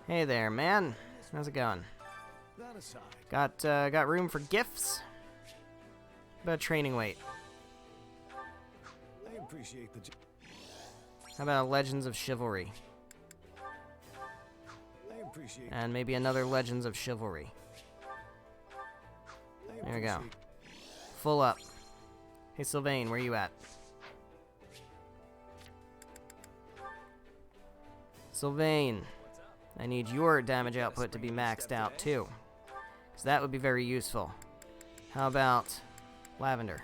Hey there, man. How's it going? That aside. Got room for gifts? About training weight. I appreciate the. How about Legends of Chivalry? I appreciate. And maybe another Legends of Chivalry. There we go. Full up. Hey Sylvain, where you at? Sylvain, I need your damage output to be maxed out too. Because that would be very useful. How about Lavender?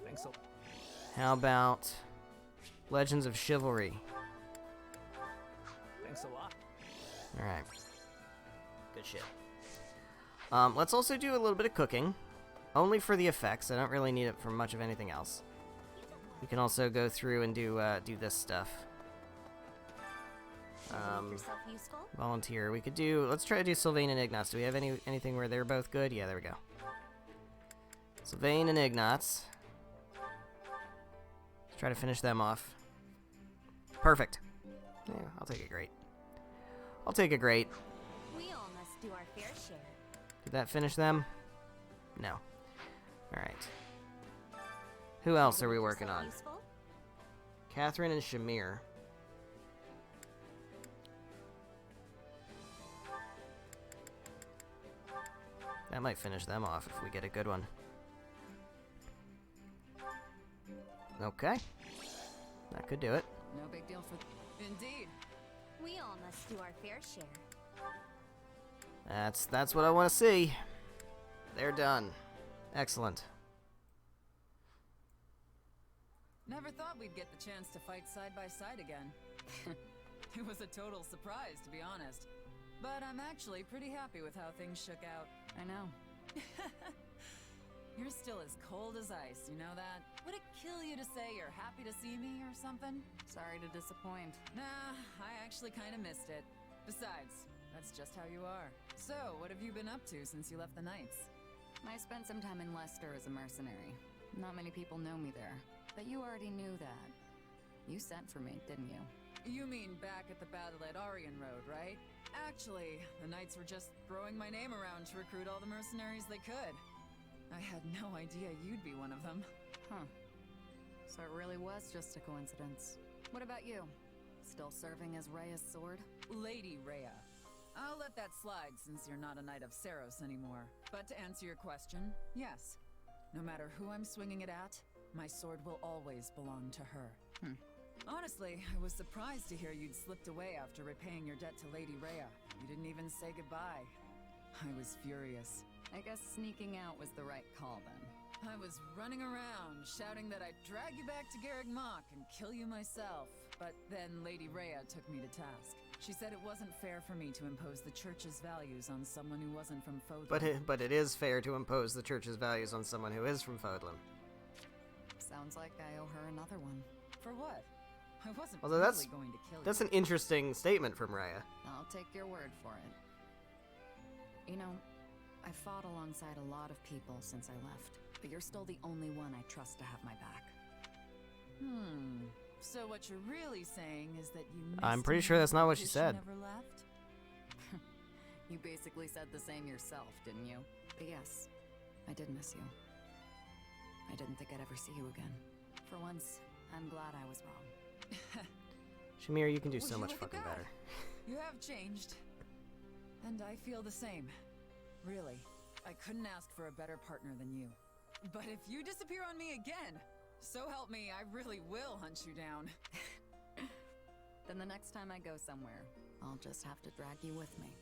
Thanks a lot. How about Legends of Chivalry? Thanks a lot. Alright. Good shit. Let's also do a little bit of cooking. Only for the effects. I don't really need it for much of anything else. We can also go through and do this stuff. Volunteer. We could do. Let's try to do Sylvain and Ignatz. Do we have anything where they're both good? Yeah, there we go. Sylvain and Ignatz. Let's try to finish them off. Perfect. Yeah, I'll take a great. I'll take a great. We all must do our fair share. Did that finish them? No. Alright. Who else are we working on? Catherine and Shamir. That might finish them off if we get a good one. Okay. That could do it. No big deal for... Indeed. We all must do our fair share. That's what I want to see. They're done. Excellent. Never thought we'd get the chance to fight side by side again. It was a total surprise, to be honest. But I'm actually pretty happy with how things shook out. I know. You're still as cold as ice, you know that? Would it kill you to say you're happy to see me or something? Sorry to disappoint. Nah, I actually kind of missed it. Besides, that's just how you are. So, what have you been up to since you left the Knights? I spent some time in Leicester as a mercenary. Not many people know me there, but you already knew that. You sent for me, didn't you? You mean back at the battle at Arian Road, right? Actually, the Knights were just throwing my name around to recruit all the mercenaries they could. I had no idea you'd be one of them. Huh. So it really was just a coincidence. What about you? Still serving as Rhea's sword? Lady Rhea. I'll let that slide since you're not a Knight of Saros anymore. But to answer your question, yes. No matter who I'm swinging it at, my sword will always belong to her. Honestly, I was surprised to hear you'd slipped away after repaying your debt to Lady Rhea. You didn't even say goodbye. I was furious. I guess sneaking out was the right call then. I was running around, shouting that I'd drag you back to Garreg Mach and kill you myself. But then Lady Rhea took me to task. She said it wasn't fair for me to impose the Church's values on someone who wasn't from Fodlan. But it is fair to impose the Church's values on someone who is from Fodlan. Sounds like I owe her another one. For what? I wasn't Although really going to kill you. That's an interesting statement from Rhea. I'll take your word for it. You know, I fought alongside a lot of people since I left, but you're still the only one I trust to have my back. So what you're really saying is that you missed I'm pretty me sure that's not what she because said. Never left? You basically said the same yourself, didn't you? But yes, I did miss you. I didn't think I'd ever see you again. For once, I'm glad I was wrong. Shamir, you can do Would so you much look at fucking that? better. You have changed. And I feel the same. Really. I couldn't ask for a better partner than you. But if you disappear on me again, so help me, I really will hunt you down. Then the next time I go somewhere, I'll just have to drag you with me.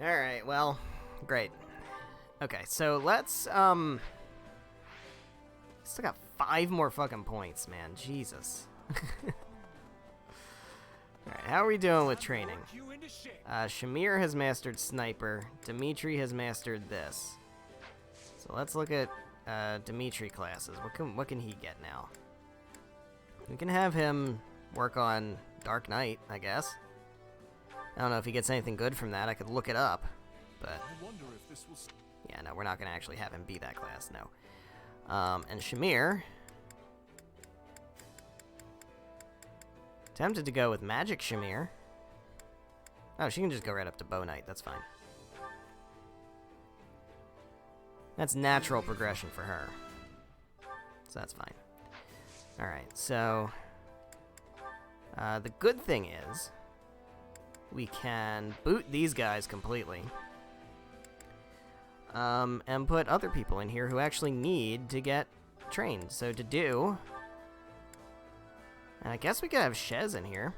Alright, well, great. Okay, so let's, still got 5 more fucking points, man. Jesus. Alright, how are we doing with training? Shamir has mastered Sniper. Dimitri has mastered this. So let's look at Dimitri classes. What can he get now? We can have him work on Dark Knight, I guess. I don't know if he gets anything good from that. I could look it up, but I wonder if this will... yeah, no, we're not going to actually have him be that class, no. And Shamir... tempted to go with Magic Shamir. Oh, she can just go right up to Bow Knight. That's fine. That's natural progression for her. So that's fine. Alright, so... the good thing is... we can boot these guys completely. And put other people in here who actually need to get trained. So to do... and I guess we could have Shez in here.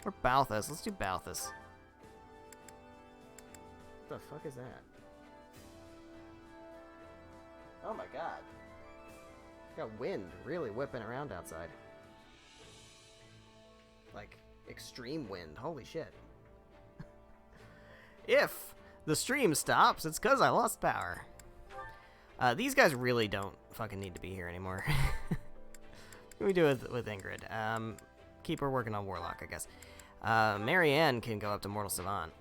Or Balthus. Let's do Balthus. What the fuck is that? Oh my god. Got wind really whipping around outside. Like, extreme wind. Holy shit. If the stream stops, it's because I lost power. These guys really don't fucking need to be here anymore. What do we do with Ingrid? Keep her working on Warlock, I guess. Marianne can go up to Mortal Savant.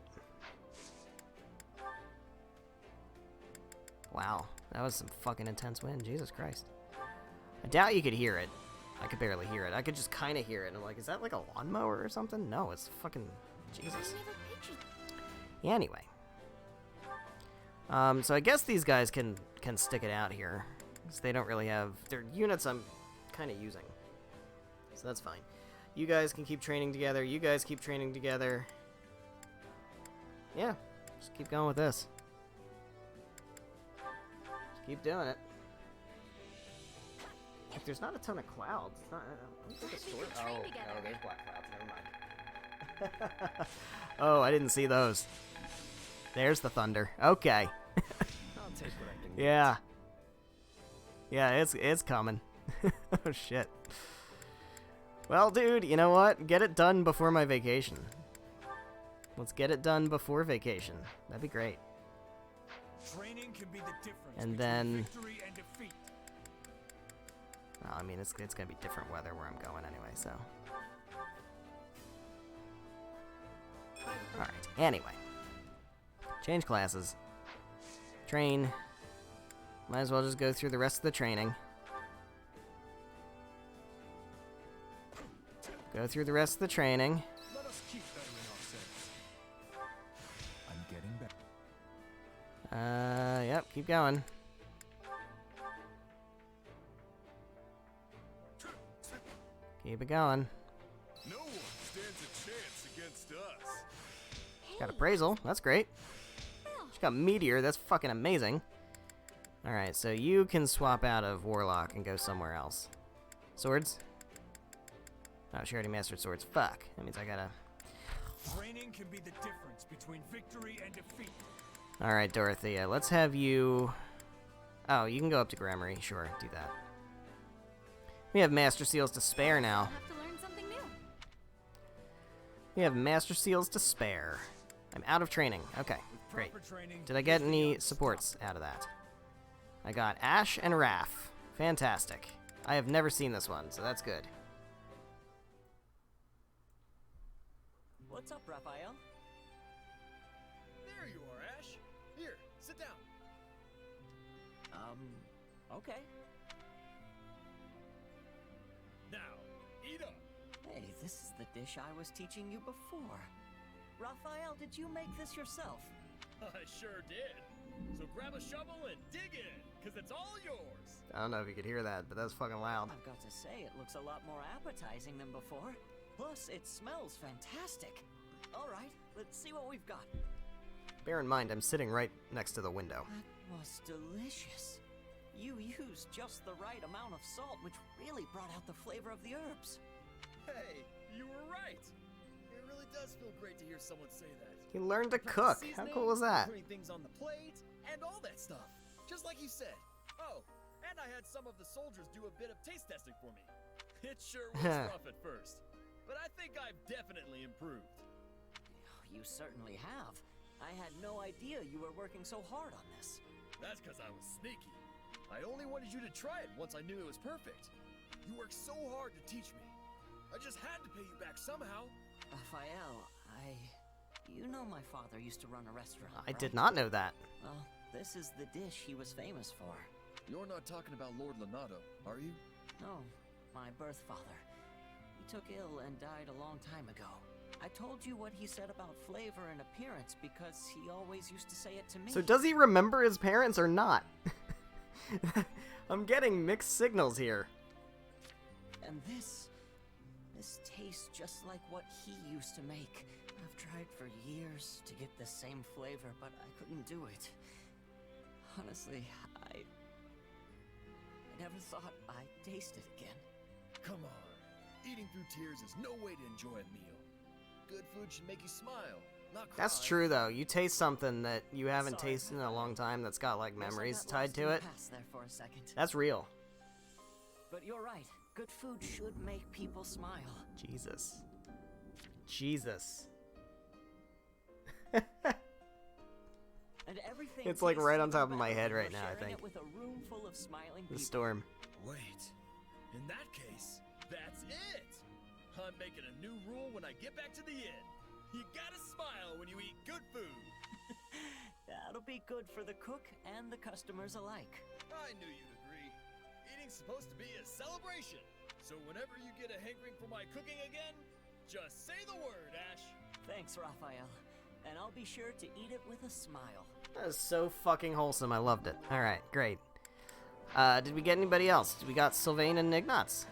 Wow, that was some fucking intense wind. Jesus Christ. I doubt you could hear it. I could barely hear it. I could just kind of hear it. And I'm like, is that like a lawnmower or something? No, it's fucking... Jesus. Yeah, anyway. So I guess these guys can stick it out here. Because they don't really have... They're units I'm kind of using. So that's fine. You guys can keep training together. You guys keep training together. Yeah. Just keep going with this. Just keep doing it. Like, there's not a ton of clouds. It's not, I don't think a storm... Oh, no, there's black clouds. Never mind. Oh, I didn't see those. There's the thunder. Okay. I'll take what I can get. Yeah. Yeah, it's coming. Oh, shit. Well, dude, you know what? Get it done before my vacation. Let's get it done before vacation. That'd be great. Training can be the difference and then... victory and defeat. Oh, I mean, it's gonna be different weather where I'm going anyway, so... Alright, anyway. Change classes. Train. Might as well just go through the rest of the training. Go through the rest of the training. Let us keep bettering ourselves. I'm getting better. Yep, keep going. Keep it going. No one stands a chance against us. Got appraisal, that's great. She got meteor, that's fucking amazing. Alright, so you can swap out of Warlock and go somewhere else. Swords? Oh, she already mastered swords. Fuck. That means I gotta... Training can be the difference between victory and defeat. Alright, Dorothea, let's have you... Oh, you can go up to Grammary. Sure, do that. We have Master Seals to spare now. Have to learn something new. We have Master Seals to spare. I'm out of training. Okay, great. Did I get any supports out of that? I got Ash and Raph. Fantastic. I have never seen this one, so that's good. What's up, Raphael? There you are, Ash. Here, sit down. Okay. Now, eat up. Hey, this is the dish I was teaching you before. Raphael, did you make this yourself? I sure did. So grab a shovel and dig in, because it's all yours. I don't know if you could hear that, but that's fucking loud. I've got to say, it looks a lot more appetizing than before. Plus, it smells fantastic. All right, let's see what we've got. Bear in mind, I'm sitting right next to the window. That was delicious. You used just the right amount of salt, which really brought out the flavor of the herbs. Hey, you were right. It really does feel great to hear someone say that. He learned to Practice cook. How seasoning, cool was that? Putting things on the plate, and all that stuff. Just like you said. Oh, and I had some of the soldiers do a bit of taste testing for me. It sure was rough at first, but I think I've definitely improved. You certainly have. I had no idea you were working so hard on this. That's because I was sneaky. I only wanted you to try it once I knew it was perfect. You worked so hard to teach me. I just had to pay you back somehow. Raphael, You know my father used to run a restaurant, I right? did not know that. Well, this is the dish he was famous for. You're not talking about Lord Lenato, are you? No, my birth father. He took ill and died a long time ago. I told you what he said about flavor and appearance because he always used to say it to me. So does he remember his parents or not? I'm getting mixed signals here. And this tastes just like what he used to make. I've tried for years to get the same flavor, but I couldn't do it. Honestly, I never thought I'd taste it again. Come on. Eating through tears is no way to enjoy a meal. Good food should make you smile, not cry. That's true though. You taste something that you haven't tasted in a long time that's got like memories tied to it. There for a second. That's real. But you're right. Good food should make people smile. Jesus. Jesus. And everything It's like right on tastes top of my better head when right you're now, I sharing think. it with a room full of smiling The people. storm. Wait. In that case, that's it. I'm making a new rule when I get back to the inn. You gotta smile when you eat good food. That'll be good for the cook and the customers alike. I knew you'd agree. Eating's supposed to be a celebration. So whenever you get a hankering for my cooking again, just say the word, Ash. Thanks, Raphael. And I'll be sure to eat it with a smile. That is so fucking wholesome. I loved it. Alright, great. Did we get anybody else? We got Sylvain and Ignatz.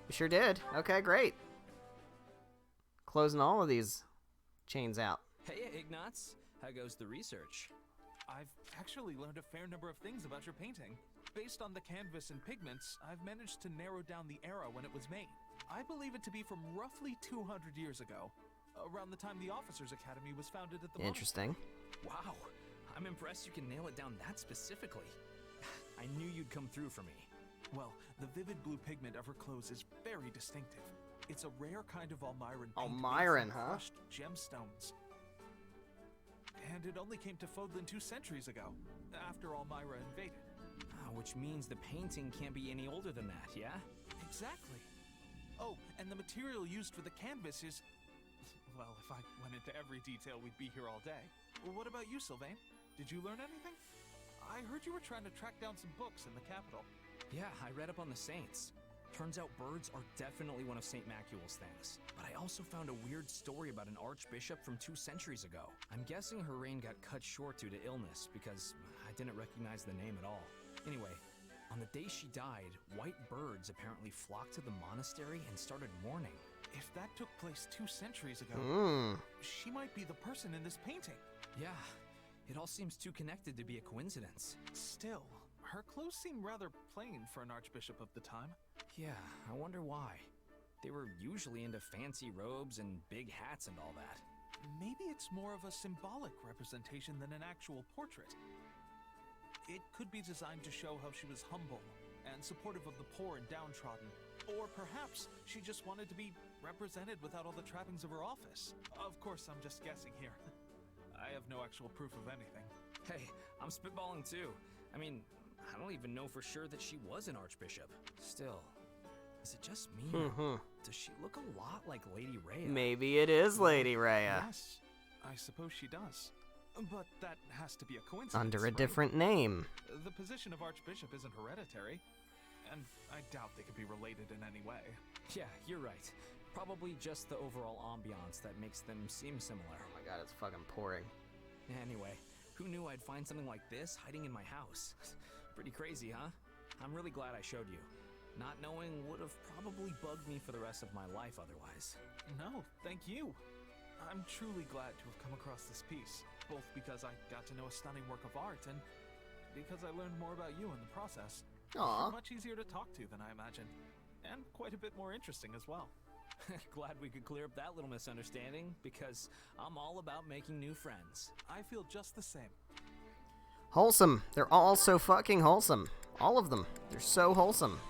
We sure did. Okay, great. Closing all of these chains out. Hey, Ignatz. How goes the research? I've actually learned a fair number of things about your painting. Based on the canvas and pigments, I've managed to narrow down the era when it was made. I believe it to be from roughly 200 years ago, around the time the Officers' Academy was founded at the Interesting. Wow, I'm impressed you can nail it down that specifically. I knew you'd come through for me. Well, the vivid blue pigment of her clothes is very distinctive. It's a rare kind of Almiran paint Almiran, made from huh? crushed gemstones. And it only came to Fodlan 2 centuries ago, after Almira invaded. Which means the painting can't be any older than that, yeah? Exactly. Oh, and the material used for the canvas is... Well, if I went into every detail, we'd be here all day. Well, what about you, Sylvain? Did you learn anything? I heard you were trying to track down some books in the capital. Yeah, I read up on the saints. Turns out birds are definitely one of St. Macuel's things. But I also found a weird story about an archbishop from 2 centuries ago. I'm guessing her reign got cut short due to illness because I didn't recognize the name at all. Anyway, on the day she died, white birds apparently flocked to the monastery and started mourning. If that took place 2 centuries ago, she might be the person in this painting. Yeah, it all seems too connected to be a coincidence. Still, her clothes seem rather plain for an archbishop of the time. Yeah, I wonder why. They were usually into fancy robes and big hats and all that. Maybe it's more of a symbolic representation than an actual portrait. It could be designed to show how she was humble and supportive of the poor and downtrodden. Or perhaps she just wanted to be represented without all the trappings of her office. Of course, I'm just guessing here. I have no actual proof of anything. Hey, I'm spitballing too. I mean, I don't even know for sure that she was an archbishop. Still, is it just me? Does she look a lot like Lady Rhea? Maybe it is Lady Rhea. Yes, I suppose she does. But that has to be a coincidence. Under a right? different name. The position of archbishop isn't hereditary, and I doubt they could be related in any way. Yeah, you're right. Probably just the overall ambiance that makes them seem similar. Oh my god, it's fucking pouring. Anyway, who knew I'd find something like this hiding in my house? Pretty crazy, huh? I'm really glad I showed you. Not knowing would have probably bugged me for the rest of my life otherwise. No, thank you. I'm truly glad to have come across this piece, both because I got to know a stunning work of art and because I learned more about you in the process. Aww. You're much easier to talk to than I imagined. and quite a bit more interesting as well. Glad we could clear up that little misunderstanding, because I'm all about making new friends. I feel just the same. Wholesome. They're all so fucking wholesome. All of them. They're so wholesome.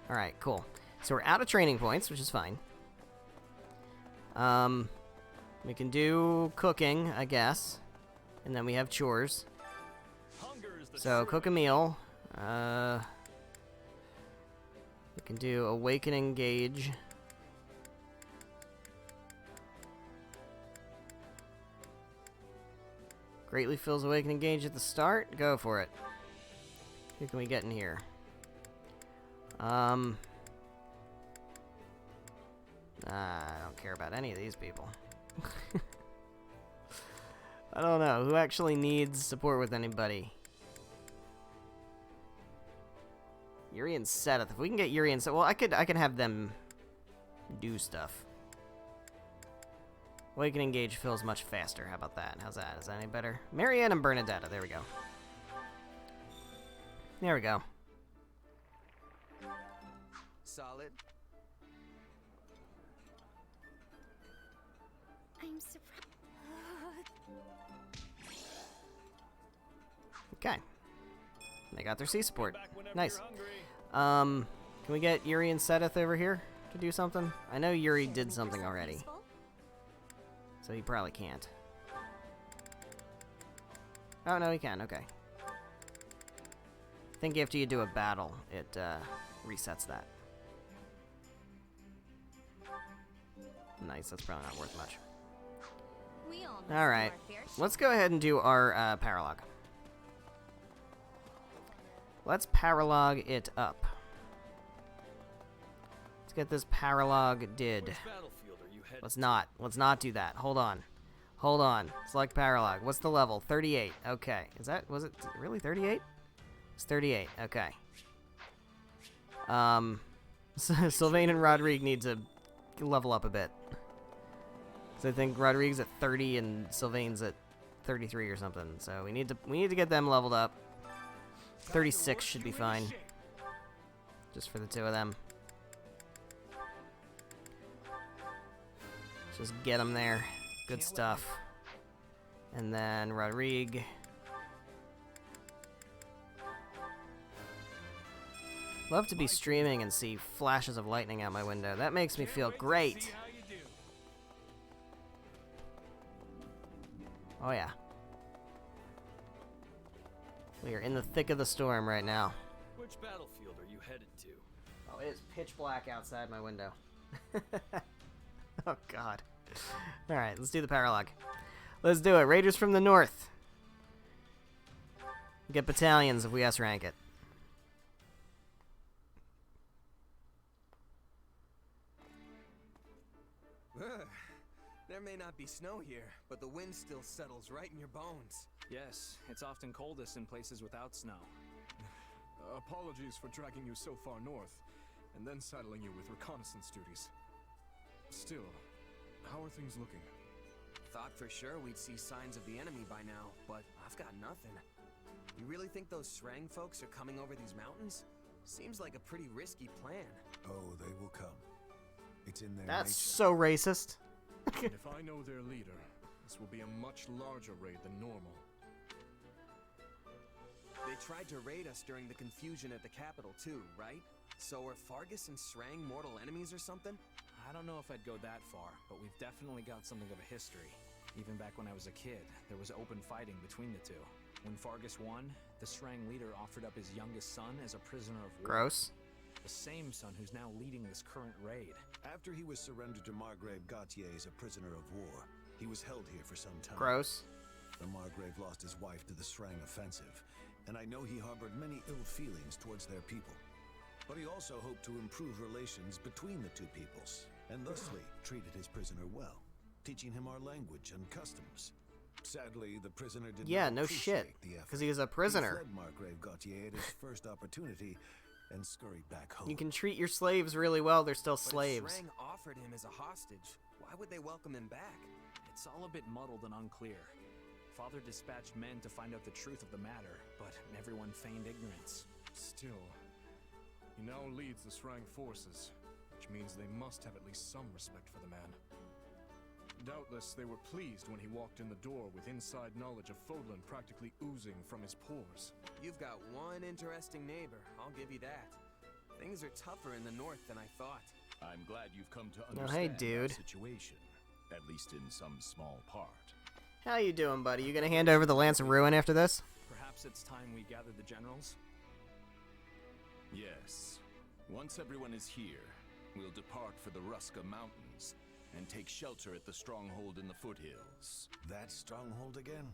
Alright, cool. So we're out of training points, which is fine. We can do cooking, I guess. And then we have chores. So cook a meal. We can do awakening gauge. Greatly fills awakening gauge at the start. Go for it. Who can we get in here? I don't care about any of these people. I don't know. Who actually needs support with anybody? Yuri and Seth. If we can get Yuri and Seth, well, I could have them do stuff. Awakening gauge fills much faster. How about that? How's that? Is that any better? Marianne and Bernadetta. There we go. There we go. Solid. I'm surprised. Okay. They got their sea support. Nice. Can we get Yuri and Seth over here to do something? I know Yuri did something already. So he probably can't. Oh, no, he can. Okay. I think after you do a battle, it resets that. Nice. That's probably not worth much. Alright. Let's go ahead and do our paralog. Let's paralog it up. Let's get this paralog did. Let's not do that. Hold on. Hold on. Select paralog. What's the level? 38. Okay. Was it really 38? It's 38. Okay. Sylvain and Rodrigue need to level up a bit. So I think Rodrigue's at 30 and Sylvain's at 33 or something. So we need to get them leveled up. 36 should be fine. Just for the two of them. Just get them there. Good stuff. And then Rodrigue. Love to be streaming and see flashes of lightning out my window. That makes me feel great. Oh yeah. We are in the thick of the storm right now. Which battlefield are you headed to? Oh, it is pitch black outside my window. Oh god. Alright, let's do the paralog. Let's do it. Raiders from the north. Get battalions if we S-rank it. There may not be snow here, but the wind still settles right in your bones. Yes, it's often coldest in places without snow. Apologies for dragging you so far north, and then saddling you with reconnaissance duties. Still, how are things looking? Thought for sure we'd see signs of the enemy by now, but I've got nothing. You really think those Srang folks are coming over these mountains? Seems like a pretty risky plan. Oh, they will come. It's in their That's nature. so racist. If I know their leader, this will be a much larger raid than normal. They tried to raid us during the confusion at the capital too, right? So are Fargus and Srang mortal enemies or something? I don't know if I'd go that far, but we've definitely got something of a history. Even back when I was a kid, there was open fighting between the two. When Fargus won, the Srang leader offered up his youngest son as a prisoner of war. Gross. The same son who's now leading this current raid. After he was surrendered to Margrave Gautier as a prisoner of war, he was held here for some time. Gross. The Margrave lost his wife to the Srang offensive, and I know he harbored many ill feelings towards their people. But he also hoped to improve relations between the two peoples, and thusly treated his prisoner well, teaching him our language and customs. Sadly, the prisoner did not no shit, appreciate the effort. because he was a prisoner. He fled Margrave Gautier at his first opportunity and scurried back home. You can treat your slaves really well, they're still But if slaves. Srang offered him as a hostage, why would they welcome him back? It's all a bit muddled and unclear. Father dispatched men to find out the truth of the matter, but everyone feigned ignorance. Still, He now leads the Srang forces, which means they must have at least some respect for the man. Doubtless they were pleased when he walked in the door with inside knowledge of Fodlan practically oozing from his pores. You've got one interesting neighbor, I'll give you that. Things are tougher in the north than I thought. I'm glad you've come to Oh, hey, understand dude. our situation, at least in some small part. How you doing, buddy? You gonna hand over the Lance of Ruin after this? Perhaps it's time we gather the generals? Yes. Once everyone is here, we'll depart for the Ruska Mountains and take shelter at the stronghold in the foothills. That stronghold again?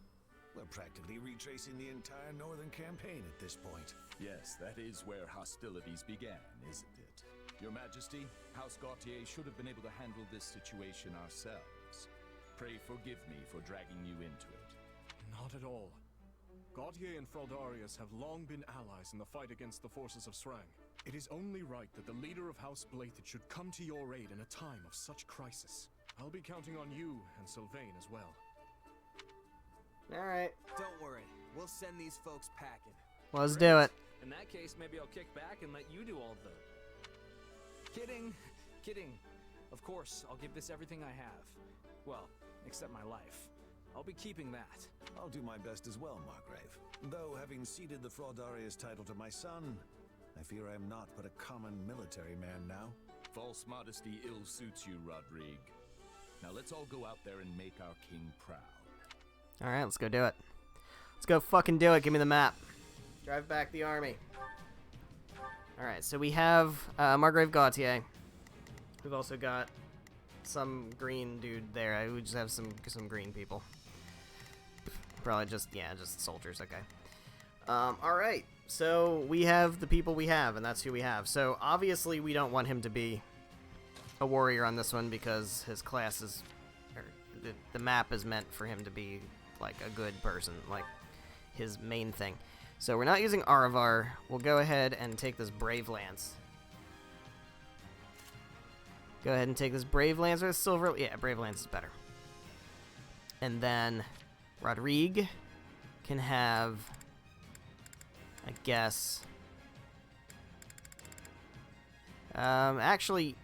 We're practically retracing the entire northern campaign at this point. Yes, that is where hostilities began, isn't it? Your Majesty, House Gautier should have been able to handle this situation ourselves. Pray forgive me for dragging you into it. Not at all. Gautier and Fraldarius have long been allies in the fight against the forces of Srang. It is only right that the leader of House Blathed should come to your aid in a time of such crisis. I'll be counting on you and Sylvain as well. Alright. Don't worry, we'll send these folks packing. Let's do it. In that case, maybe I'll kick back and let you do all the... Kidding. Kidding. Of course, I'll give this everything I have. Well, except my life. I'll be keeping that. I'll do my best as well, Margrave. Though, having ceded the Fraldarius title to my son, I fear I'm not but a common military man now. False modesty ill suits you, Rodrigue. Now let's all go out there and make our king proud. Alright, let's go do it. Let's go fucking do it. Give me the map. Drive back the army. Alright, so we have Margrave Gautier. We've also got some green dude there. We just have some green people. Probably just, yeah, just soldiers. Okay. Alright, so we have the people we have, and that's who we have. So obviously we don't want him to be a warrior on this one because his class is, or the map is meant for him to be like a good person, like his main thing. So we're not using Aravar. We'll go ahead and take this Brave Lance. Go ahead and take this Brave Lance or Silver. Yeah, Brave Lance is better. And then Rodrigue can have, I guess, actually,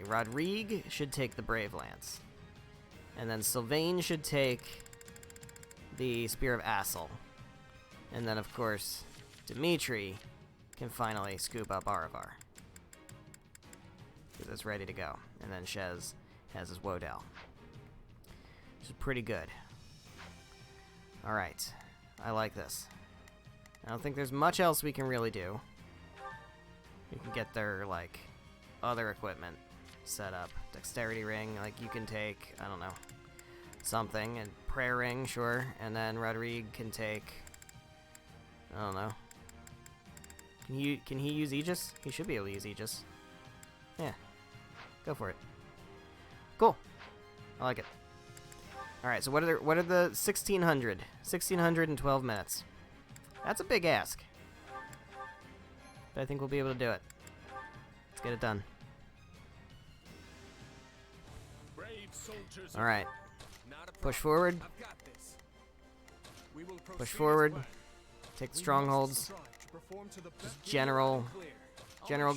Rodrigue should take the Brave Lance. And then Sylvain should take the Spear of Assel. And then, of course, Dimitri can finally scoop up Aravar. Because it's ready to go. And then Shez has his Wodell. Which is pretty good. Alright. I like this. I don't think there's much else we can really do. We can get their, like, other equipment set up. Dexterity ring, like, you can take, I don't know, something. And prayer ring, sure. And then Rodrigue can take, I don't know. Can he use Aegis? He should be able to use Aegis. Yeah. Go for it. Cool. I like it. Alright, so what are the 1600? 1612 minutes. That's a big ask. But I think we'll be able to do it. Let's get it done. Alright. Push forward. Push forward. Take the strongholds. Just general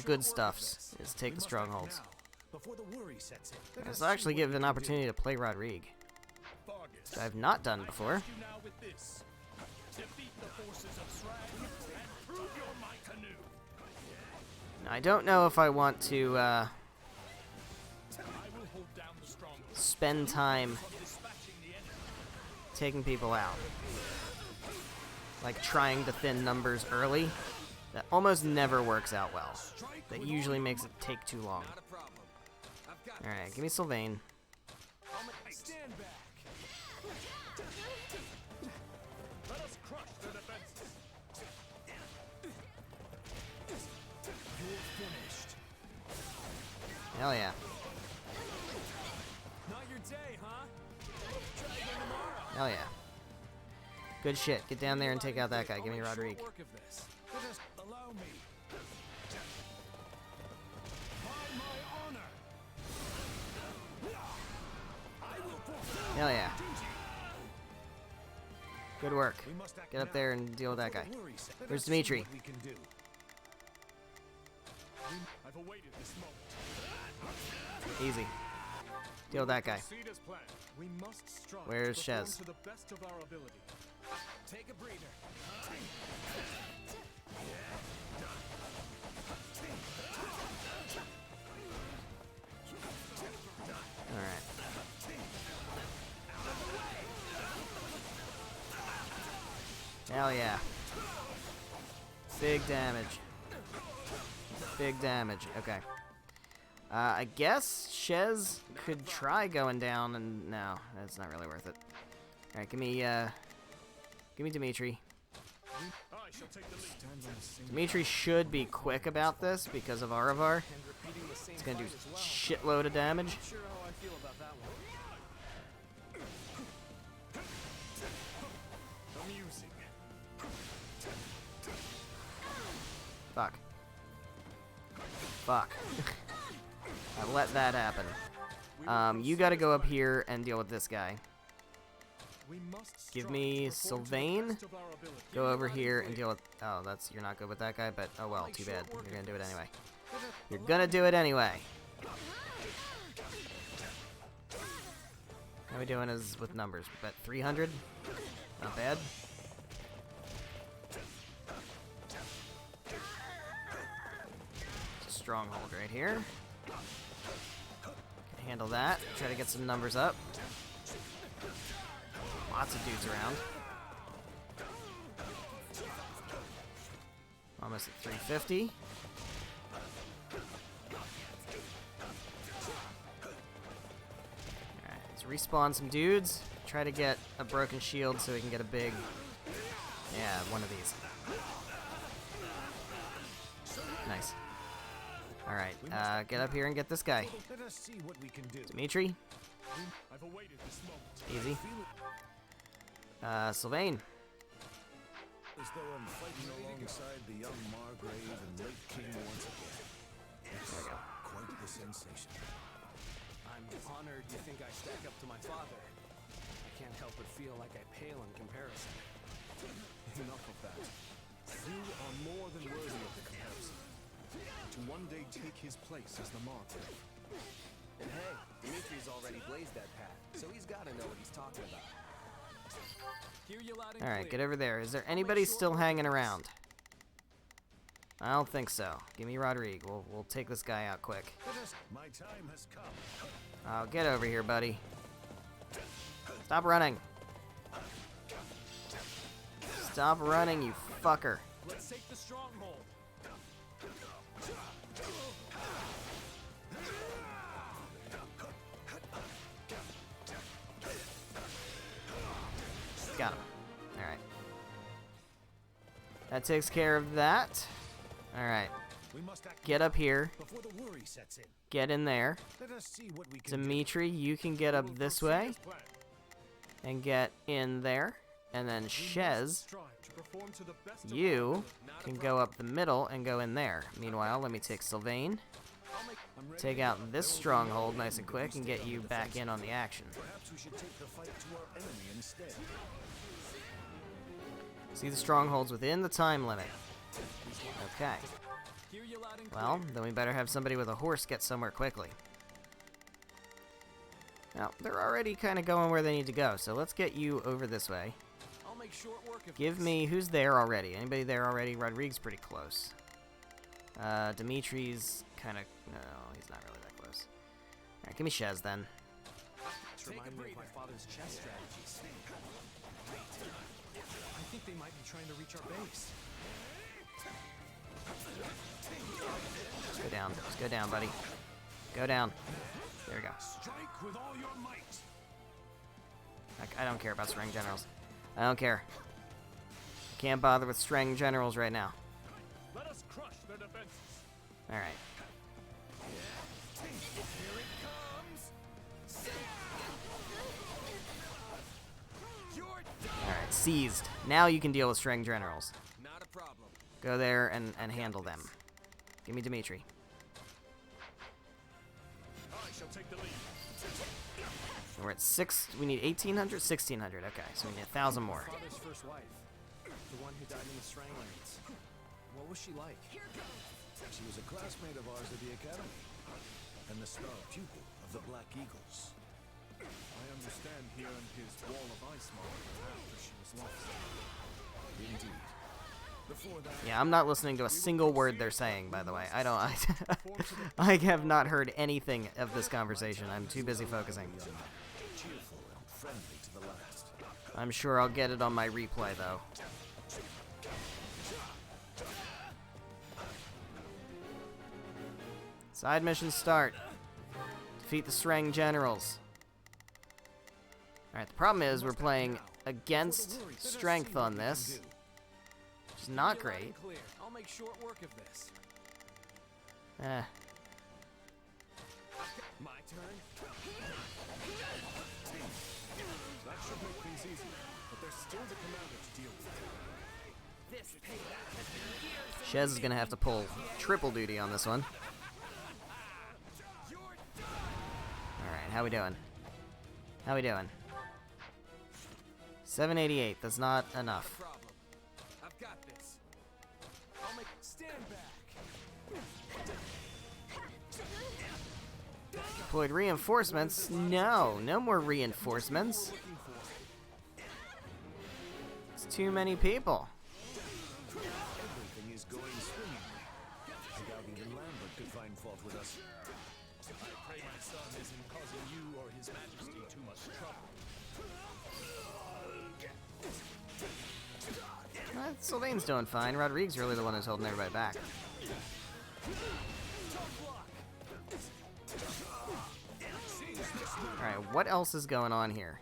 good stuffs is take the strongholds. This will actually give an opportunity to play Rodrigue, which I've not done before. I don't know if I want to spend time taking people out. Like trying to thin numbers early. That almost never works out well. That usually makes it take too long. Alright, give me Sylvain. Hell yeah. Not your day, huh? Hell yeah. Good shit. Get down there and take out that guy. Give me Rodrigue. Hell yeah. Good work. Get up there and deal with that guy. Where's Dimitri? I've awaited this moment. Easy. Deal with that guy. Proceed as planned. We must strive Where's to perform Shez? to the best of our ability. Take a breather. Alright. Hell yeah. Big damage. Big damage. Okay. I guess Shez could try going down, and no, that's not really worth it. Alright, give me Dimitri. Dimitri should be quick about this because of Aravar. It's gonna do a shitload of damage. Sure how I feel about that one. Amusing. Fuck. Fuck. I let that happen. You gotta go up here and deal with this guy. Give me Sylvain. Go over here and deal with... Oh, you're not good with that guy, but oh well, too bad. You're gonna do it anyway. You're gonna do it anyway. How are we doing with numbers? Bet 300? Not bad. It's a stronghold right here. Can handle that. Try to get some numbers up. Lots of dudes around. Almost at 350. Alright, let's respawn some dudes. Try to get a broken shield so we can get a big... Yeah, one of these. Nice. Alright, get up here and get this guy. Dimitri. Easy. Sylvain. As though I'm fighting alongside the young Margrave and late king once again. It's quite the sensation. I'm honored you think I stack up to my father. I can't help but feel like I pale in comparison. Enough of that. You are more than worthy of the comparison. To one day take his place as the Margrave. And hey, Dimitri's already blazed that path, so he's gotta know what he's talking about. Alright, get over there. Is there anybody still hanging around? I don't think so. Give me Rodrigue. We'll take this guy out quick. My time has come. Oh, get over here, buddy. Stop running. Stop running, you fucker. Let's take the stronghold. Got him. Alright. That takes care of that. Alright. Get up here. Get in there. Dimitri, you can get up this way. And get in there. And then Shez, you can go up the middle and go in there. Meanwhile, let me take Sylvain. Take out this stronghold nice and quick and get you back in on the action. Perhaps we should take the fight to our enemy instead. See the strongholds within the time limit. Okay. Well, then we better have somebody with a horse get somewhere quickly. Now, they're already kind of going where they need to go, so let's get you over this way. I'll make short work of Give me... Who's there already? Anybody there already? Rodrigue's pretty close. Dimitri's kind of... No, he's not really that close. Alright, give me Shez then. Remind me of my father's chess strategies. I think they might be trying to reach our base. Just go down. Just go down, buddy. Go down. There we go. Strike with all your might. I don't care about Strang Generals. I don't care. Can't bother with Strang Generals right now. Let us crush their defenses. Alright. Here it comes. Alright, seized. Now you can deal with Strang Generals. Not a problem. Go there and handle them. Give me Dimitri. I shall take the lead. We're at 6. We need 1,800, 1,600. Okay, so we need 1,000 more. Father's first wife, the one who died in the Srang raids. What was she like? She was a classmate of ours at the academy, and the star pupil of the Black Eagles. I understand he earned his wall of ice mark after she was lost. Indeed. Before that, Yeah, I'm not listening to a single word they're saying, by the way. I don't. I have not heard anything of this conversation. I'm too busy focusing. cheerful and friendly to the last. I'm sure I'll get it on my replay, though. Side missions start. Defeat the Srang generals. Alright, the problem is we're playing against strength on this, which is not great. I'll make short work of this. Eh. My turn. That should make things easy, but there's still the commander to deal with. This payback has been years. Shez is gonna have to pull triple duty on this one. Alright, how we doing? How we doing? 788, that's not enough. I've got this. I'll make stand back. Deployed reinforcements? No, no more reinforcements. It's too many people. Everything is going swimmingly. I doubt even Lambert could find fault with us. I pray my son isn't causing you or his majesty too much trouble. Sylvain's doing fine. Rodrigue's really the one who's holding everybody back. Alright, what else is going on here?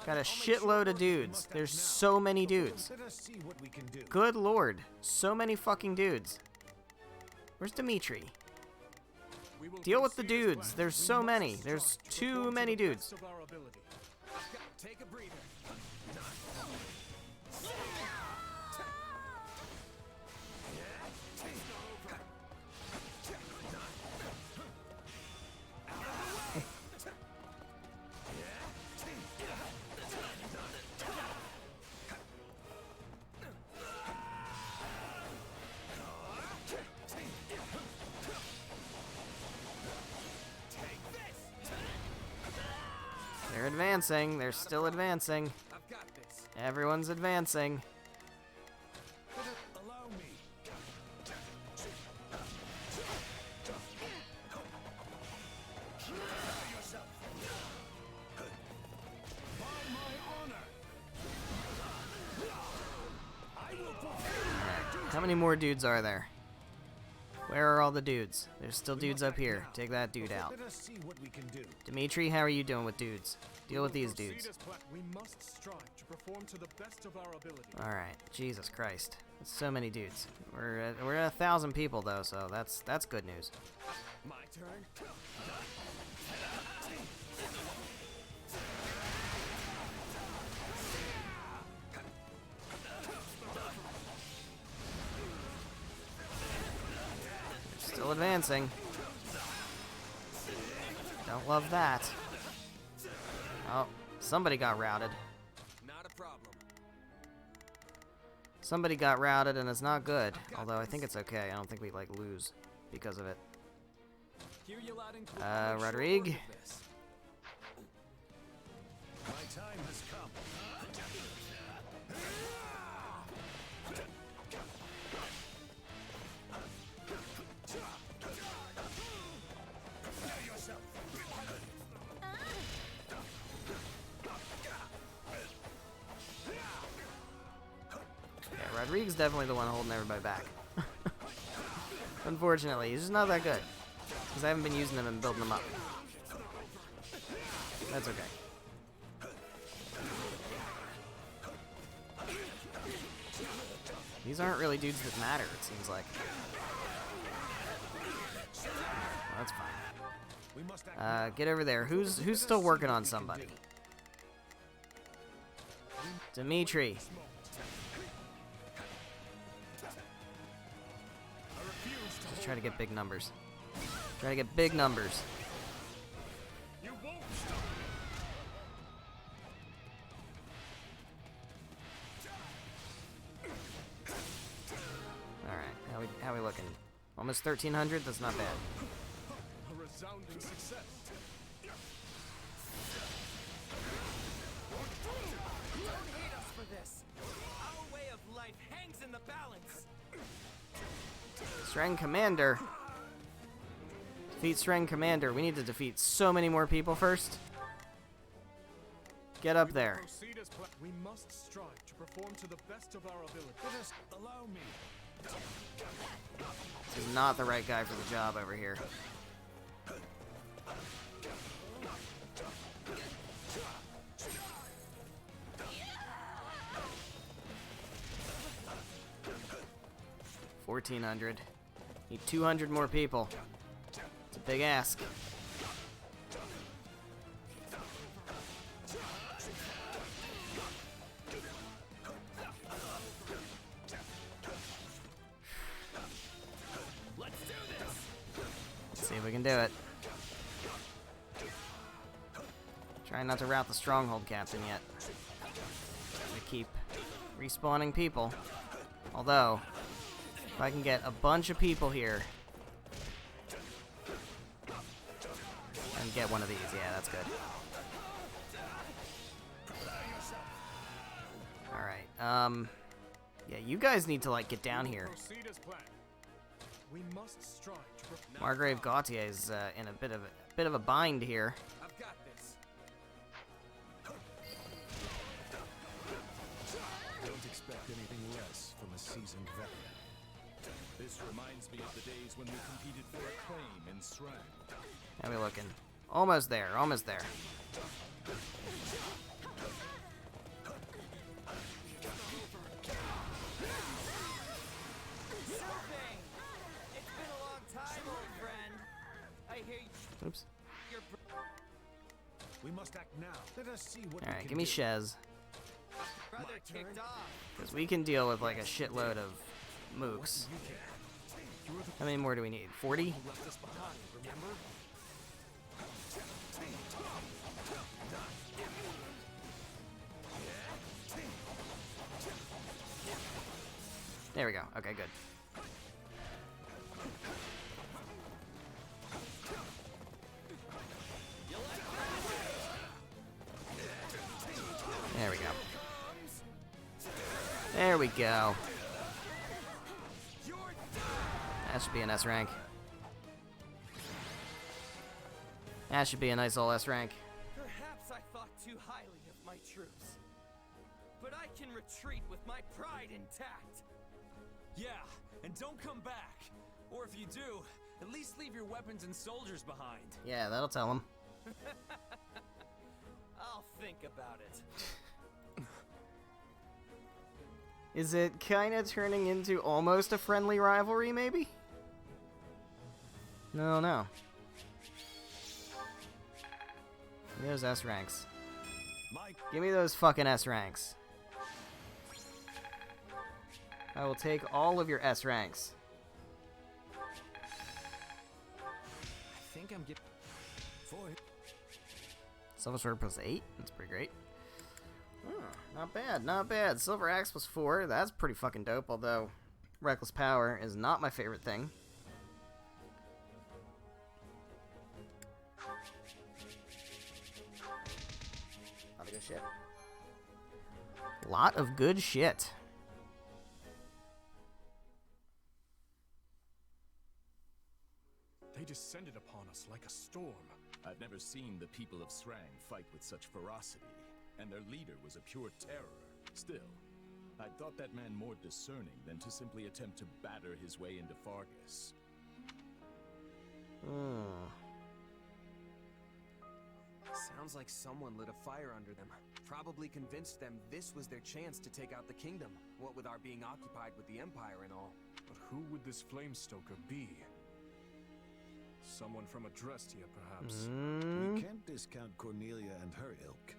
Got a shitload of dudes. There's so many dudes. Let us see what we can do. Good lord. So many fucking dudes. Where's Dimitri? Deal with the dudes. There's so many. There's too many dudes. Take a breather. They're advancing. They're still advancing. I've got this. Everyone's advancing. Allow me. Yourself. By my honor. I will fulfill. How many more dudes are there? Where are all the dudes? There's still dudes up here. Take that dude out. Let us see what we can do. Dimitri, how are you doing with dudes? Deal with these dudes. We must strive to perform to the best of our ability. Alright, Jesus Christ. That's so many dudes. We're at 1,000 people though, so that's good news. My turn. Still advancing. Don't love that. Oh, somebody got routed. Not a problem. Somebody got routed and it's not good. Although I think it's okay. I don't think we like lose because of it. Rodrigue. My time has come. Yeah, Rodrigue's definitely the one holding everybody back. Unfortunately, he's just not that good. Because I haven't been using him and building him up. That's okay. These aren't really dudes that matter, it seems like. Well, that's fine. Get over there. Who's still working on somebody? Dimitri. Let's try to get big numbers. Try to get big numbers. How we looking? Almost 1,300? That's not bad. A resounding success. Don't hate us for this. Our way of life hangs in the balance. Strang Commander. Defeat Strang Commander. We need to defeat so many more people first. Get up there. We must strive to perform to the best of our ability. Allow me. This is not the right guy for the job over here. $1,400. Need 200 more people. It's a big ask. See if we can do it. Trying not to rout the stronghold captain yet. We keep respawning people. Although, if I can get a bunch of people here and get one of these, yeah, that's good. Alright, yeah, you guys need to, like, get down here. We must strive to Margrave Gautier is in a bit of a bind here. I've got this. Don't expect anything less from a seasoned veteran. This reminds me of the days when we competed for a claim in Srang. How we looking? Almost there, almost there. Oops. We must act now. Let us see what Alright, give me Shez. Because we can deal with like a shitload of mooks. How many more do we need? 40? There we go. Okay, good. There we go. There we go. That should be an S rank. That should be a nice old S rank. Perhaps I thought too highly of my troops. But I can retreat with my pride intact. Yeah, and don't come back. Or if you do, at least leave your weapons and soldiers behind. Yeah, that'll tell him. I'll think about it. Is it kind of turning into almost a friendly rivalry, maybe? No. Give me those S ranks. Give me those fucking S ranks. I will take all of your S ranks. I think I'm getting... Silver Sword plus 8? That's pretty great. Oh, not bad, not bad. Silver Axe plus 4. That's pretty fucking dope, although Reckless Power is not my favorite thing. Lot of good shit. Lot of good shit. They descended upon us like a storm. I've never seen the people of Srang fight with such ferocity, and their leader was a pure terror. Still, I thought that man more discerning than to simply attempt to batter his way into Fargus. Sounds like someone lit a fire under them. Probably convinced them this was their chance to take out the kingdom, what with our being occupied with the Empire and all. But who would this Flamestoker be? Someone from Adrestia, perhaps? We can't discount Cornelia and her ilk.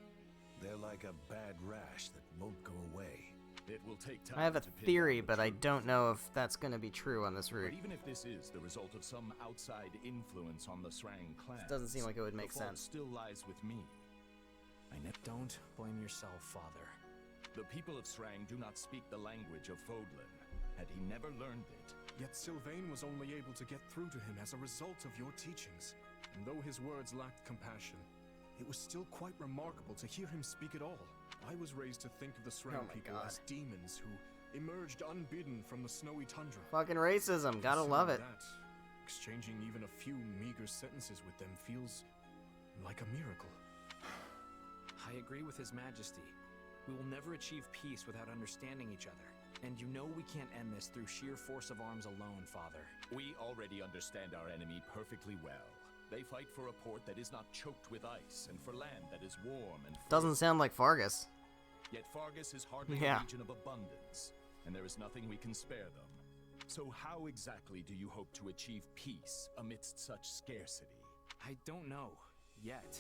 They're like a bad rash that won't go away. It will take time. I have a theory, but I don't know if that's going to be true on this route. But even if this is the result of some outside influence on the Srang clan, It doesn't seem like it would make the fault sense. still lies with me. Don't blame yourself, Father. The people of Srang do not speak the language of Fodlan. Had he never learned it, Yet Sylvain was only able to get through to him as a result of your teachings. And though his words lacked compassion, it was still quite remarkable to hear him speak at all. I was raised to think of the Srang people as demons who emerged unbidden from the snowy tundra. Fucking racism, gotta love it. That, exchanging even a few meager sentences with them feels like a miracle. I agree with His Majesty. We will never achieve peace without understanding each other. And you know we can't end this through sheer force of arms alone, Father. We already understand our enemy perfectly well. They fight for a port that is not choked with ice, and for land that is warm and free. Doesn't sound like Fargus. Yet Fargus is hardly a region of abundance, and there is nothing we can spare them. So how exactly do you hope to achieve peace amidst such scarcity? I don't know, yet.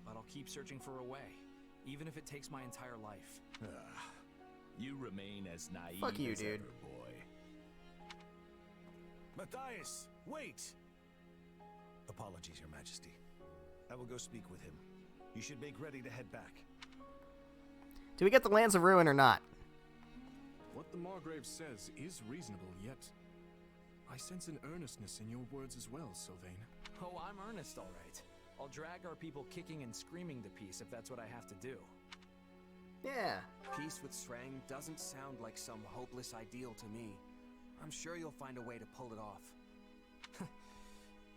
But I'll keep searching for a way, even if it takes my entire life. You remain as naive Fuck you, as dude. ever, boy. Matthias, wait! Apologies, Your Majesty. I will go speak with him. You should make ready to head back. Do we get the Lands of Ruin or not? What the Margrave says is reasonable, yet I sense an earnestness in your words as well, Sylvain. Oh, I'm earnest, all right. I'll drag our people kicking and screaming to peace if that's what I have to do. Yeah. Peace with Srang doesn't sound like some hopeless ideal to me. I'm sure you'll find a way to pull it off.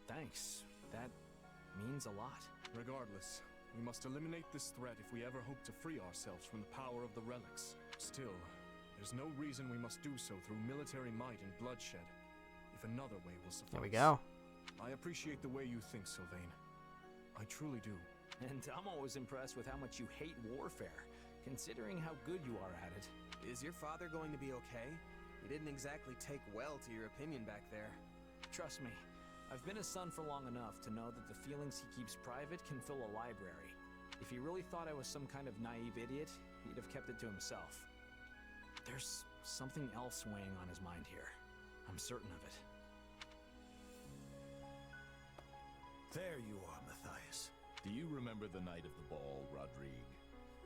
Thanks. That means a lot. Regardless, we must eliminate this threat if we ever hope to free ourselves from the power of the relics. Still, there's no reason we must do so through military might and bloodshed, if another way will suffice. There we go. I appreciate the way you think, Sylvain. I truly do. And I'm always impressed with how much you hate warfare, considering how good you are at it. Is your father going to be okay? He didn't exactly take well to your opinion back there. Trust me, I've been a son for long enough to know that the feelings he keeps private can fill a library. If he really thought I was some kind of naive idiot, he'd have kept it to himself. There's something else weighing on his mind here. I'm certain of it. There you are, Matthias. Do you remember the night of the ball, Rodrigue?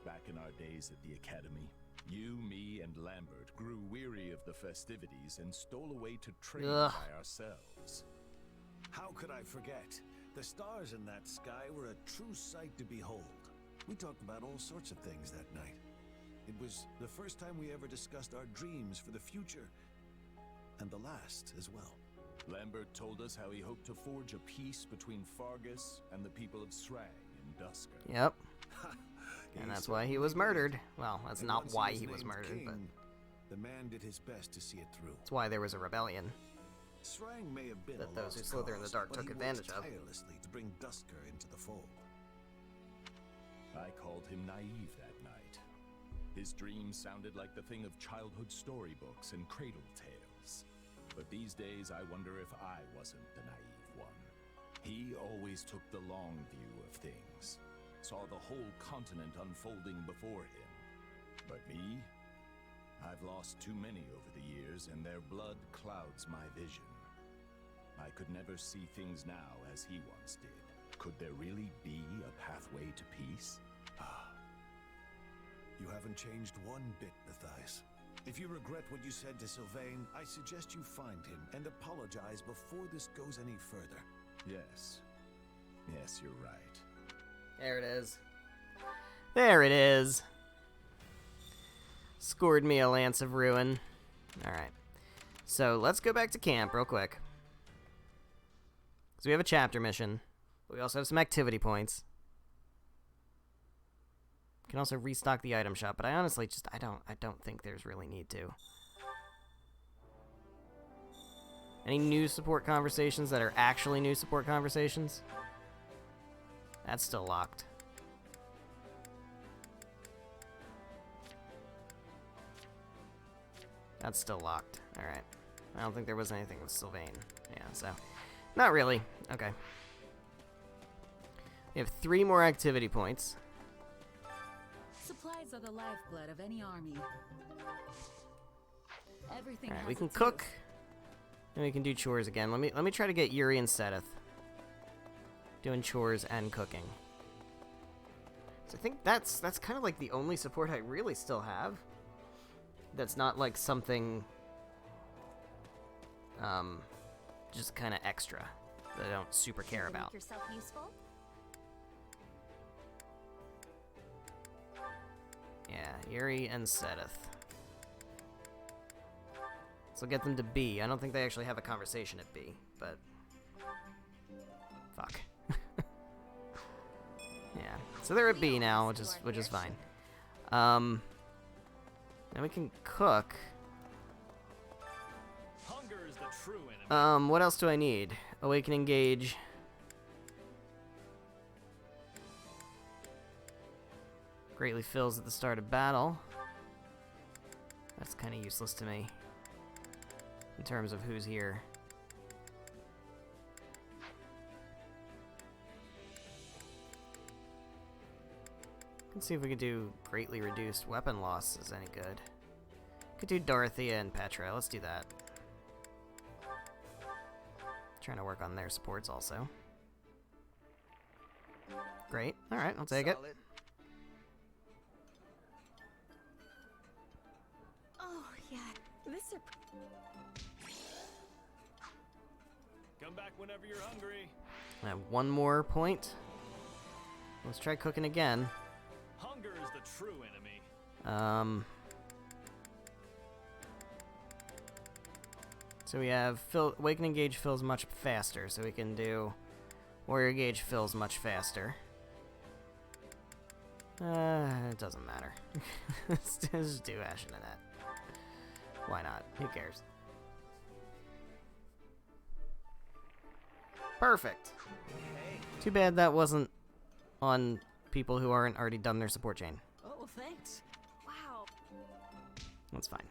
Back in our days at the Academy? You, me, and Lambert grew weary of the festivities and stole away to train by ourselves. How could I forget? The stars in that sky were a true sight to behold. We talked about all sorts of things that night. It was the first time we ever discussed our dreams for the future, and the last as well. Lambert told us how he hoped to forge a peace between Fargus and the people of Srang in Dusker. Yep. And that's why he was murdered. Well, that's not why he was murdered, but the man did his best to see it through. that's why there was a rebellion. Srang may have been That a those who lost slither in the cause, dark but took he advantage worked of. tirelessly to bring Dusker into the fold. I called him naive that night. His dreams sounded like the thing of childhood storybooks and cradle tales. But these days, I wonder if I wasn't the naive one. He always took the long view of things, saw the whole continent unfolding before him. But me? I've lost too many over the years, and their blood clouds my vision. I could never see things now as he once did. Could there really be a pathway to peace? You haven't changed one bit, Matthias. If you regret what you said to Sylvain, I suggest you find him and apologize before this goes any further. Yes. Yes, you're right. There it is. There it is. Scored me a Lance of Ruin. Alright. So, let's go back to camp real quick. Because we have a chapter mission. We also have some activity points. Can also restock the item shop, but I honestly just I don't think there's really need to. Any new support conversations that are actually new support conversations? That's still locked. That's still locked. Alright. I don't think there was anything with Sylvain. Yeah, so not really. Okay. We have 3 more activity points. Supplies are the lifeblood of any army. Everything Alright, has we can its cook. And we can do chores again. Let me try to get Yuri and Sedith doing chores and cooking. So I think that's kind of like the only support I really still have. That's not like something just kind of extra that I don't super care about. Make yourself useful? Yeah, Yuri and Sedith. So get them to B. I don't think they actually have a conversation at B, but fuck. Yeah. So they're at B now, which is fine. Then we can cook. Hunger is the true enemy. What else do I need? Awakening Gauge. Greatly fills at the start of battle. That's kind of useless to me in terms of who's here. Let's see if we could do greatly reduced weapon loss is any good. Could do Dorothea and Petra. Let's do that. Trying to work on their supports also. Great. All right, I'll take it. Oh yeah, this. Come back whenever you're hungry. I have one more point. Let's try cooking again. Hunger is the true enemy. So we have Awakening Gauge fills much faster, so we can do Warrior Gauge fills much faster. It doesn't matter. Let's just do Ashen and that. Why not? Who cares? Perfect. Too bad that wasn't on people who aren't already done their support chain. Oh, thanks. Wow. That's fine.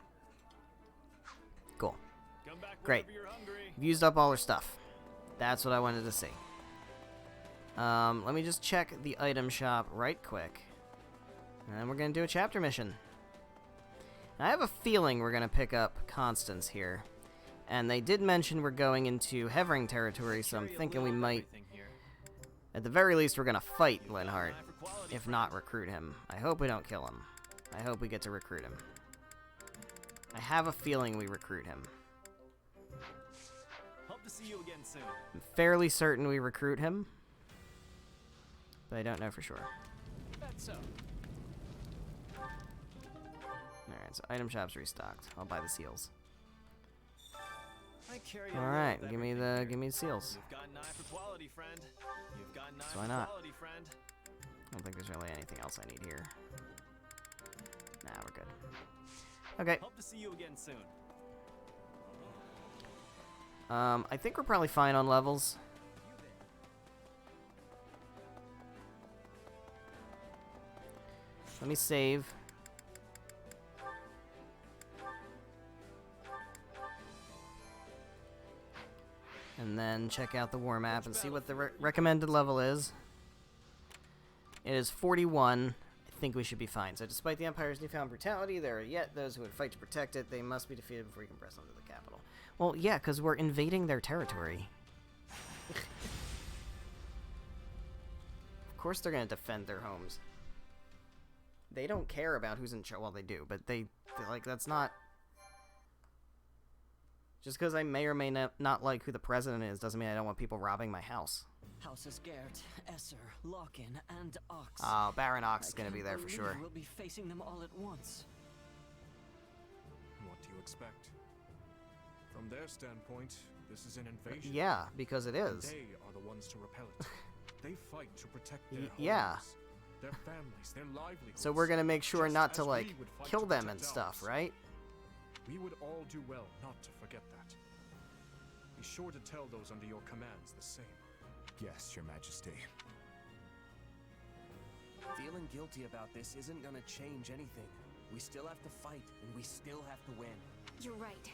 Cool. Come back Great. whenever you're hungry. We've used up all our stuff. That's what I wanted to see. Let me just check the item shop right quick. And then we're going to do a chapter mission. Now, I have a feeling we're going to pick up Constance here. And they did mention we're going into Hevering territory, so I'm thinking we might... At the very least, we're going to fight Linhardt. If not, recruit him. I hope we don't kill him. I hope we get to recruit him. I have a feeling we recruit him. Hope to see you again soon. I'm fairly certain we recruit him. But I don't know for sure. That's so. Alright, so item shop's restocked. I'll buy the seals. I carry Alright, give me the seals. You've got an eye for quality, friend. You've got an eye So why for not? quality, friend. I don't think there's really anything else I need here. Nah, we're good. Okay. Hope to see you again soon. I think we're probably fine on levels. Let me save. And then check out the war map and see what the recommended level is. It is 41. I think we should be fine. So despite the Empire's newfound brutality, there are yet those who would fight to protect it. They must be defeated before you can press onto the capital. Well, yeah, because we're invading their territory. Of course they're going to defend their homes. They don't care about who's in charge. Well, they do, but they're like, that's not... Just because I may or may not like who the president is doesn't mean I don't want people robbing my house. Houses Gert, Esser, Lockin, and Ox. Oh, Baron Ox is going to be there for sure. We'll be facing them all at once. What do you expect? From their standpoint, this is an invasion. Yeah, because it And is. they are the ones to repel it. They fight to protect their Yeah. homes, their families, their livelihoods. So we're going to make sure just not to, as like, we would fight kill to them protect and stuff, ours. right? We would all do well not to forget that. Be sure to tell those under your commands the same. Yes, Your Majesty. Feeling guilty about this isn't gonna change anything. We still have to fight, and we still have to win. You're right.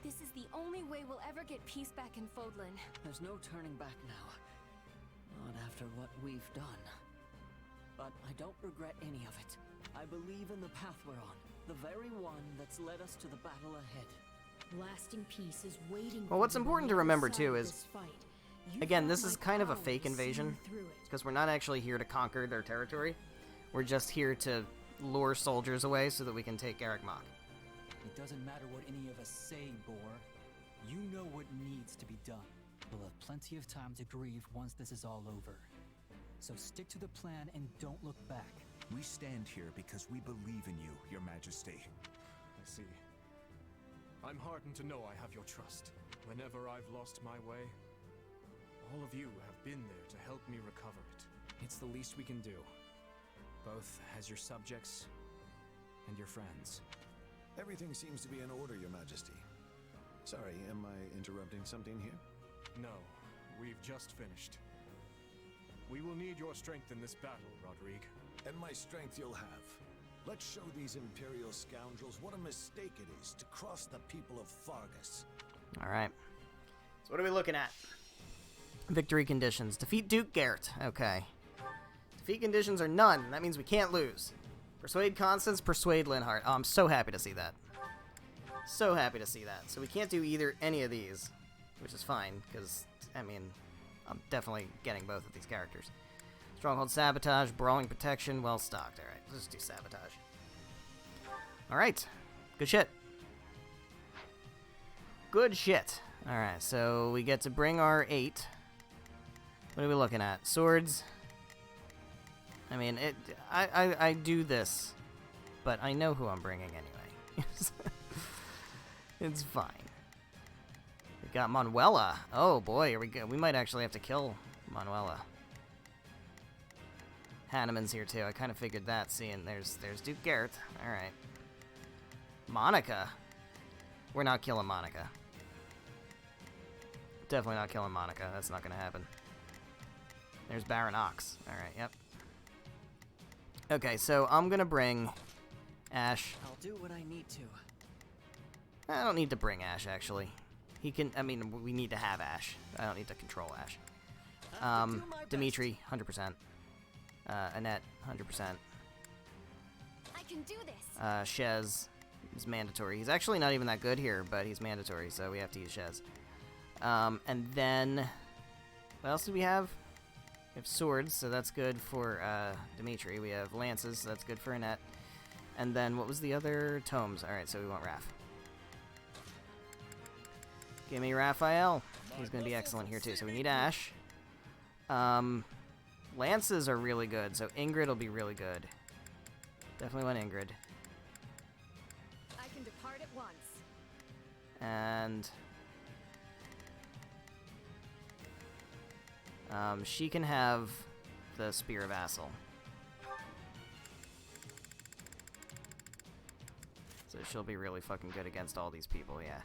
This is the only way we'll ever get peace back in Fodlan. There's no turning back now. Not after what we've done. But I don't regret any of it. I believe in the path we're on. The very one that's led us to the battle ahead. Lasting peace is waiting. Well, what's important to remember, too, is... You Again, found this my is kind of a power fake to see invasion. you through it. Because we're not actually here to conquer their territory. We're just here to lure soldiers away so that we can take Garreg Mach. It doesn't matter what any of us say, Boar. You know what needs to be done. We'll have plenty of time to grieve once this is all over. So stick to the plan and don't look back. We stand here because we believe in you, Your Majesty. I see. I'm heartened to know I have your trust. Whenever I've lost my way, all of you have been there to help me recover it. It's the least we can do. Both as your subjects and your friends. Everything seems to be in order, Your Majesty. Sorry, am I interrupting something here? No, we've just finished. We will need your strength in this battle, Rodrigue. And my strength you'll have. Let's show these Imperial scoundrels what a mistake it is to cross the people of Fargus. Alright. So what are we looking at? Victory conditions. Defeat Duke Garrett. Okay. Defeat conditions are none. That means we can't lose. Persuade Constance, persuade Linhardt. Oh, I'm so happy to see that. So happy to see that. So we can't do any of these, which is fine, because, I mean, I'm definitely getting both of these characters. Stronghold Sabotage, Brawling Protection, well stocked. Alright, let's just do Sabotage. Alright. Good shit. Good shit. Alright, so we get to bring our 8. What are we looking at? Swords. I mean, I do this, but I know who I'm bringing anyway. It's fine. We got Manuela. Oh boy, here we go. We might actually have to kill Manuela. Hanneman's here too. I kind of figured that. Seeing there's Duke Garrett. All right. Monica. We're not killing Monica. Definitely not killing Monica. That's not gonna happen. There's Baron Ox. All right. Yep. Okay, so I'm gonna bring Ash. I'll do what I need to. I don't need to bring Ash, actually. He can, I mean, we need to have Ash. I don't need to control Ash. Dimitri, 100%. Annette, 100%. I can do this. Shez is mandatory. He's actually not even that good here, but he's mandatory, so we have to use Shez. And then, what else do we have? We have swords, so that's good for Dimitri. We have lances, so that's good for Annette. And then, what was the other? Tomes. Alright, so we want Raph. Give me Raphael. He's going to be excellent here, too. So we need Ash. Lances are really good, so Ingrid will be really good. Definitely want Ingrid. I can depart at once. And she can have the Spear of Assel. So she'll be really fucking good against all these people, yeah.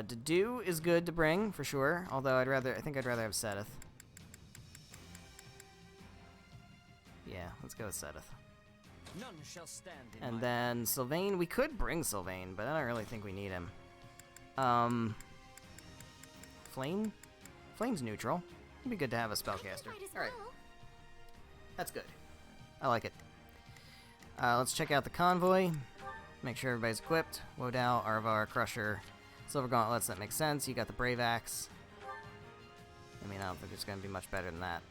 Dedu is good to bring, for sure. Although I think I'd rather have Sedith. Yeah, let's go with Sedith. None shall stand in And my then Sylvain, we could bring Sylvain, but I don't really think we need him. Flame? Flame's neutral. It'd be good to have a spellcaster. Alright. That's good. I like it. Let's check out the convoy. Make sure everybody's equipped. Wodao, Arvar, Crusher, Silver Gauntlets, that makes sense. You got the Brave Axe. I mean, I don't think it's going to be much better than that.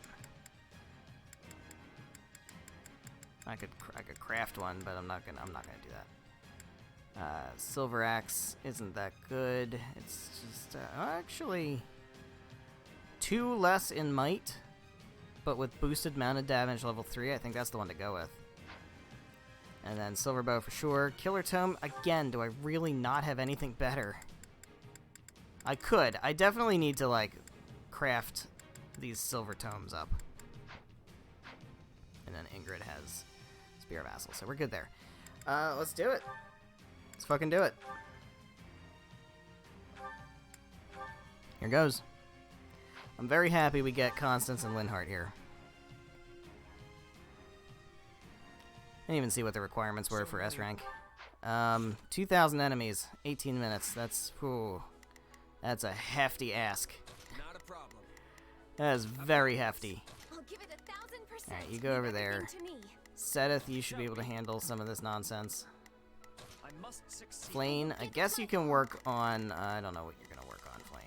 I could craft one, but I'm not gonna do that. Silver Axe isn't that good. It's just actually 2 less in might, but with boosted mounted damage level 3. I think that's the one to go with. And then Silver Bow for sure. Killer Tome again. Do I really not have anything better? I could. I definitely need to like craft these Silver Tomes up. And then Ingrid has Spear of Assel, so we're good there. Let's do it. Let's fucking do it. Here goes. I'm very happy we get Constance and Linhardt here. I didn't even see what the requirements were for S rank. 2,000 enemies, 18 minutes. That's a hefty ask. Not a problem. That is very hefty. I'll give it 1,000%. Alright, you go over Leave there. everything to me. Sedith, you should be able to handle some of this nonsense. I must succeed. Flane, I guess you can work on... I don't know what you're gonna work on, Flane.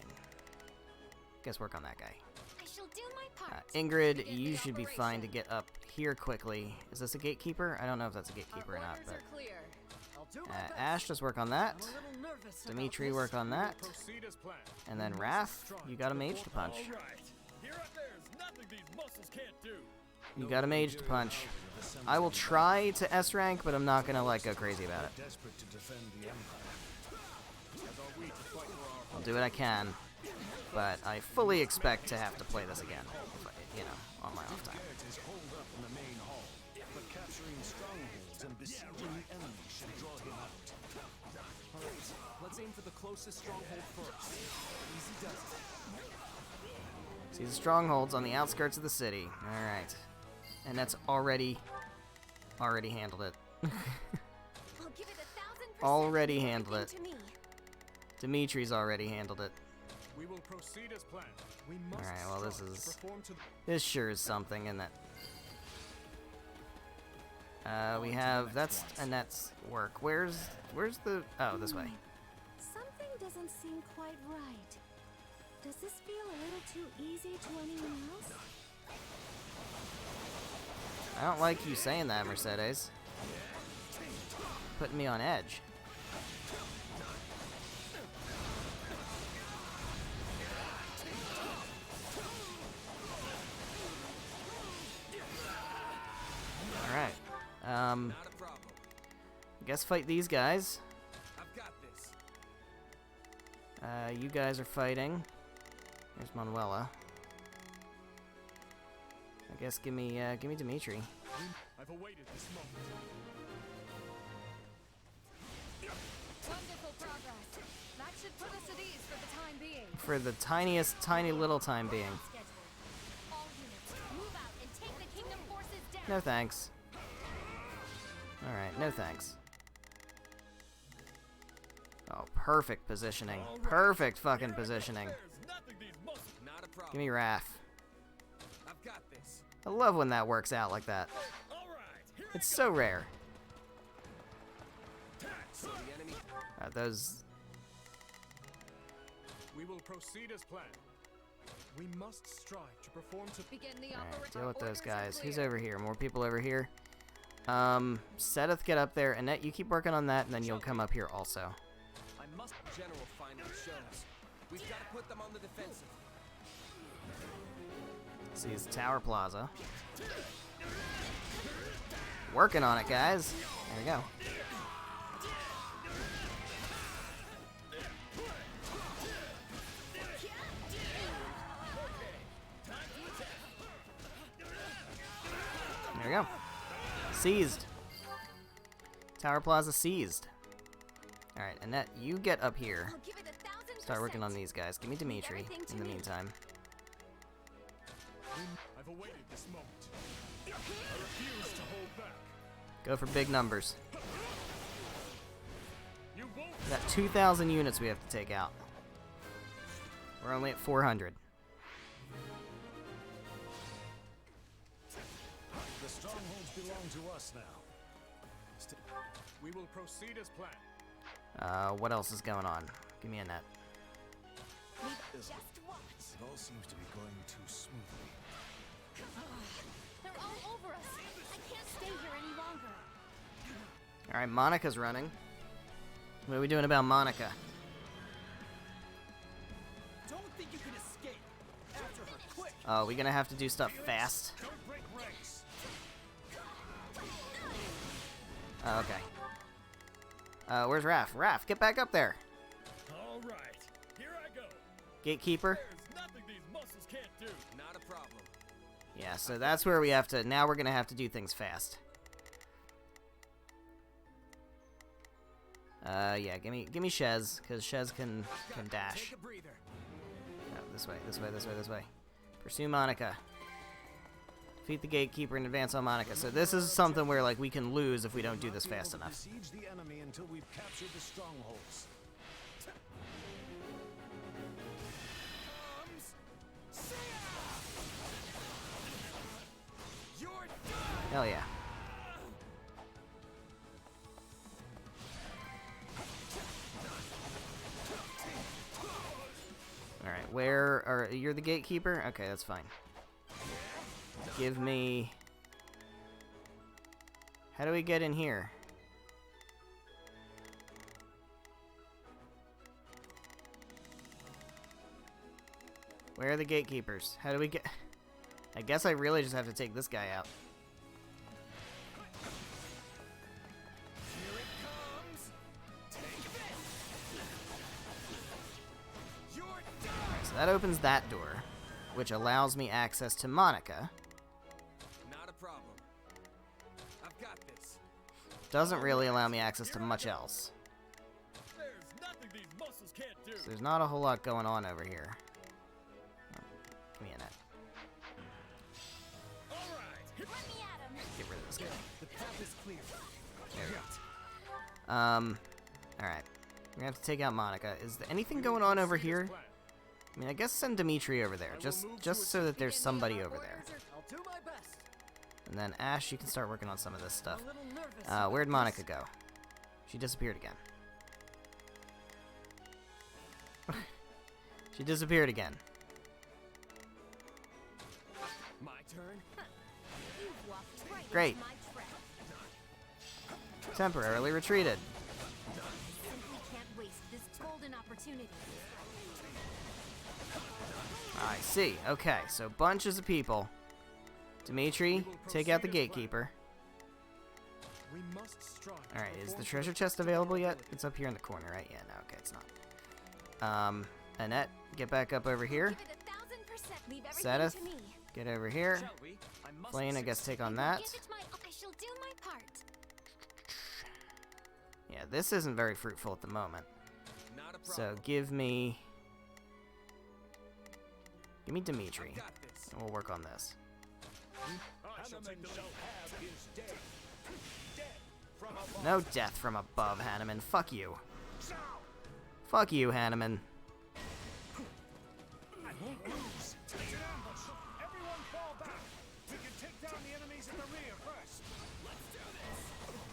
Guess work on that guy. I shall do my part. Ingrid, you should be fine to get up here quickly. Is this a gatekeeper? I don't know if that's a gatekeeper or not, but... Are clear. I'll Ash, just work on that. Dimitri, work on that. And then Wrath, you got a mage to punch. You got a mage to punch. I will try to S rank, but I'm not gonna like go crazy about it. I'll do what I can, but I fully expect to have to play this again, if I, you know, on my off time. Let's aim for the closest stronghold first. Easy does it. See the strongholds on the outskirts of the city. All right, and that's already handled it. I'll give it 1,000%. Already handled it. Dimitri's already handled it. We will proceed as planned. All right, well this sure is something, isn't it? We have that's Annette's work. Where's the this way. Something doesn't seem quite right. Does this feel a little too easy to anyone else? I don't like you saying that, Mercedes. Putting me on edge. Alright. I guess fight these guys. I've got this. You guys are fighting. There's Manuela. I guess give me Dimitri. I've awaited this moment. Wonderful progress. That should put us at ease for the time being. For the tiny little time being. All units, move out and take the kingdom forces down. No thanks. Alright, no thanks. Oh, perfect positioning. Perfect fucking positioning. Give me Wrath. I've got this. I love when that works out like that. It's so rare. Those... We will proceed as planned. We must strive to perform to begin the Alright, deal with those guys. Who's over here? More people over here. Seteth, get up there. Annette, you keep working on that, and then you'll come up here also. I must general finally shows. We've got to put them on the defensive. See, it's Tower Plaza. Working on it, guys. There we go. There we go. Seized. Tower Plaza seized. Alright, Annette, you get up here. Start working on these guys. Give me Dimitri in the meantime. I've awaited this moment. I refuse to hold back. Go for big numbers. We got 2,000 units we have to take out. We're only at 400. The strongholds belong to us now. We will proceed as planned. What else is going on? Give me a net. Just watch. It all seems to be going too smoothly. They're all over us. I can't stay here any longer. Alright, Monica's running. What are we doing about Monica? Don't think you can escape. After her, quick. Oh, we gonna have to do stuff fast. Don't break ranks. Oh, okay. Where's Raph? Raph, get back up there. All right, here I go. Gatekeeper. There's nothing these muscles can't do. Not a problem. Yeah, so that's where we have to. Now we're gonna have to do things fast. Yeah, give me Shez, because Shez can dash. Take a breather. No, this way, this way, this way, this way. Pursue Monica. Defeat the Gatekeeper and advance on Monica. So this is something where like we can lose if we don't do this fast enough. Besiege the enemy until we've captured the strongholds. Hell yeah. Alright, where are you're the Gatekeeper? Okay, that's fine. Give me... How do we get in here? Where are the gatekeepers? How do we get... I guess I really just have to take this guy out. Here it comes. Take this. You're done. Alright, so that opens that door, which allows me access to Monica. Not a problem. I've got this. Doesn't really allow me access to much else. There's nothing these muscles can't do. So there's not a whole lot going on over here. Give me a net. Get rid of this guy. The path is clear. There we go. Alright. We're gonna have to take out Monica. Is there anything going on over here? I mean, I guess send Dimitri over there, just so that there's somebody over there. I'll do my best. And then Ash, you can start working on some of this stuff. Where'd Monica go? She disappeared again. She disappeared again. My turn. Great. Temporarily retreated. Can't waste this golden opportunity. I see. Okay, so bunches of people. Dimitri, take out the gatekeeper. Alright, is the treasure chest available yet? It's up here in the corner, right? Yeah, no, okay, it's not. Annette, get back up over here. Sedith, get over here. Flane, I guess take on that. I shall do my part. Yeah, this isn't very fruitful at the moment. So give me Dimitri, and we'll work on this. No death from above, Hanneman. Fuck you. Fuck you, Hanneman.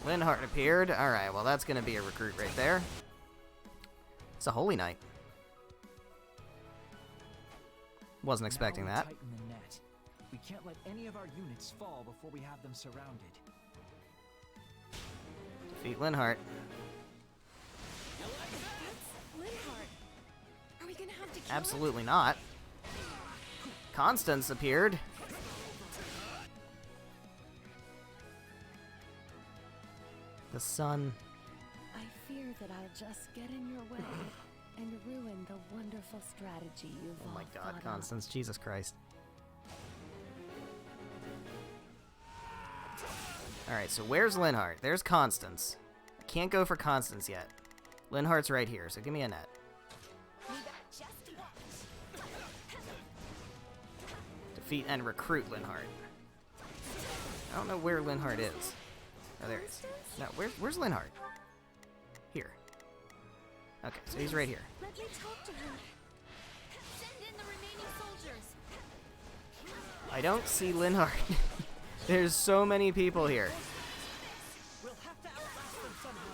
Linhardt appeared. Alright, well that's gonna be a recruit right there. It's a holy knight. Wasn't expecting that. Tighten the net. We can't let any of our units fall before we have them surrounded. Defeat Linhardt. Are we gonna have to kill Absolutely not. Constance appeared. The sun. I fear that I'll just get in your way and ruin the wonderful strategy you've Oh my all god, thought up. Constance, Jesus Christ. Alright, so where's Linhardt? There's Constance. I can't go for Constance yet. Linhardt's right here, so give me a net. Defeat and recruit Linhardt. I don't know where Linhardt is. Oh, there he is. No, where's Linhardt? Here. Okay, so he's right here. Let me talk to him. Send in the remaining soldiers. I don't see Linhardt. There's so many people here. We'll have to outlast them somehow.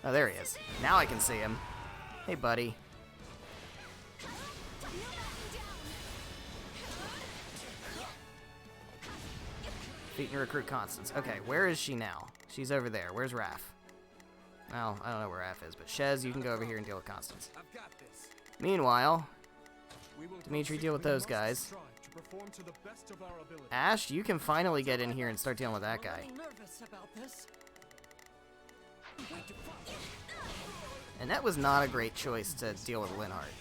Oh, there he is. Now I can see him. Hey, buddy. Defeat and recruit Constance. Okay, where is she now? She's over there. Where's Raph? Well, I don't know where Raph is, but Shez, you can go over here and deal with Constance. I've got this. Meanwhile, Dimitri, deal with those guys. Ash, you can finally get in here and start dealing with that guy. Nervous about this. And that was not a great choice to deal with Linhardt.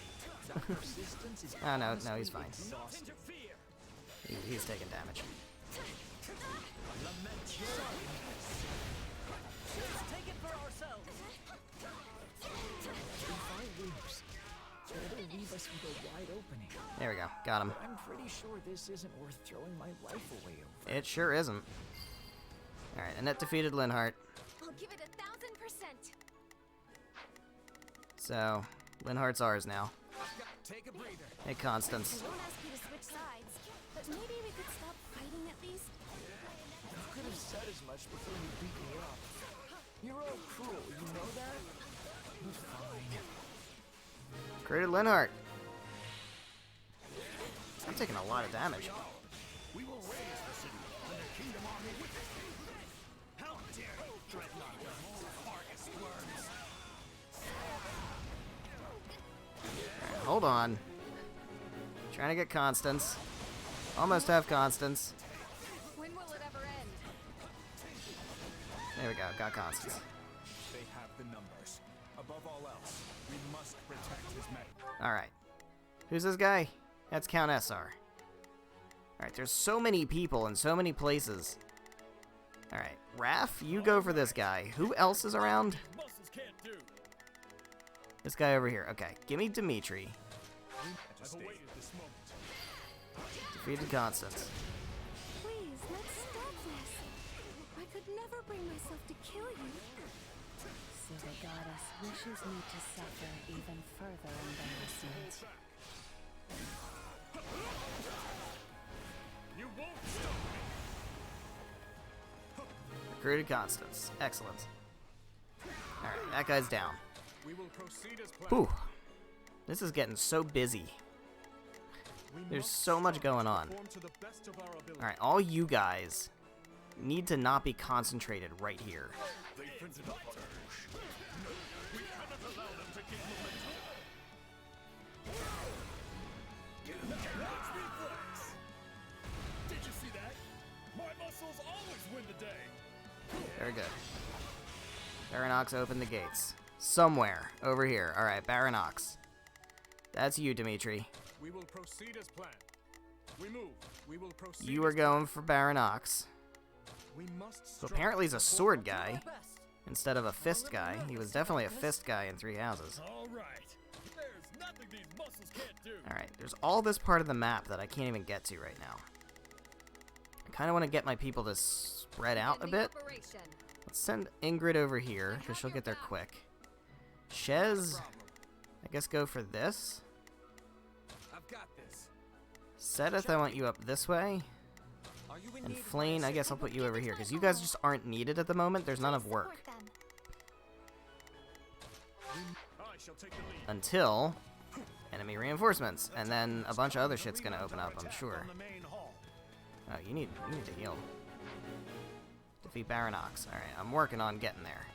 Oh, no, he's fine. He's taking damage. Let's take it for ourselves. If I lose, it'll leave us with a wide opening. There we go. Got him. I'm pretty sure this isn't worth throwing my life away over. It sure isn't. Alright, Annette defeated Linhardt. I'll give it 1000%. So, Linhardt's ours now. Take a breather. Hey, Constance. I won't ask you to switch sides, but maybe we could stop fighting at least. You could have said as much before you beat me up. You're all cruel, you know that? But fine. Created Linhardt. I'm taking a lot of damage. We will raise the city and the kingdom army with it. How dare you threaten our home, Argus worms? Hold on. Trying to get Constance. Almost have Constance. When will it ever end? There we go, got Constance. They have the numbers. Above all else, we must protect his men. Alright. Who's this guy? That's Count SR. Alright, there's so many people in so many places. Alright, Raph, you go for this guy. Who else is around? This guy over here. Okay, give me Dimitri. I've awaited this moment. Defeated Constance. Please, let's stop this. I could never bring myself to kill you. So the goddess wishes me to suffer even further embarrassment. You won't stop me. Recruited Constance. Excellent. Alright, that guy's down. We will proceed as planned. Whew. This is getting so busy. There's so much going on. Alright, all you guys need to not be concentrated right here. They printed up on we cannot allow them to gain momentum. Watch me flex! Did you see that? My muscles always win the day. Very good. Baranox opened the gates. Somewhere over here. Alright, Baranox. That's you, Dimitri. We will proceed as planned. We move. We will proceed. You are going for Baranox. We must So apparently he's a sword guy instead of a fist guy. He was definitely a fist guy in Three Houses. Alright. There's nothing these muscles can't do. Alright, there's all this part of the map that I can't even get to right now. I kind of want to get my people to spread out a bit. Let's send Ingrid over here, because she'll get there quick. Shez, I guess go for this. I've got this. Sedith, I want you up this way. And Flane, I guess I'll put you over here, because you guys just aren't needed at the moment. There's none of work. Until enemy reinforcements, and then a bunch of other shit's gonna open up, I'm sure. Oh, you need to heal. Defeat Baranox. Alright, I'm working on getting there.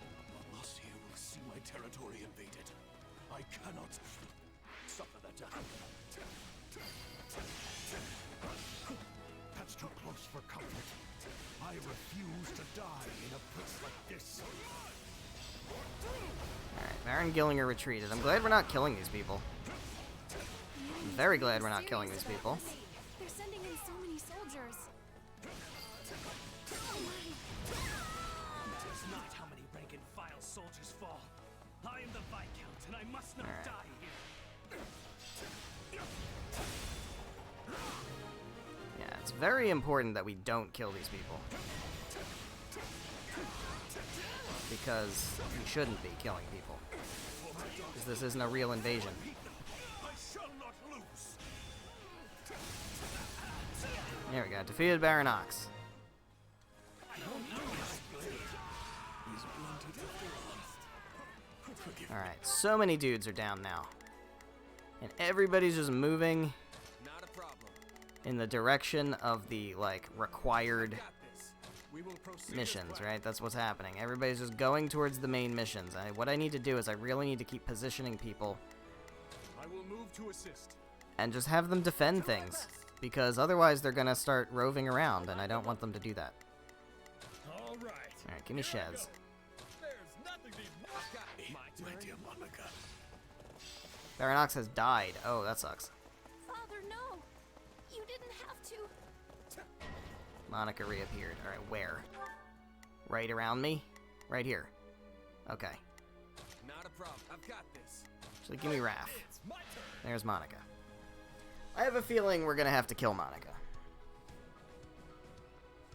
Unless you will see my territory invaded, I cannot suffer that to happen. That's too close for comfort. I refuse to die in a place like this. Alright, Baron Gillinger retreated. I'm glad we're not killing these people. I'm very glad we're not killing these people. They're sending in so many soldiers. Matters not how many rank and file soldiers fall. I am the Viscount, and I must not die here. Yeah, it's very important that we don't kill these people. Because we shouldn't be killing people. Because this isn't a real invasion. There we go, defeated Baranox. Alright, so many dudes are down now. And everybody's just moving in the direction of the, like, required missions, right? That's what's happening. Everybody's just going towards the main missions. What I need to do is I really need to keep positioning people I will move to assist. and just have them defend things. Because otherwise they're gonna start roving around, and I don't want them to do that. Alright, give me Shez. My dear Monica. Baranox has died. Oh, that sucks. Father, no! You didn't have to. Monica reappeared. Alright, where? Right around me? Right here. Okay. Not a problem. I've got this. Actually, give me Raph. There's Monica. I have a feeling we're gonna have to kill Monica.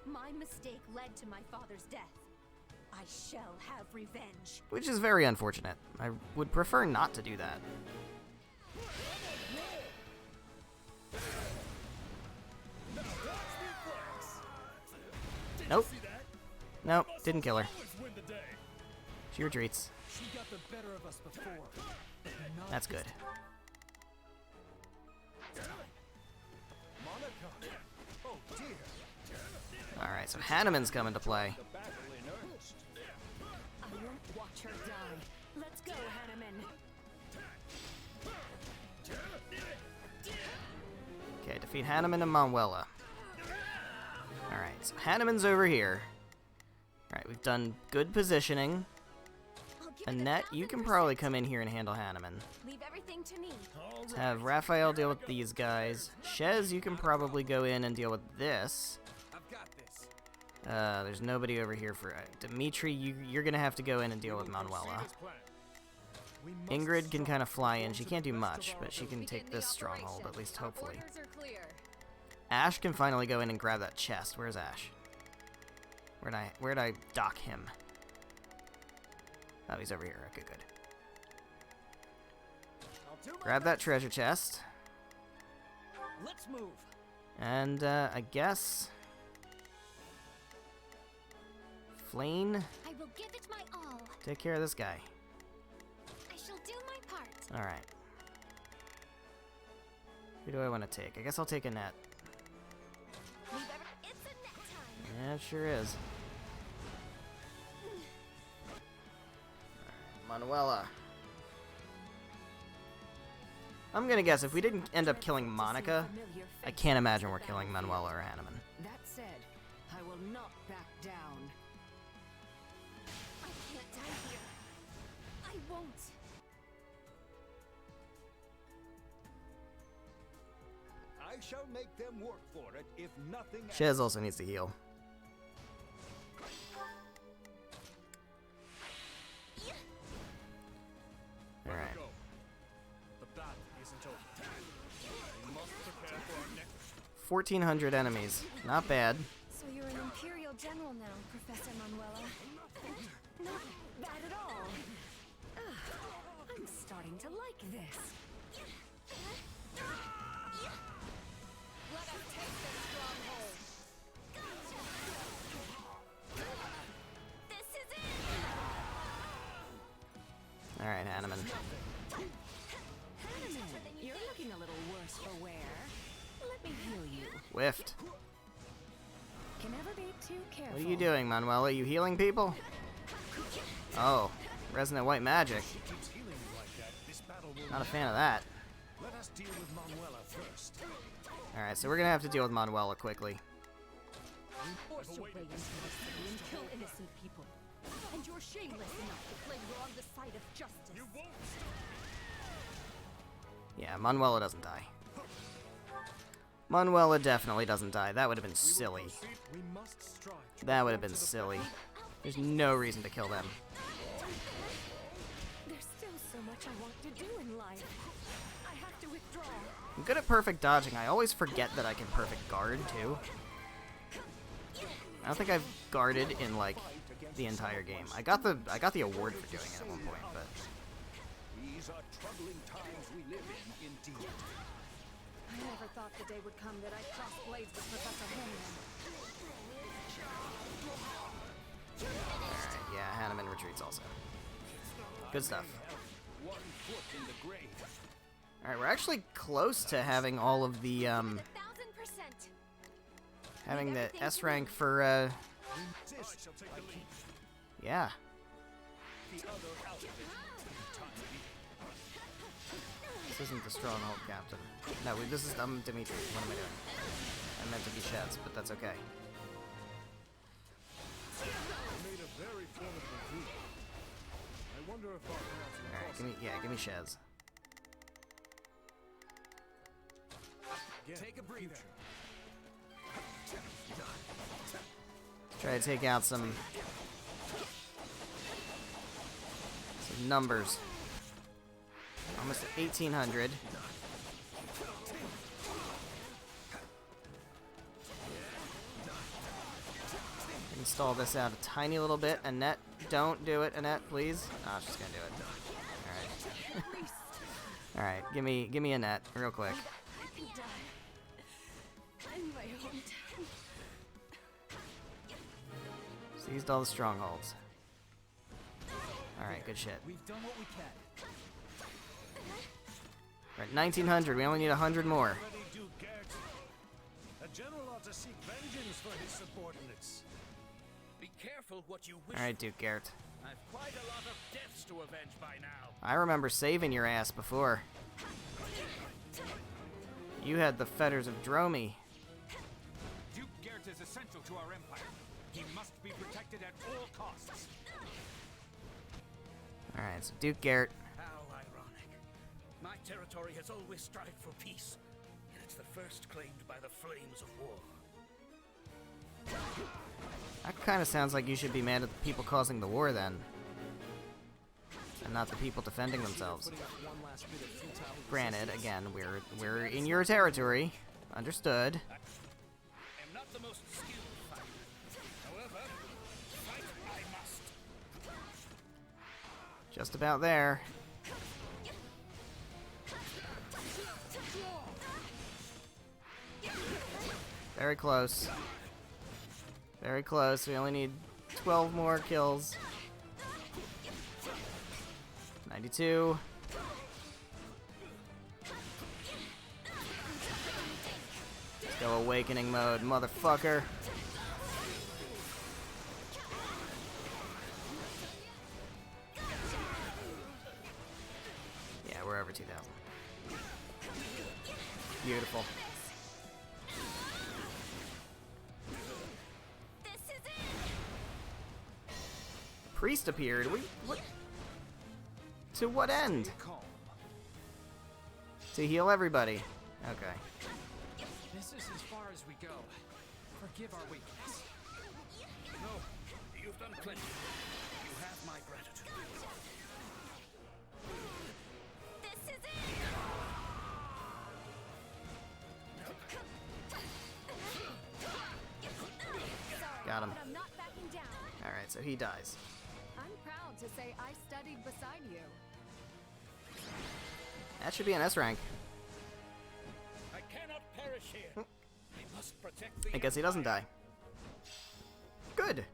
My mistake led to my father's death. I shall have revenge. Which is very unfortunate. I would prefer not to do that. Nope. Nope, didn't kill her. She retreats. She got the better of us before. That's good. Oh dear. Alright, so Hanneman's coming to play. I won't watch her die. Let's go, Hanneman. defeat Hanneman and Manuela. Alright, so Hanneman's over here. Alright, we've done good positioning. Annette, you can probably come in here and handle Hanneman. Leave everything to me. Let's have Raphael deal with these guys. Shez, you can probably go in and deal with this. There's nobody over here for... Dimitri, you're gonna have to go in and deal with Manuela. Ingrid can kind of fly in. She can't do much, but she can take this stronghold, at least hopefully. Ash can finally go in and grab that chest. Where's Ash? Where'd I dock him? Oh, he's over here. Okay, good. Grab that treasure chest. Let's move. And, I guess... Flane, I will give it my all. take care of this guy. I shall do my part. Alright. Who do I want to take? I guess I'll take Annette. It's Annette time. Yeah, it sure is. Alright, Manuela. I'm gonna guess if we didn't end up killing Monica, I can't imagine we're killing Manuela or Hanneman. That said, I will not back down. I can't die here. I won't. I shall make them work for it, if nothing else. Shez also needs to heal. Alright. The battle isn't over. We must prepare for our next. 1,400 enemies. Not bad. So you're an Imperial General now, Professor Manuela. Not bad at all. I'm starting to like this. Let us take this stronghold. This is it. Alright, Hanneman. Hanneman, you're looking a little worse for wear. Let me heal you. Whiffed. Can never be too careful. What are you doing, Manuela? You healing people? Oh, resonant white magic. Not a fan of that. Let us deal with Manuela first. Alright, so we're gonna have to deal with Manuela quickly. Force your way into the city and kill innocent people. And you're shameless enough to claim you're on the side of justice. You won't. Yeah, Manuela doesn't die. Manuela definitely doesn't die. That would have been silly. That would have been silly. There's no reason to kill them. There's still so much I want to do in life. I have to withdraw. I'm good at perfect dodging. I always forget that I can perfect guard, too. I don't think I've guarded in, like, the entire game. I got the award for doing it at one point, but... These are troubling times we live in, indeed. I never thought the day would come that I'd cross blades with Professor Hanneman. Alright, yeah, Hanneman retreats also. Good stuff. Alright, we're actually close to having all of the, 1000%. having the S rank for, yeah. This isn't the stronghold captain. No, this is, Dimitri. What am I doing? I meant to be Shez, but that's okay. Made a very formidable group. I wonder if our plans will Alright, give me Shez. Take a breather. Try to take out some numbers. Almost at 1,800. Install this out a tiny little bit. Annette, don't do it, Annette, please. Oh, she's gonna do it. Alright. Alright, give me Annette, real quick. Seized all the strongholds. Alright, good shit. We've done what we can. Right, 1,900. We only need 100 more. A general ought to seek vengeance for his subordinates. Be careful what you wish. Alright, Duke Garrett. I've quite a lot of deaths to avenge by now. I remember saving your ass before. You had the fetters of Dromi. Duke Gert is essential to our empire. He must be protected at all costs. Alright, so Duke Gert. How ironic. My territory has always strived for peace, and it's the first claimed by the flames of war. That kind of sounds like you should be mad at the people causing the war then. And not the people defending themselves. Granted, again, we're in your territory. Understood. I'm not the most skilled fighter. However, fight I must. Just about there. Very close. Very close. We only need 12 more kills. 92. Let's go awakening mode, motherfucker. Yeah, we're over 2,000. Beautiful. Priest appeared. What? To what end? To heal everybody. Okay. This is as far as we go. Forgive our weakness. No, you've done plenty. You have my gratitude. This is it! Got him. But I'm not backing down. Alright, so he dies. I'm proud to say I studied beside you. That should be an S rank. I cannot perish here. I must protect the I guess he doesn't die. Good.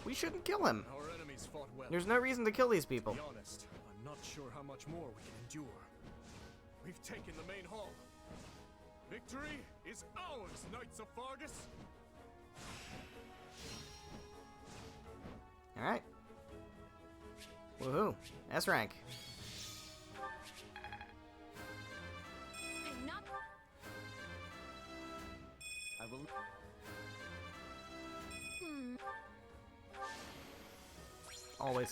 We shouldn't kill him. Our enemies fought well. There's no reason to kill these people. To be honest, I'm not sure how much more we can endure. We've taken the main hall. Victory is ours, Knights of Fargus. Alright. Woohoo. S rank. I'm not. I will. Always.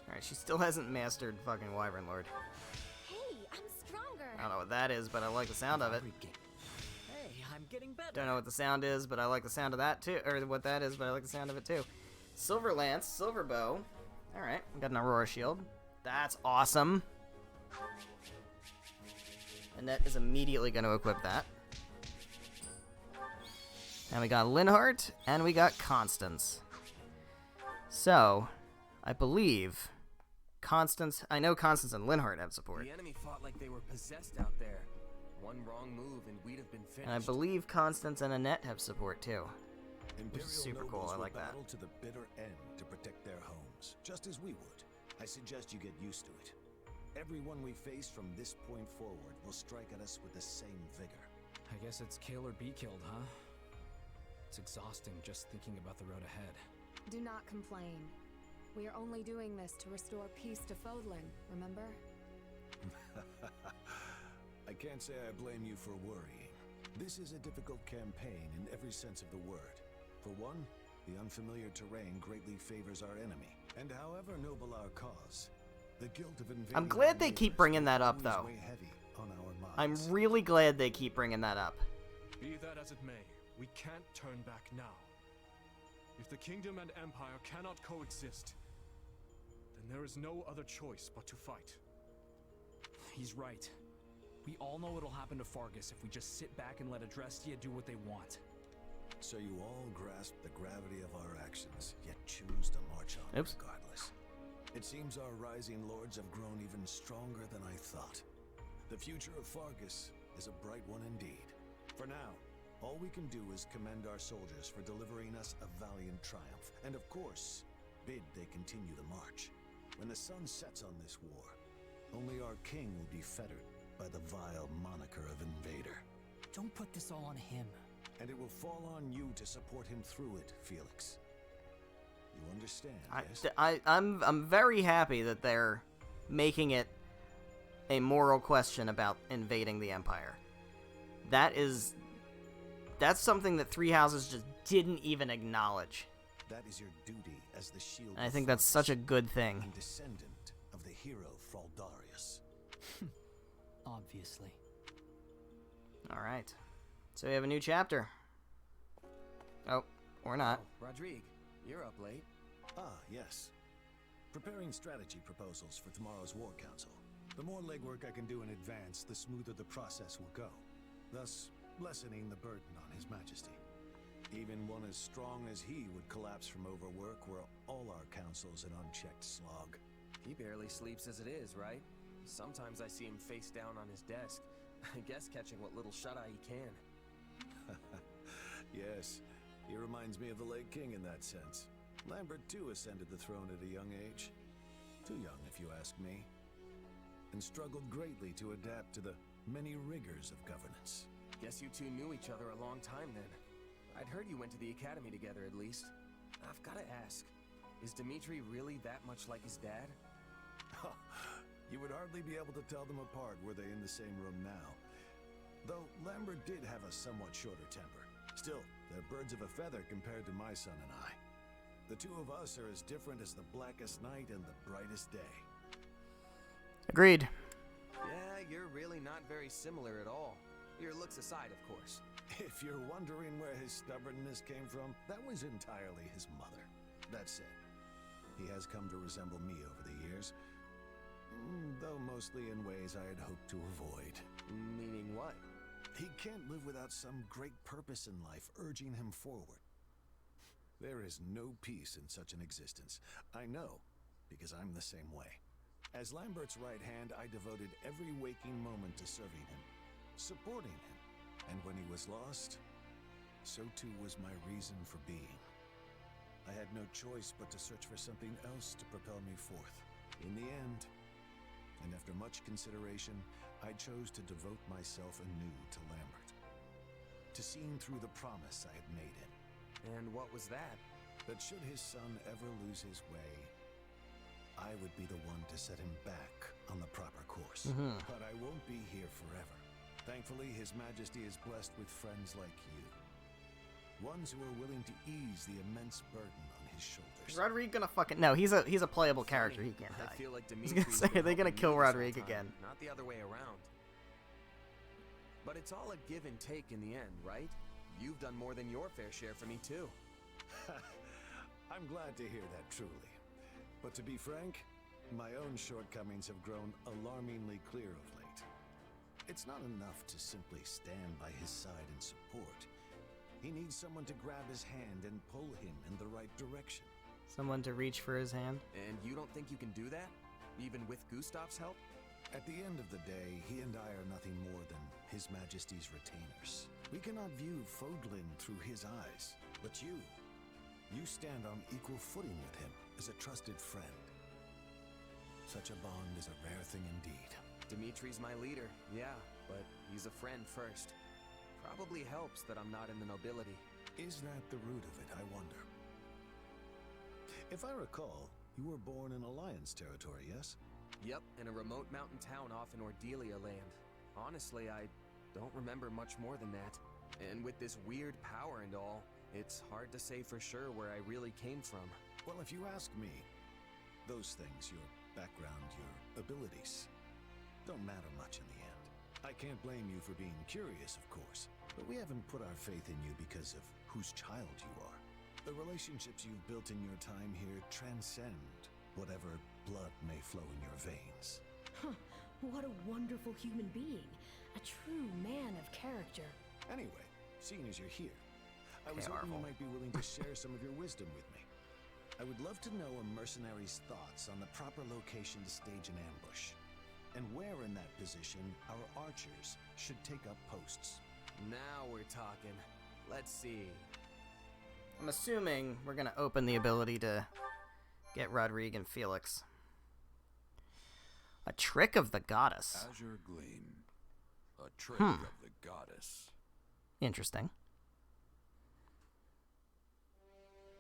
Alright, she still hasn't mastered fucking Wyvern Lord. Hey, I'm stronger. I don't know what that is, but I like the sound of it. Hey, I'm getting better. Don't know what the sound is, but I like the sound of that too. Or what that is, but I like the sound of it too. Silver Lance, Silver Bow. Alright, got an Aurora Shield. That's awesome. Annette is immediately going to equip that. And we got Linhardt, and we got Constance. So, I believe Constance... I know Constance and Linhardt have support. The enemy fought like they were possessed out there. One wrong move and we'd have been finished. And I believe Constance and Annette have support too. Which Imperial is super cool, I like that. battle to the bitter end to protect their homes, just as we would. I suggest you get used to it. Everyone we face from this point forward will strike at us with the same vigor. I guess it's kill or be killed, huh? It's exhausting just thinking about the road ahead. Do not complain. We are only doing this to restore peace to Fodlan, remember? I can't say I blame you for worrying. This is a difficult campaign in every sense of the word. For one, the unfamiliar terrain greatly favors our enemy. And however noble our cause, the guilt of invading I'm glad they keep bringing that up, always though. weigh heavy on our I'm minds. really glad they keep bringing that up. Be that as it may, we can't turn back now. If the kingdom and empire cannot coexist, then there is no other choice but to fight. He's right. We all know what'll happen to Fargus if we just sit back and let Adrestia do what they want. So you all grasp the gravity of our actions, yet choose to march on Oops. regardless. It seems our rising lords have grown even stronger than I thought. The future of Fargus is a bright one indeed. For now, all we can do is commend our soldiers for delivering us a valiant triumph, and of course, bid they continue the march. When the sun sets on this war, only our king will be fettered by the vile moniker of invader. Don't put this all on him. And it will fall on you to support him through it, Felix. You understand, yes? I'm very happy that they're making it a moral question about invading the Empire. That's something that Three Houses just didn't even acknowledge. That is your duty as the shield. And I think that's such a good thing. And descendant of the hero Fraldarius. Obviously. All right. So we have a new chapter. Oh, or not. Oh, Rodrigue, you're up late. Ah, yes. Preparing strategy proposals for tomorrow's War Council. The more legwork I can do in advance, the smoother the process will go. Thus, lessening the burden on His Majesty. Even one as strong as he would collapse from overwork were all our council's an unchecked slog. He barely sleeps as it is, right? Sometimes I see him face down on his desk. I guess catching what little shut-eye he can. Yes, he reminds me of the late king in that sense. Lambert too ascended the throne at a young age. Too young, if you ask me. And struggled greatly to adapt to the many rigors of governance. Guess you two knew each other a long time then. I'd heard you went to the academy together at least. I've gotta ask, is Dimitri really that much like his dad? You would hardly be able to tell them apart were they in the same room now. Though Lambert did have a somewhat shorter temper. Still, they're birds of a feather compared to my son and I. The two of us are as different as the blackest night and the brightest day. Agreed. Yeah, you're really not very similar at all. Your looks aside, of course. If you're wondering where his stubbornness came from, that was entirely his mother. That said, he has come to resemble me over the years. Though mostly in ways I had hoped to avoid. Meaning what? He can't live without some great purpose in life urging him forward. There is no peace in such an existence. I know, because I'm the same way. As Lambert's right hand, I devoted every waking moment to serving him, supporting him. And when he was lost, so too was my reason for being. I had no choice but to search for something else to propel me forth. In the end, and after much consideration, I chose to devote myself anew to Lambert. To seeing through the promise I had made him. And what was that? That should his son ever lose his way, I would be the one to set him back on the proper course. But I won't be here forever. Thankfully, His Majesty is blessed with friends like you. Ones who are willing to ease the immense burden on his shoulders. Is Rodrigue gonna fucking... No, he's a playable character. He can't die. I feel like I was gonna say, are they gonna kill Rodrigue again? Not the other way around. But it's all a give and take in the end, right? You've done more than your fair share for me, too. I'm glad to hear that, truly. But to be frank, my own shortcomings have grown alarmingly clear of late. It's not enough to simply stand by his side and support. He needs someone to grab his hand and pull him in the right direction. Someone to reach for his hand? And you don't think you can do that? Even with Gustav's help? At the end of the day, he and I are nothing more than His Majesty's retainers. We cannot view Fodlin through his eyes. But you stand on equal footing with him as a trusted friend. Such a bond is a rare thing indeed. Dimitri's my leader, yeah, but he's a friend first. Probably helps that I'm not in the nobility. Is that the root of it, I wonder? If I recall, you were born in Alliance territory, yes? Yep, in a remote mountain town off in Ordelia land. Honestly, I don't remember much more than that. And with this weird power and all, it's hard to say for sure where I really came from. Well, if you ask me, those things, your background, your abilities, don't matter much in the end. I can't blame you for being curious, of course, but we haven't put our faith in you because of whose child you are. The relationships you've built in your time here transcend whatever blood may flow in your veins. Huh, what a wonderful human being. A true man of character. Anyway, seeing as you're here, I was hoping you might be willing to share some of your wisdom with me. I would love to know a mercenary's thoughts on the proper location to stage an ambush, and where in that position our archers should take up posts. Now we're talking. Let's see. I'm assuming we're gonna open the ability to get Rodrigue and Felix. A trick of the goddess. Azure Gleam. A trick of the goddess. Interesting.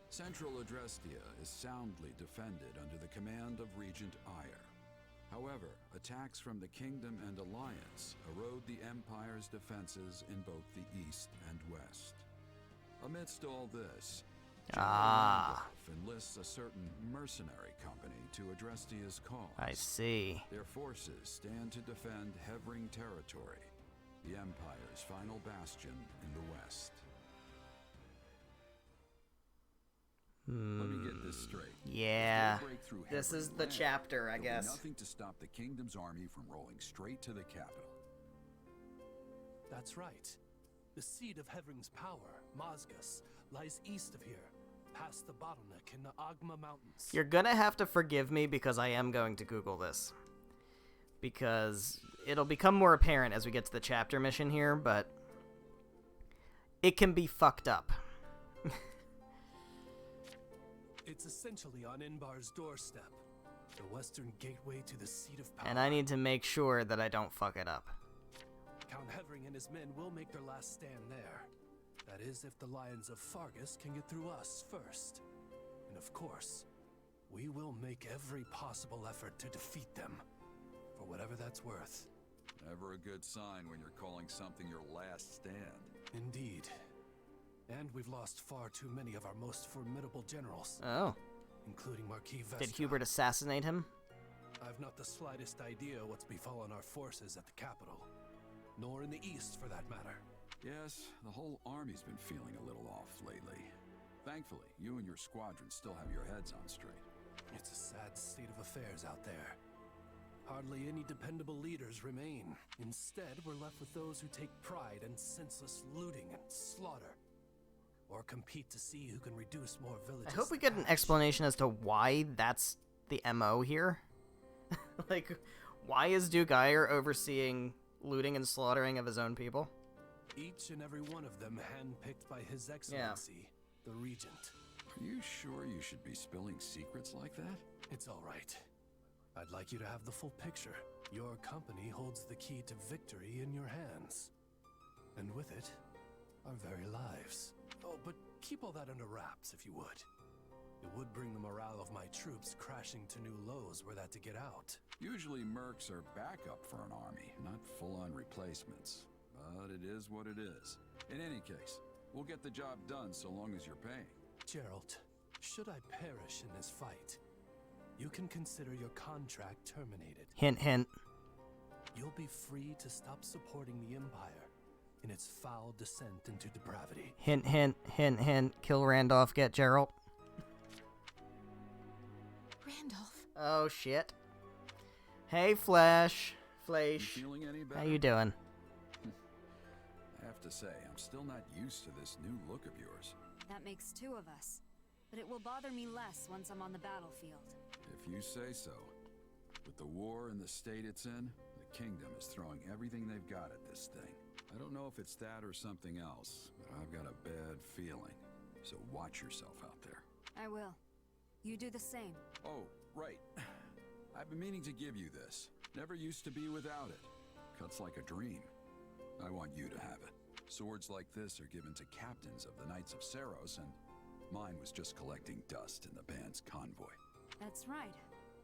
Central Adrestia is soundly defended under the command of Regent Ire. However, However, attacks from the Kingdom and Alliance erode the Empire's defenses in both the East and West. Amidst all this, General enlists a certain mercenary company to address his cause. I see. Their forces stand to defend Hevring territory, the Empire's final bastion in the West. Let me get this straight. Yeah. If they break through This is Hevring the land, chapter, I there'll be guess. nothing to stop the Kingdom's army from rolling straight to the capital. That's right. The seat of Hevring's power, Mazgus, lies east of here, past the bottleneck in the Agma Mountains. You're gonna have to forgive me because I am going to Google this. Because it'll become more apparent as we get to the chapter mission here, but it can be fucked up. It's essentially on Inbar's doorstep, the western gateway to the seat of power. And I need to make sure that I don't fuck it up. Count Hevring and his men will make their last stand there. That is, if the Lions of Fargus can get through us first. And of course, we will make every possible effort to defeat them, for whatever that's worth. Never a good sign when you're calling something your last stand. Indeed. And we've lost far too many of our most formidable generals. Oh. Including Marquis Vestra. Did Hubert assassinate him? I've not the slightest idea what's befallen our forces at the capital. Nor in the east, for that matter. Yes, the whole army's been feeling a little off lately. Thankfully, you and your squadron still have your heads on straight. It's a sad state of affairs out there. Hardly any dependable leaders remain. Instead, we're left with those who take pride in senseless looting and slaughter. Or compete to see who can reduce more villages. I hope we get an explanation as to why that's the MO here. Like, why is Duke Geyer overseeing looting and slaughtering of his own people? Each and every one of them handpicked by His Excellency, the Regent. Are you sure you should be spilling secrets like that? It's all right. I'd like you to have the full picture. Your company holds the key to victory in your hands. And with it, our very lives. Oh, but keep all that under wraps, if you would. It would bring the morale of my troops crashing to new lows were that to get out. Usually mercs are backup for an army, not full-on replacements. But it is what it is. In any case, we'll get the job done so long as you're paying. Geralt, should I perish in this fight, you can consider your contract terminated. Hint, hint. You'll be free to stop supporting the Empire in its foul descent into depravity. Hint, hint, hint, hint. Kill Randolph, get Geralt. Randolph. Oh, shit. Hey, Flash. You feeling any better? How you doing? I have to say, I'm still not used to this new look of yours. That makes two of us. But it will bother me less once I'm on the battlefield. If you say so. With the war and the state it's in, the Kingdom is throwing everything they've got at this thing. I don't know if it's that or something else, but I've got a bad feeling. So watch yourself out there. I will. You do the same. Oh, right. I've been meaning to give you this. Never used to be without it. Cuts like a dream. I want you to have it. Swords like this are given to captains of the Knights of Saros, and mine was just collecting dust in the band's convoy. That's right.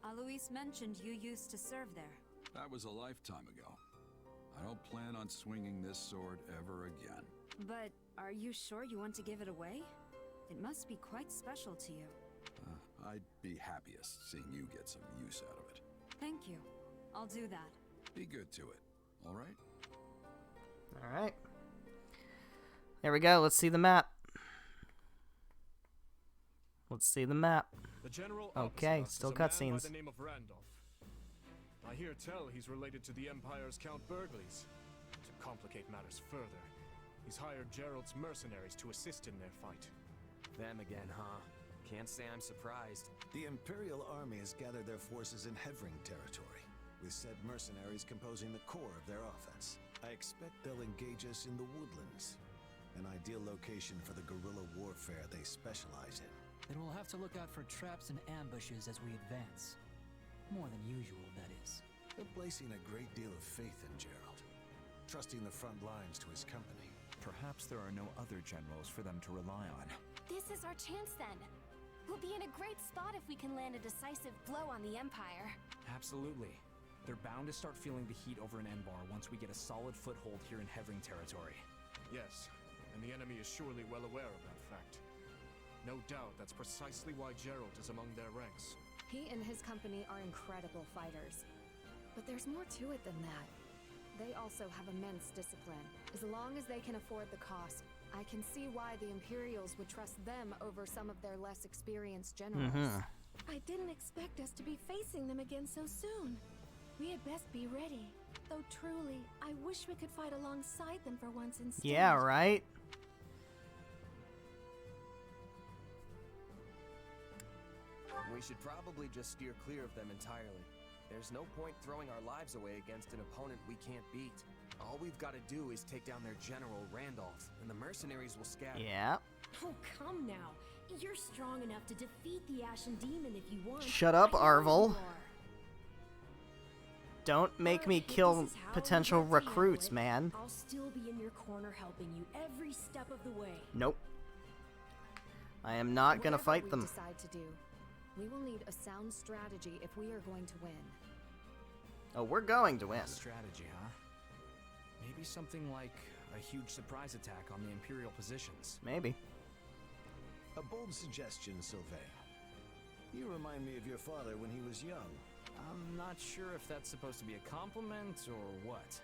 Alois mentioned you used to serve there. That was a lifetime ago. I don't plan on swinging this sword ever again. But are you sure you want to give it away? It must be quite special to you. I'd be happiest seeing you get some use out of it. Thank you. I'll do that. Be good to it, all right? All right. There we go. Let's see the map. Let's see the map. The general okay, still still by cutscenes. the name of Randolph. I hear tell he's related to the Empire's Count Burgleys. To complicate matters further, he's hired Geralt's mercenaries to assist in their fight. Them again, huh? Can't say I'm surprised. The Imperial Army has gathered their forces in Hevring territory, with said mercenaries composing the core of their offense. I expect they'll engage us in the woodlands, an ideal location for the guerrilla warfare they specialize in. Then we'll have to look out for traps and ambushes as we advance. More than usual, that is. They're placing a great deal of faith in Geralt, trusting the front lines to his company. Perhaps there are no other generals for them to rely on. This is our chance then. We'll be in a great spot if we can land a decisive blow on the Empire. Absolutely. They're bound to start feeling the heat over in Enbar once we get a solid foothold here in Hevring territory. Yes, and the enemy is surely well aware of that fact. No doubt that's precisely why Geralt is among their ranks. He and his company are incredible fighters. But there's more to it than that. They also have immense discipline. As long as they can afford the cost, I can see why the Imperials would trust them over some of their less experienced generals. I didn't expect us to be facing them again so soon. We had best be ready. Though truly, I wish we could fight alongside them for once instead. Yeah, right? We should probably just steer clear of them entirely. There's no point throwing our lives away against an opponent we can't beat. All we've got to do is take down their general, Randolph, and the mercenaries will scatter. Yeah. Oh, come now. You're strong enough to defeat the Ashen Demon if you want. Shut up, I know Arvel. you are. Don't make me kill potential recruits, man. I'll still be in your corner helping you every step of the way. Nope. I am not gonna fight them. Whatever we decide to do, we will need a sound strategy if we are going to win. Oh, we're going to win. Strategy, huh? Maybe something like a huge surprise attack on the Imperial positions. Maybe. A bold suggestion, Sylvain. You remind me of your father when he was young. I'm not sure if that's supposed to be a compliment or what.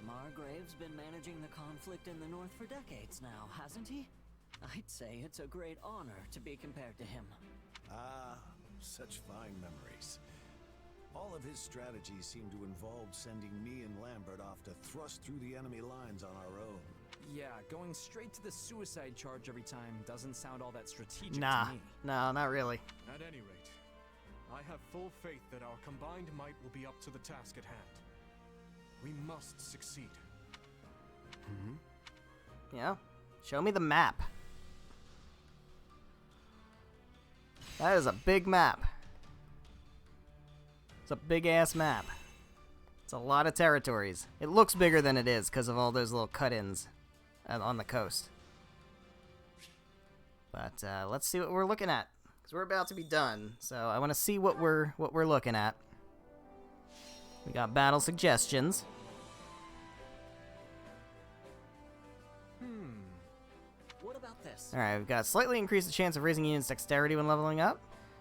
Margrave's been managing the conflict in the North for decades now, hasn't he? I'd say it's a great honor to be compared to him. Ah, such fine memories. All of his strategies seem to involve sending me and Lambert off to thrust through the enemy lines on our own. Yeah, going straight to the suicide charge every time doesn't sound all that strategic Nah, to me. no, not really. At any rate, I have full faith that our combined might will be up to the task at hand. We must succeed. Yeah. Show me the map. That is a big map. It's a big-ass map. It's a lot of territories. It looks bigger than it is because of all those little cut-ins on the coast. But let's see what we're looking at, because we're about to be done. So I want to see what we're looking at. We got battle suggestions. What about this? Alright, we've got slightly increased the chance of raising units' dexterity when leveling up.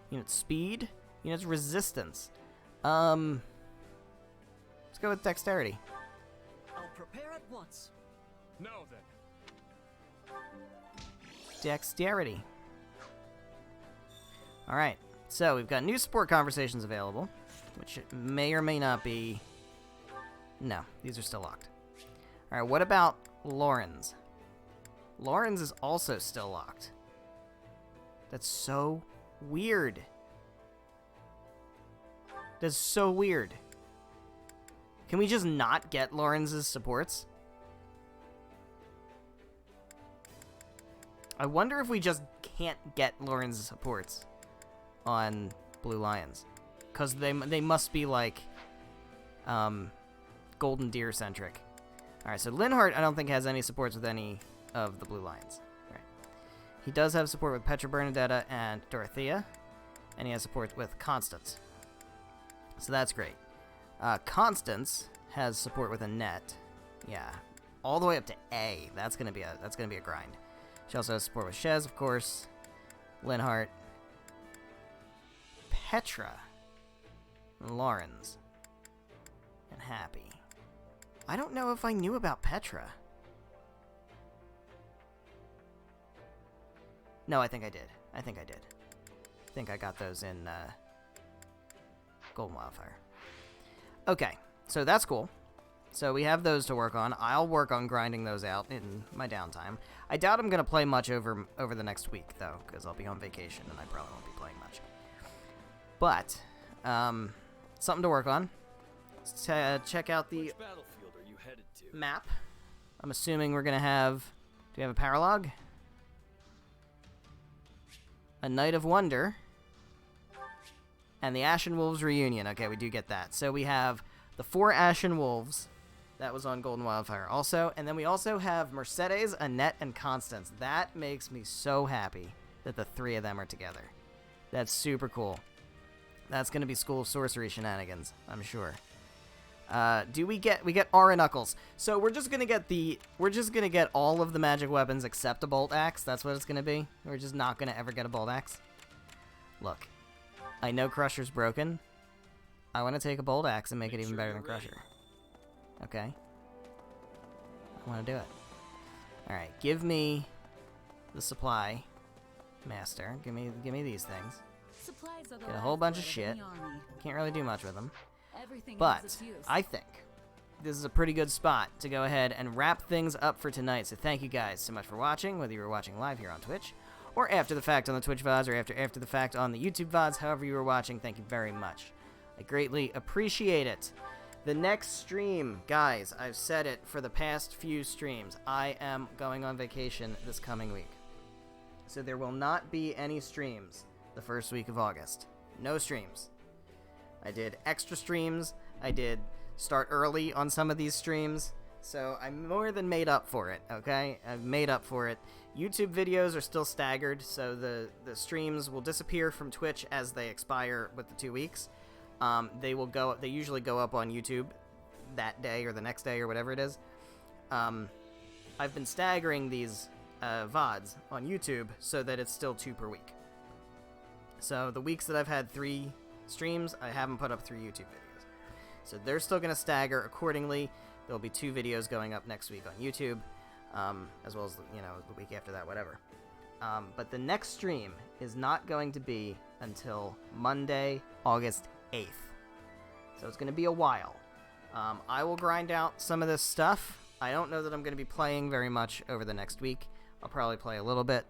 Unit speed. Units resistance. Let's go with dexterity. I'll prepare at once. Now then. Dexterity. Alright, so we've got new support conversations available, which may or may not be... No, these are still locked. Alright, what about Lauren's? Lauren's is also still locked. That's so weird. That's so weird. Can we just not get Lauren's supports? I wonder if we just can't get Lauren's supports on Blue Lions. Because they must be, like, Golden Deer centric. Alright, so Linhart I don't think has any supports with any of the Blue Lions. Right. He does have support with Petra Bernadetta and Dorothea. And he has support with Constance. So that's great. Constance has support with Annette. Yeah. All the way up to A. That's gonna be a grind. She also has support with Shez, of course. Linhart. Petra. Lawrence. And Happy. I don't know if I knew about Petra. No, I think I did. I think I got those in Golden Wildfire. Okay, so that's cool. So we have those to work on. I'll work on grinding those out in my downtime. I doubt I'm going to play much over the next week, though, because I'll be on vacation and I probably won't be playing much. But, something to work on. Let's check out the Which battlefield are you headed to? map. I'm assuming we're going to have... Do we have a paralog? A Night of Wonder. And the Ashen Wolves reunion. Okay, we do get that. So we have the 4 Ashen Wolves. That was on Golden Wildfire also. And then we also have Mercedes, Annette, and Constance. That makes me so happy that the 3 of them are together. That's super cool. That's going to be School of Sorcery shenanigans, I'm sure. We get Aura Knuckles. So we're just gonna get all of the magic weapons except a Bolt Axe. That's what it's gonna be. We're just not gonna ever get a Bolt Axe. Look, I know Crusher's broken. I want to take a Bolt Axe and make it even better than Crusher. Okay. I want to do it. All right, give me the supply master. Give me these things. Supplies are the Get a whole bunch of shit. Can't really do much with them. But I think this is a pretty good spot to go ahead and wrap things up for tonight. So thank you guys so much for watching, whether you were watching live here on Twitch, or after the fact on the Twitch VODs, or after the fact on the YouTube VODs, however you were watching. Thank you very much. I greatly appreciate it. The next stream, guys, I've said it for the past few streams, I am going on vacation this coming week. So there will not be any streams the first week of August. No streams. I did extra streams. I did start early on some of these streams. So I'm more than made up for it, okay? I've made up for it. YouTube videos are still staggered, so the streams will disappear from Twitch as they expire with the 2 weeks. They usually go up on YouTube that day or the next day or whatever it is. I've been staggering these VODs on YouTube so that it's still 2 per week. So the weeks that I've had 3 streams, I haven't put up 3 YouTube videos. So they're still going to stagger accordingly. There'll be 2 videos going up next week on YouTube, as well as, the week after that, whatever. But the next stream is not going to be until Monday, August 8th. So it's going to be a while. I will grind out some of this stuff. I don't know that I'm going to be playing very much over the next week. I'll probably play a little bit.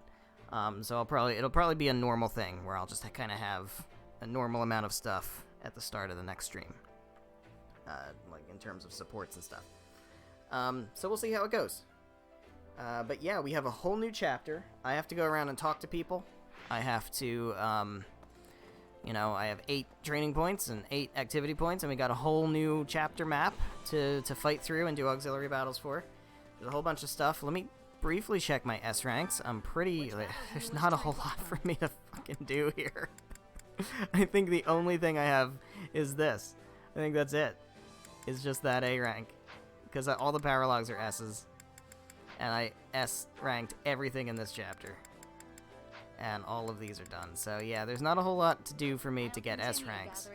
So it'll probably be a normal thing where I'll just kind of have a normal amount of stuff at the start of the next stream, like in terms of supports and stuff. So we'll see how it goes. But yeah, we have a whole new chapter. I have to go around and talk to people. I have to, I have 8 training points and 8 activity points, and we got a whole new chapter map to fight through and do auxiliary battles for. There's a whole bunch of stuff. Let me briefly check my S ranks. There's not a whole lot for me to fucking do here. I think the only thing I have is this. I think that's it. It's just that A rank. Because all the power logs are S's. And I S ranked everything in this chapter. And all of these are done. So yeah, there's not a whole lot to do for me to get S ranks.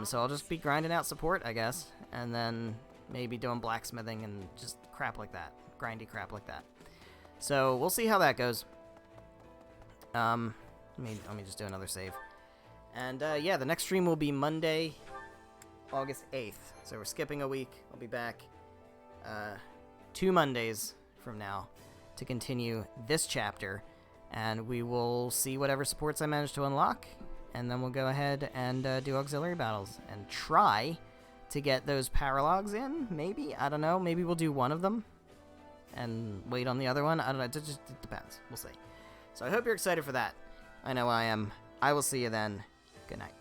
So I'll just be grinding out support, I guess. And then maybe doing blacksmithing and just crap like that. Grindy crap like that. So we'll see how that goes. Let me just do another save. And yeah, the next stream will be Monday, August 8th. So we're skipping a week. I'll be back 2 Mondays from now to continue this chapter. And we will see whatever supports I manage to unlock. And then we'll go ahead and do auxiliary battles. And try to get those paralogs in, maybe? I don't know. Maybe we'll do one of them. And wait on the other one. I don't know. It depends. We'll see. So I hope you're excited for that. I know I am. I will see you then. Good night.